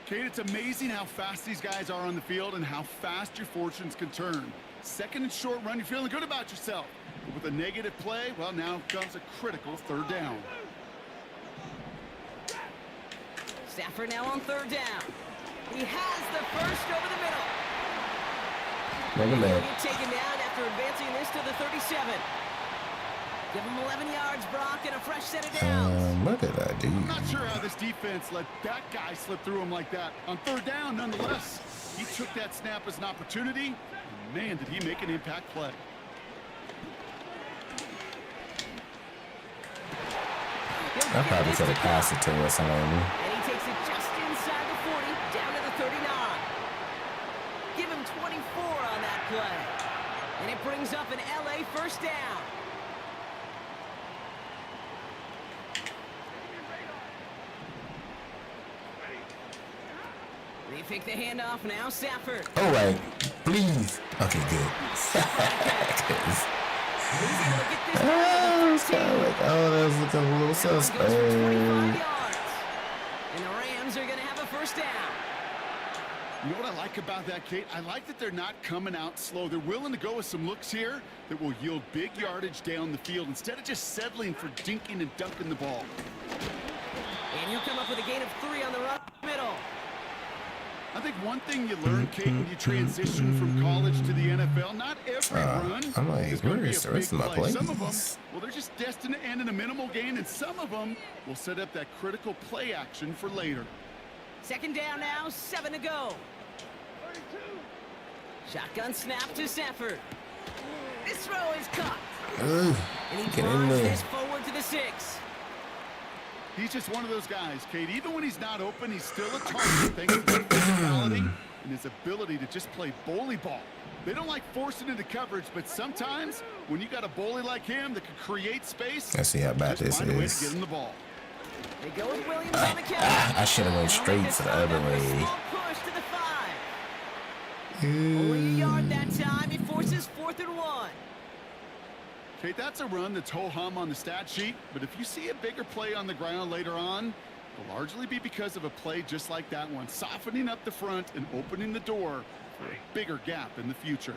Kate, it's amazing how fast these guys are on the field and how fast your fortunes can turn. Second and short run, you're feeling good about yourself. But with a negative play, well, now comes a critical third down. Stafford now on third down. He has the first over the middle. Look at He'll that. get taken down after advancing this to the 37. Give him 11 yards, Brock, and a fresh set of downs. Look at that, dude. I'm not sure how this defense let that guy slip through him like that. On third down, nonetheless, he took that snap as an opportunity. And man, did he make an impact play. I probably could have passed it to us. And he takes it just inside the 40, down to the 39. Give him 24 on that play. And it brings up an LA first down. They fake the handoff now, Stafford. Oh, wait. Please. Okay, good. He's able to get this Oh, down it's to the kind of 13. like, oh, that was looking a little That one suspect. goes for 25 yards. And the Rams are going to have a first down. You know what I like about that, Kate? I like that they're not coming out slow. They're willing to go with some looks here that will yield big yardage down the field instead of just settling for dinking and dunking the ball. And he'll come up with a gain of 3 on the run middle. I think one thing you learn, Kate, when you transition from college to the NFL, not every run I'm like, is going to be where's a the rest big of my play. Some of them, plays? well, they're just destined to end in a minimal gain, and some of them will set up that critical play action for later. Second down now, 7 to go. Shotgun snap to Stafford. This throw is caught. Ugh, And he get in drives there. this forward to the 6. He's just one of those guys, Kate. Even when he's not open, he's still a target thanks to his physicality and his ability to just play bully ball. They don't like forcing into coverage, but sometimes when you got a bully like him that can create space, Let's see how bad just this find a way to is. get him the ball. They go with Williams on the counter. I should have went straight to the other way. Small push to the 5. Only a yard that time. He forces 4th and 1. Kate, that's a run that's ho-hum on the stat sheet, but if you see a bigger play on the ground later on, it'll largely be because of a play just like that one, softening up the front and opening the door for a bigger gap in the future.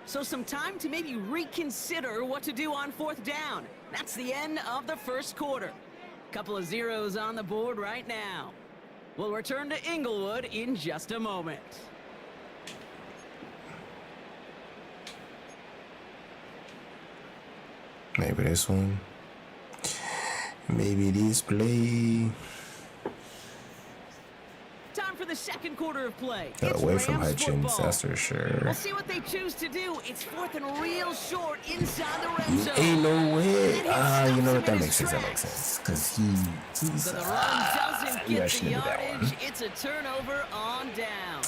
So some time to maybe reconsider what to do on 4th down. That's the end of the first quarter. Couple of zeros on the board right now. We'll return to Inglewood in just a moment. Maybe this one. Maybe this play. Time for the second quarter of play. Got It's away from Rams Hutchins, football. that's for sure. We'll see what they choose to do. It's 4th and real short inside the red zone. Ain't no way. And he You stops know him what? That in makes his sense. That makes tracks. sense. Because he's So the run doesn't yeah, I get the shouldn't have did that yardage. one. It's a turnover on down.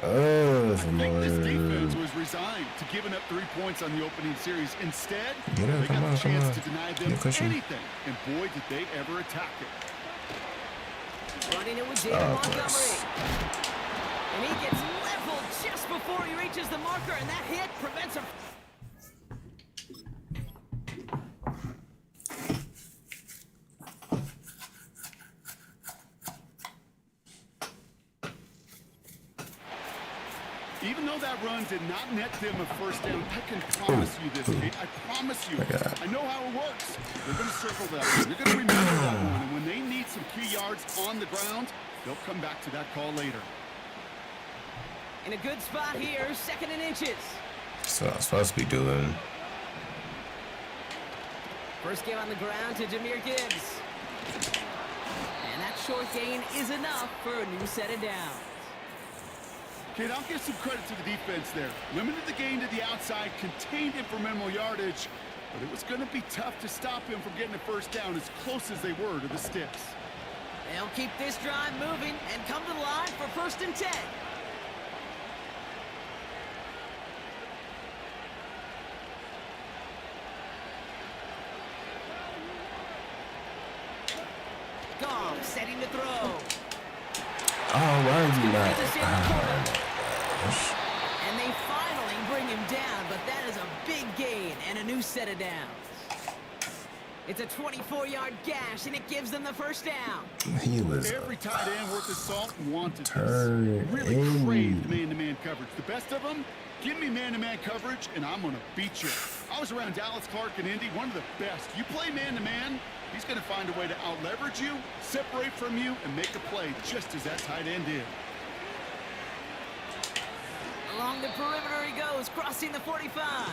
Oh, I think this defense Lord. was resigned to giving up 3 points on the opening series. Instead, Get up, they come got on, the come chance on. to deny Get them cushion. anything, and boy, did they ever attack it. Running it with David Oh, of Montgomery. course. And he gets leveled just before he reaches the marker, and that hit prevents him. Even though that run did not net them a first down, I can promise you this, Kate. I promise you. I know how it works. They're going to circle that one. They're going to remember that one. And when they need some key yards on the ground, they'll come back to that call later. In a good spot here, 2nd and inches. That's what I'm supposed to be doing. First game on the ground to Jahmyr Gibbs. And that short gain is enough for a new set of downs. Kate, I'll give some credit to the defense there. Limited the gain to the outside, contained him for minimal yardage, but it was going to be tough to stop him from getting a first down as close as they were to the sticks. They'll keep this drive moving and come to the line for 1st and 10. Goff setting the throw. Oh, why are you not? This in the Oh, corner. my gosh. And they finally bring him down, but that is a big gain and a new set of downs. It's a 24-yard gash, and it gives them the first down. He was Every tight end worth his salt wanted this. turn Really craved man-to-man coverage. The best of them, give me man-to-man coverage, and I'm going to beat you. I was around Dallas Clark and Indy, one of the best. You play man-to-man, he's going to find a way to out-leverage you, separate from you, and make a play just as that tight end did. Along the perimeter he goes, crossing the 45.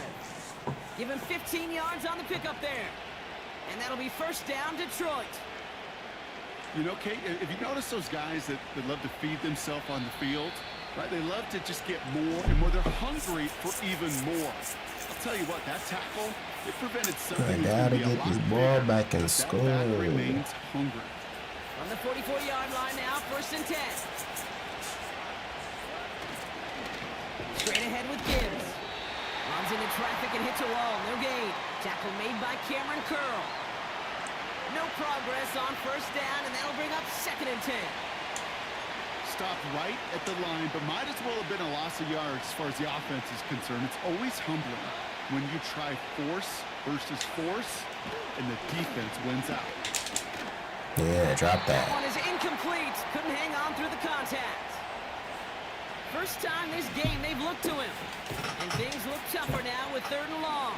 Give him 15 yards on the pickup there. And that'll be first down, Detroit. You know, Kate, if you notice those guys that love to feed themselves on the field, right? They love to just get more and more. They're hungry for even more. I'll tell you what, that tackle, it prevented something I gotta that's gonna be a get lot this ball bigger. back in That school. back remains hungry. On the 44-yard line now, first and 10. Straight ahead with Gibbs. Runs into traffic and hits a wall. No gain. Tackle made by Cameron Curl. No progress on first down, and that'll bring up second and 10. Stopped right at the line, but might as well have been a loss of yards as far as the offense is concerned. It's always humbling when you try force versus force, and the defense wins out. Yeah, drop That that. one is incomplete. Couldn't hang on through the contact. First time this game they've looked to him. And things look tougher now with third and long.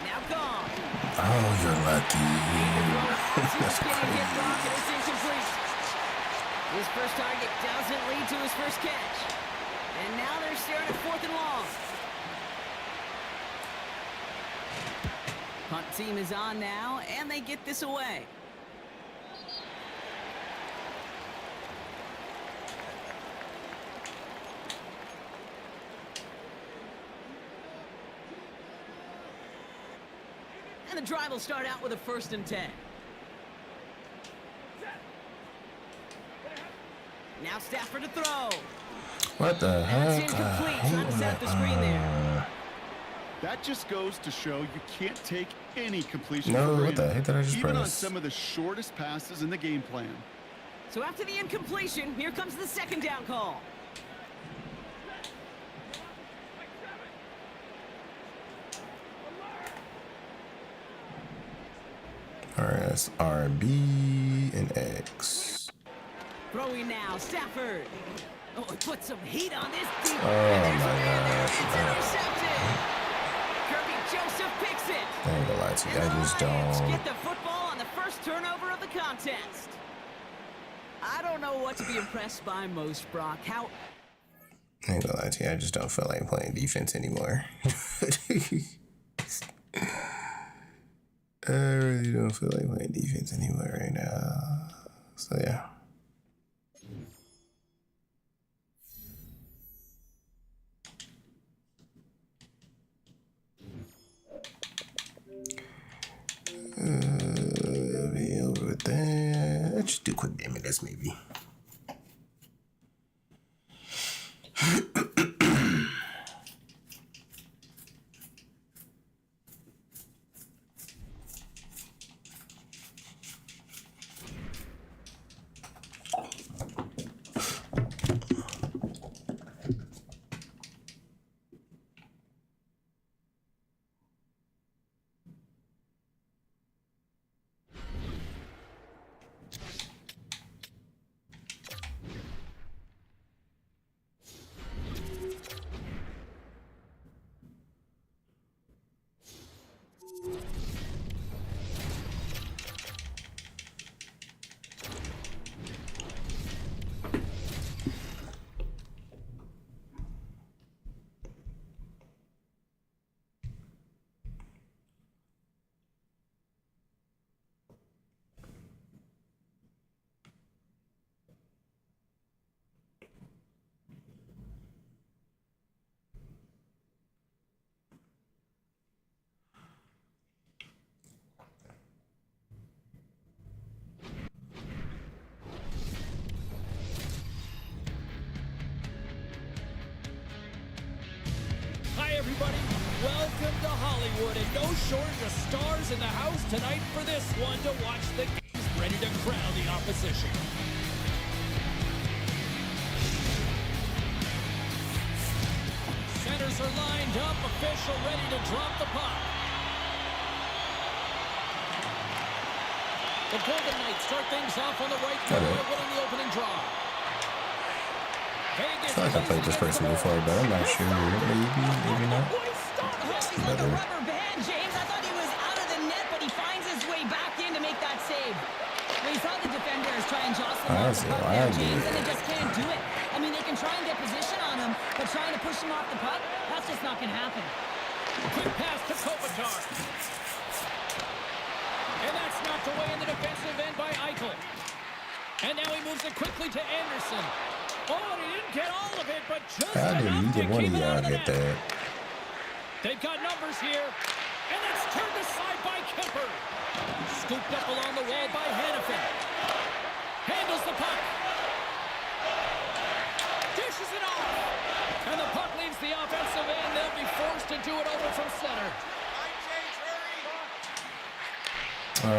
Now gone. Oh, you're lucky. That's crazy. It's incomplete. His first target doesn't lead to his first catch. And now they're staring at fourth and long. Punt team is on now, and they get this away. And the drive will start out with a first and 10. Now Stafford to throw. What the That's heck? incomplete. Trying to set up the screen there. That just goes to show you can't take any completion No, for what granted, the heck did I just even on press? some of the shortest passes in the game plan. So after the incompletion, here comes the second down call. Alright, that's R&B and X. Throwing now, Stafford. Oh, it put some heat on this deep. Oh And my there's a man there. gosh. It's intercepted. Kirby Joseph picks it. I ain't gonna lie to you, And I the just Lions don't. get the football on the first turnover of the contest. I don't know what to be impressed by most, Brock. How I ain't gonna lie to you, I just don't feel like playing defense anymore. I really don't feel like playing defense anymore right now. So yeah. Be over with that. Let's just do quick damages maybe. Hi, everybody. Welcome to Hollywood, and no shortage of stars in the house tonight for this one to watch the Kings ready to crown the opposition. Centers are lined up, official ready to drop the puck. The Golden Knights start things off on the right corner, winning the opening draw. I feel like I played this person before, but I'm not sure. Maybe not. He's like a rubber band, James. I thought he was out of the net, but he finds his way back in to make that save. We saw the defenders try and jostle him off the puck there, James, and they just can't do it. I mean, they can try and get position on him, but trying to push him off the puck, that's just not going to happen. Quick pass to Kopitar. And that's knocked away in the defensive end by Eichel. And now he moves it quickly to Anderson. Oh, and he didn't get all of it, but just enough to keep it out of the net. They've got numbers here. And it's turned aside by Kemper. Scooped up along the wall by Hannafin. Handles the puck. Dishes it off. And the puck leaves the offensive end. They'll be forced to do it over from center.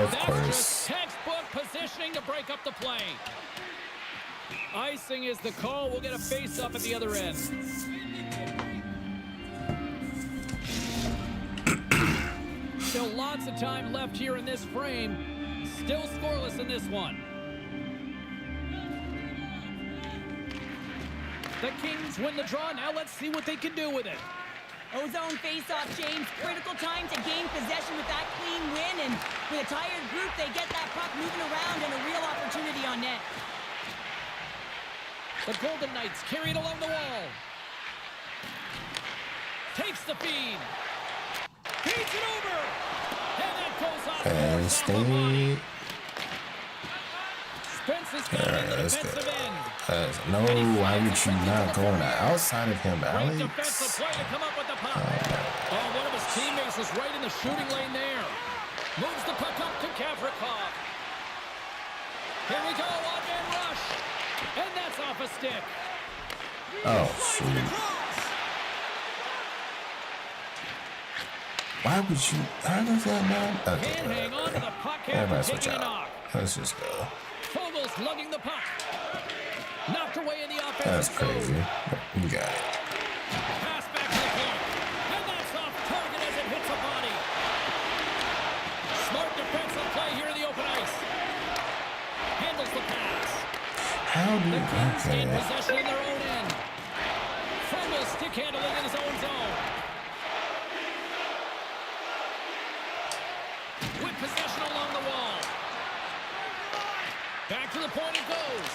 Of That's course. just textbook positioning to break up the play. Icing is the call. We'll get a face-up at the other end. Still lots of time left here in this frame. Still scoreless in this one. The Kings win the draw. Now let's see what they can do with it. Ozone face-off, James. Critical time to gain possession with that clean win. And with a tired group, they get that puck moving around and a real opportunity on net. The Golden Knights carry it along the wall. Takes the feed. Feeds it over. And that goes off. And stay. Spence is got it in the defensive end. No, why would you not go on the outside of him, Great Alex? defensive play to come up with the puck. Oh, one of his teammates is right in the shooting lane there. Moves the puck up to Gavrikov. Here we go, one-man rush. And that's off a stick. Oh, shoot. Why would you? How does that not? Okay, Can't hang on to the puck yeah, after let's switch taking a out. knock. Let's just go. Fogel's lugging the puck. Knocked away in the offensive That's crazy. But you got it. Pass back to the point. And that's off target as it hits a body. Smart defensive play here in the open ice. Handles the pass. How do The you? Kings gain Okay. possession in their own end. Fogel stick handling in his own zone. With possession along the wall. Back to the point it goes.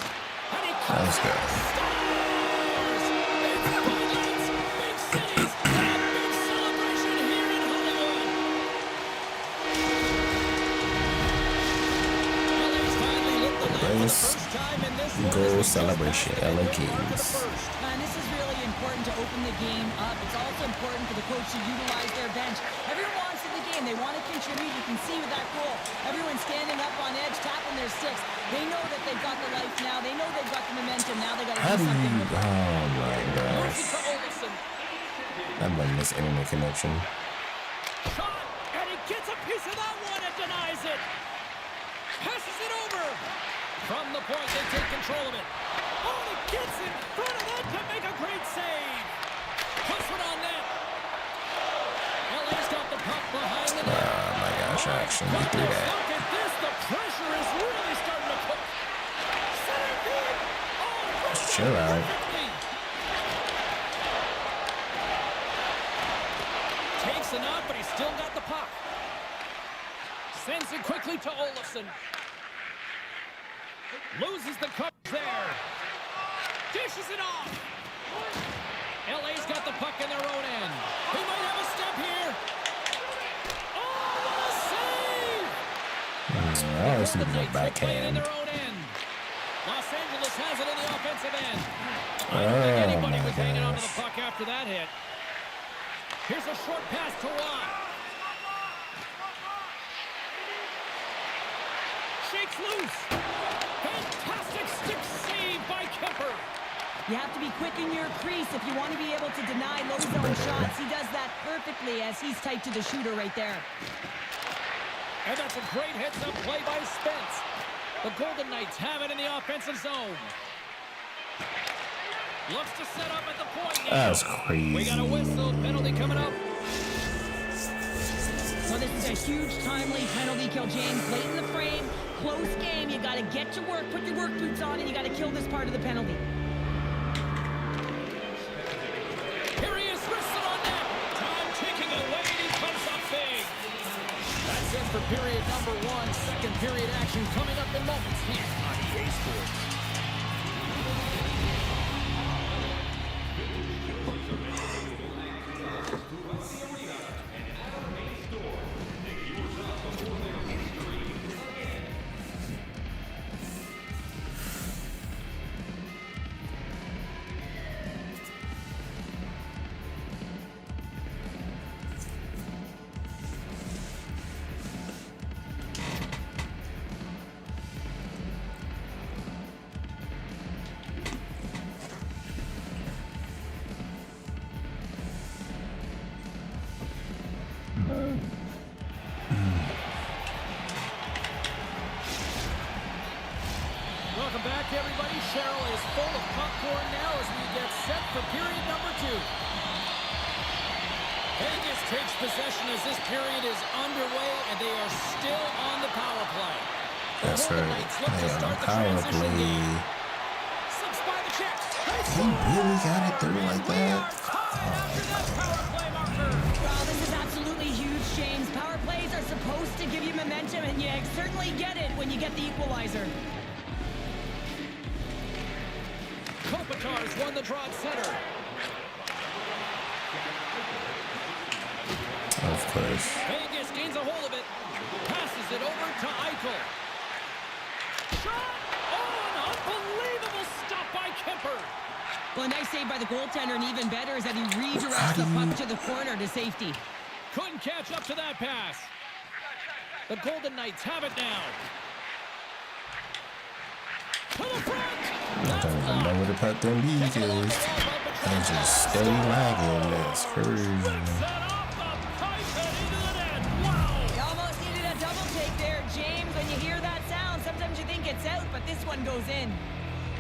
And he Let's go. scores! It's Golden's big cities and a big celebration here in Hollywood. LA's finally lit the lamp for the first time in this one. Goal celebration, LA Kings. And this is really important to open the game up. It's also important for the coach to utilize their bench. Everyone wants in the game. They want to contribute. You can see with that goal, everyone's standing up on edge, tapping their sticks. They know that they've got the life now. They know they've got the momentum. Now they got to How do do something you? with it. Oh my Moves gosh. it to Olsen. I'm blaming this internet connection. Shot, and he gets a piece of that one and denies it. Passes it over. From the point, they take control of it. Oh, and he gets in front of that to make a great save. Puts it on net. LA's got the puck behind the net. Oh my gosh, I actually Goodness, threw that. look at this. The pressure is really starting to cook. Center field. Oh, Just chill out. perfectly. Takes a knock, but he's still got the puck. Sends it quickly to Olsen. Loses the cup there. Dishes it off. LA's got the puck in their own end. He might have a step here. Oh, what a save! I always need to go Knights will play it in backhand. their own end. Los Angeles has it in the offensive end. I Oh, don't think anybody my was hanging on to the gosh. puck after that hit. Here's a short pass to Watt. Shakes loose. Fantastic stick save by Kemper. You have to be quick in your crease if you want to be able to deny low zone shots. He does that perfectly as he's tight to the shooter right there. And that's a great heads-up play by Spence. The Golden Knights have it in the offensive zone. Looks to set up at the point now. That's crazy. We got a whistle. Penalty coming up. So this is a huge timely penalty kill, James. Late in the frame, close game. You got to get to work, put your work boots on, and you got to kill this part of the penalty. Here he is, wristed on net. Time ticking away, and he comes up big. That's it for period number 1. Second period action coming up in moments here on EA Sports. Welcome back, everybody. Cheryl is full of popcorn now as we get set for period number 2. Vegas takes possession as this period is underway, and they are still on the power play. That's right. Yeah, on power play. Slips by the check. He really got it through like that? Well, this is absolutely huge, James. Power plays are supposed to give you momentum, and you certainly get it when you get the equalizer. Kopitar's won the draw at center. Of course. Vegas gains a hold of it. Passes it over to Eichel. Shot! Oh, an unbelievable stop by Kemper. Well, a nice save by the goaltender, and even better is that he redirects the puck to the corner to safety. Couldn't catch up to that pass. The Golden Knights have it now. To the front! I don't even know where the puck them bees is. They just steady lagging. That's crazy. You almost needed a double take there, James. When you hear that sound, sometimes you think it's out, but this one goes in.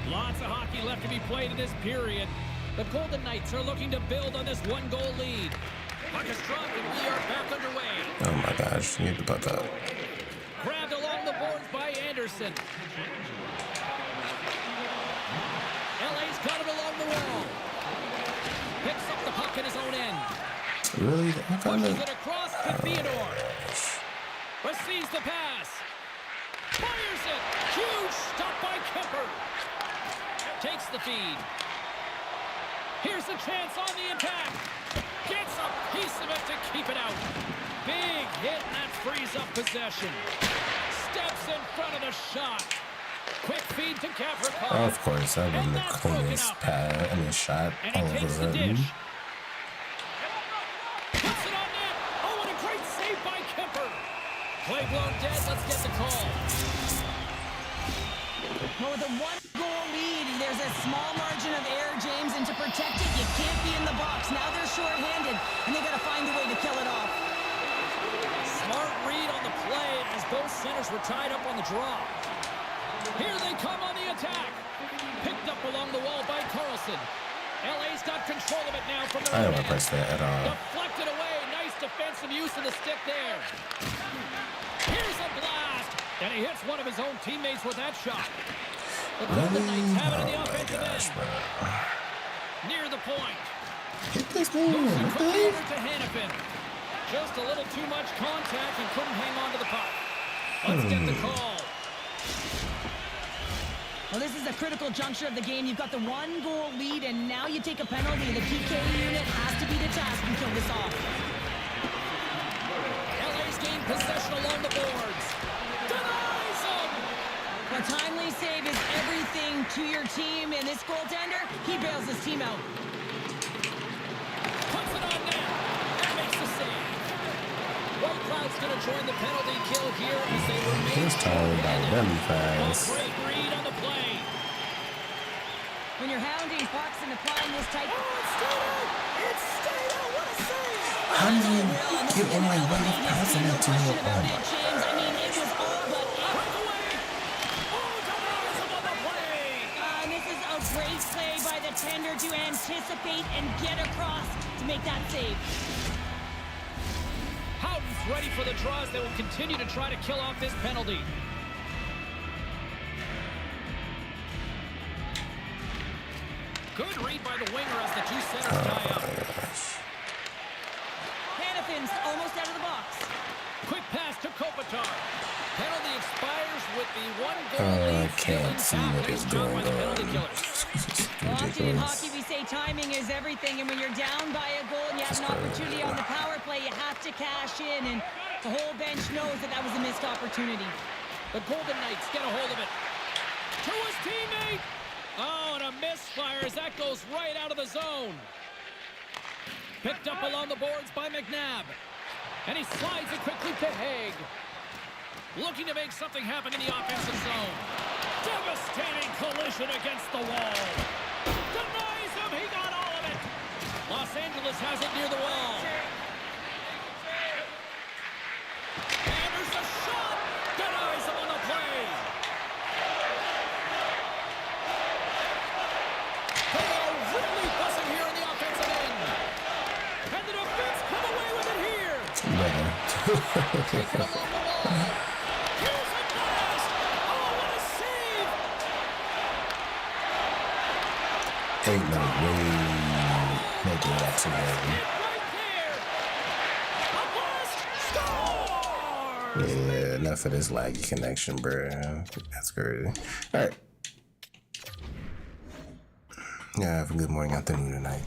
Lots of hockey left to be played in this period. The Golden Knights are looking to build on this 1-goal lead. Puck is dropped and we are back underway. Oh my gosh, get the puck up. Grabbed along the boards by Anderson. LA's got it along the wall. Picks up the puck in his own end. Really? Pushes it across to Theodore. Receives the pass. Fires it. Huge stop by Kemper. Takes the feed. Here's a chance on the attack. Gets a piece of it to keep it out. Big hit, and that frees up possession. Steps in front of the shot. Quick feed to Gavrikov. Of course, that was the cleanest pass. I mean, shot all over the run. Puts it on net. Oh, what a great save by Kemper. Play blown dead. Let's get the call. Well, with a 1-goal lead, there's a small margin of error, James, and to protect it, you can't be in the box. Now they're short-handed, and they got to find a way to kill it off. Smart read on the play as both centers were tied up on the draw. Here they come on the attack. Picked up along the wall by Carlson. LA's got control of it now from the I don't want to press that at all. Deflected away. Nice defensive use of the stick there. Here's a blast. And he hits one of his own teammates with that shot. The Golden Knights have it in the offensive end. Near the point. Hit this man. What the Over heck? to Hannafin. Just a little too much contact and couldn't hang on to the puck. Let's get the call. Well, this is a critical juncture of the game. You've got the 1-goal lead, and now you take a penalty. The PK unit has to be the task and kill this off. LA's gained possession along the boards. Denies him! A timely save is everything to your team, and this goaltender, he bails his team out. Puts it on net. That makes the save. White Cloud's going to join the penalty kill here as they remain. He's talking about really fast. Great read on the play. When you're hounding pucks and applying this type of... It's stayed out. What a save! How did you get one like way of passing it to him? Oh my James, I mean, it was all but... Breakaway! Oh, denies him on the play! This is a great play by the tender to anticipate and get across to make that save. Houghton's ready for the draws. They will continue to try to kill off this penalty. Good read by the winger as the two centers tie up. Hanafin's almost out of the box. Quick pass to Kopitar. Penalty expires with the one-goal lead. I can't see what is going by the on. penalty killers. Often in hockey, we say timing is everything, and when you're down by a goal and you have an opportunity on the power play, you have to cash in, and the whole bench knows that that was a missed opportunity. The Golden Knights get a hold of it. To his teammate. Oh, and a misfire as that goes right out of the zone. Picked up along the boards by McNabb. And he slides it quickly to Haig. Looking to make something happen in the offensive zone. Devastating collision against the wall. Denies him. He got all of it. Los Angeles has it near the wall. And there's a shot. Denies him on the play. They are really buzzing here in the offensive end. And the defense come away with it here. Take it along the wall. Here's a blast. Oh, what a save. Ain't no way making that to Right there. A blast. Scores. Yeah, enough of this laggy connection, bro. That's crazy. All right. Yeah, have a good morning, afternoon, tonight.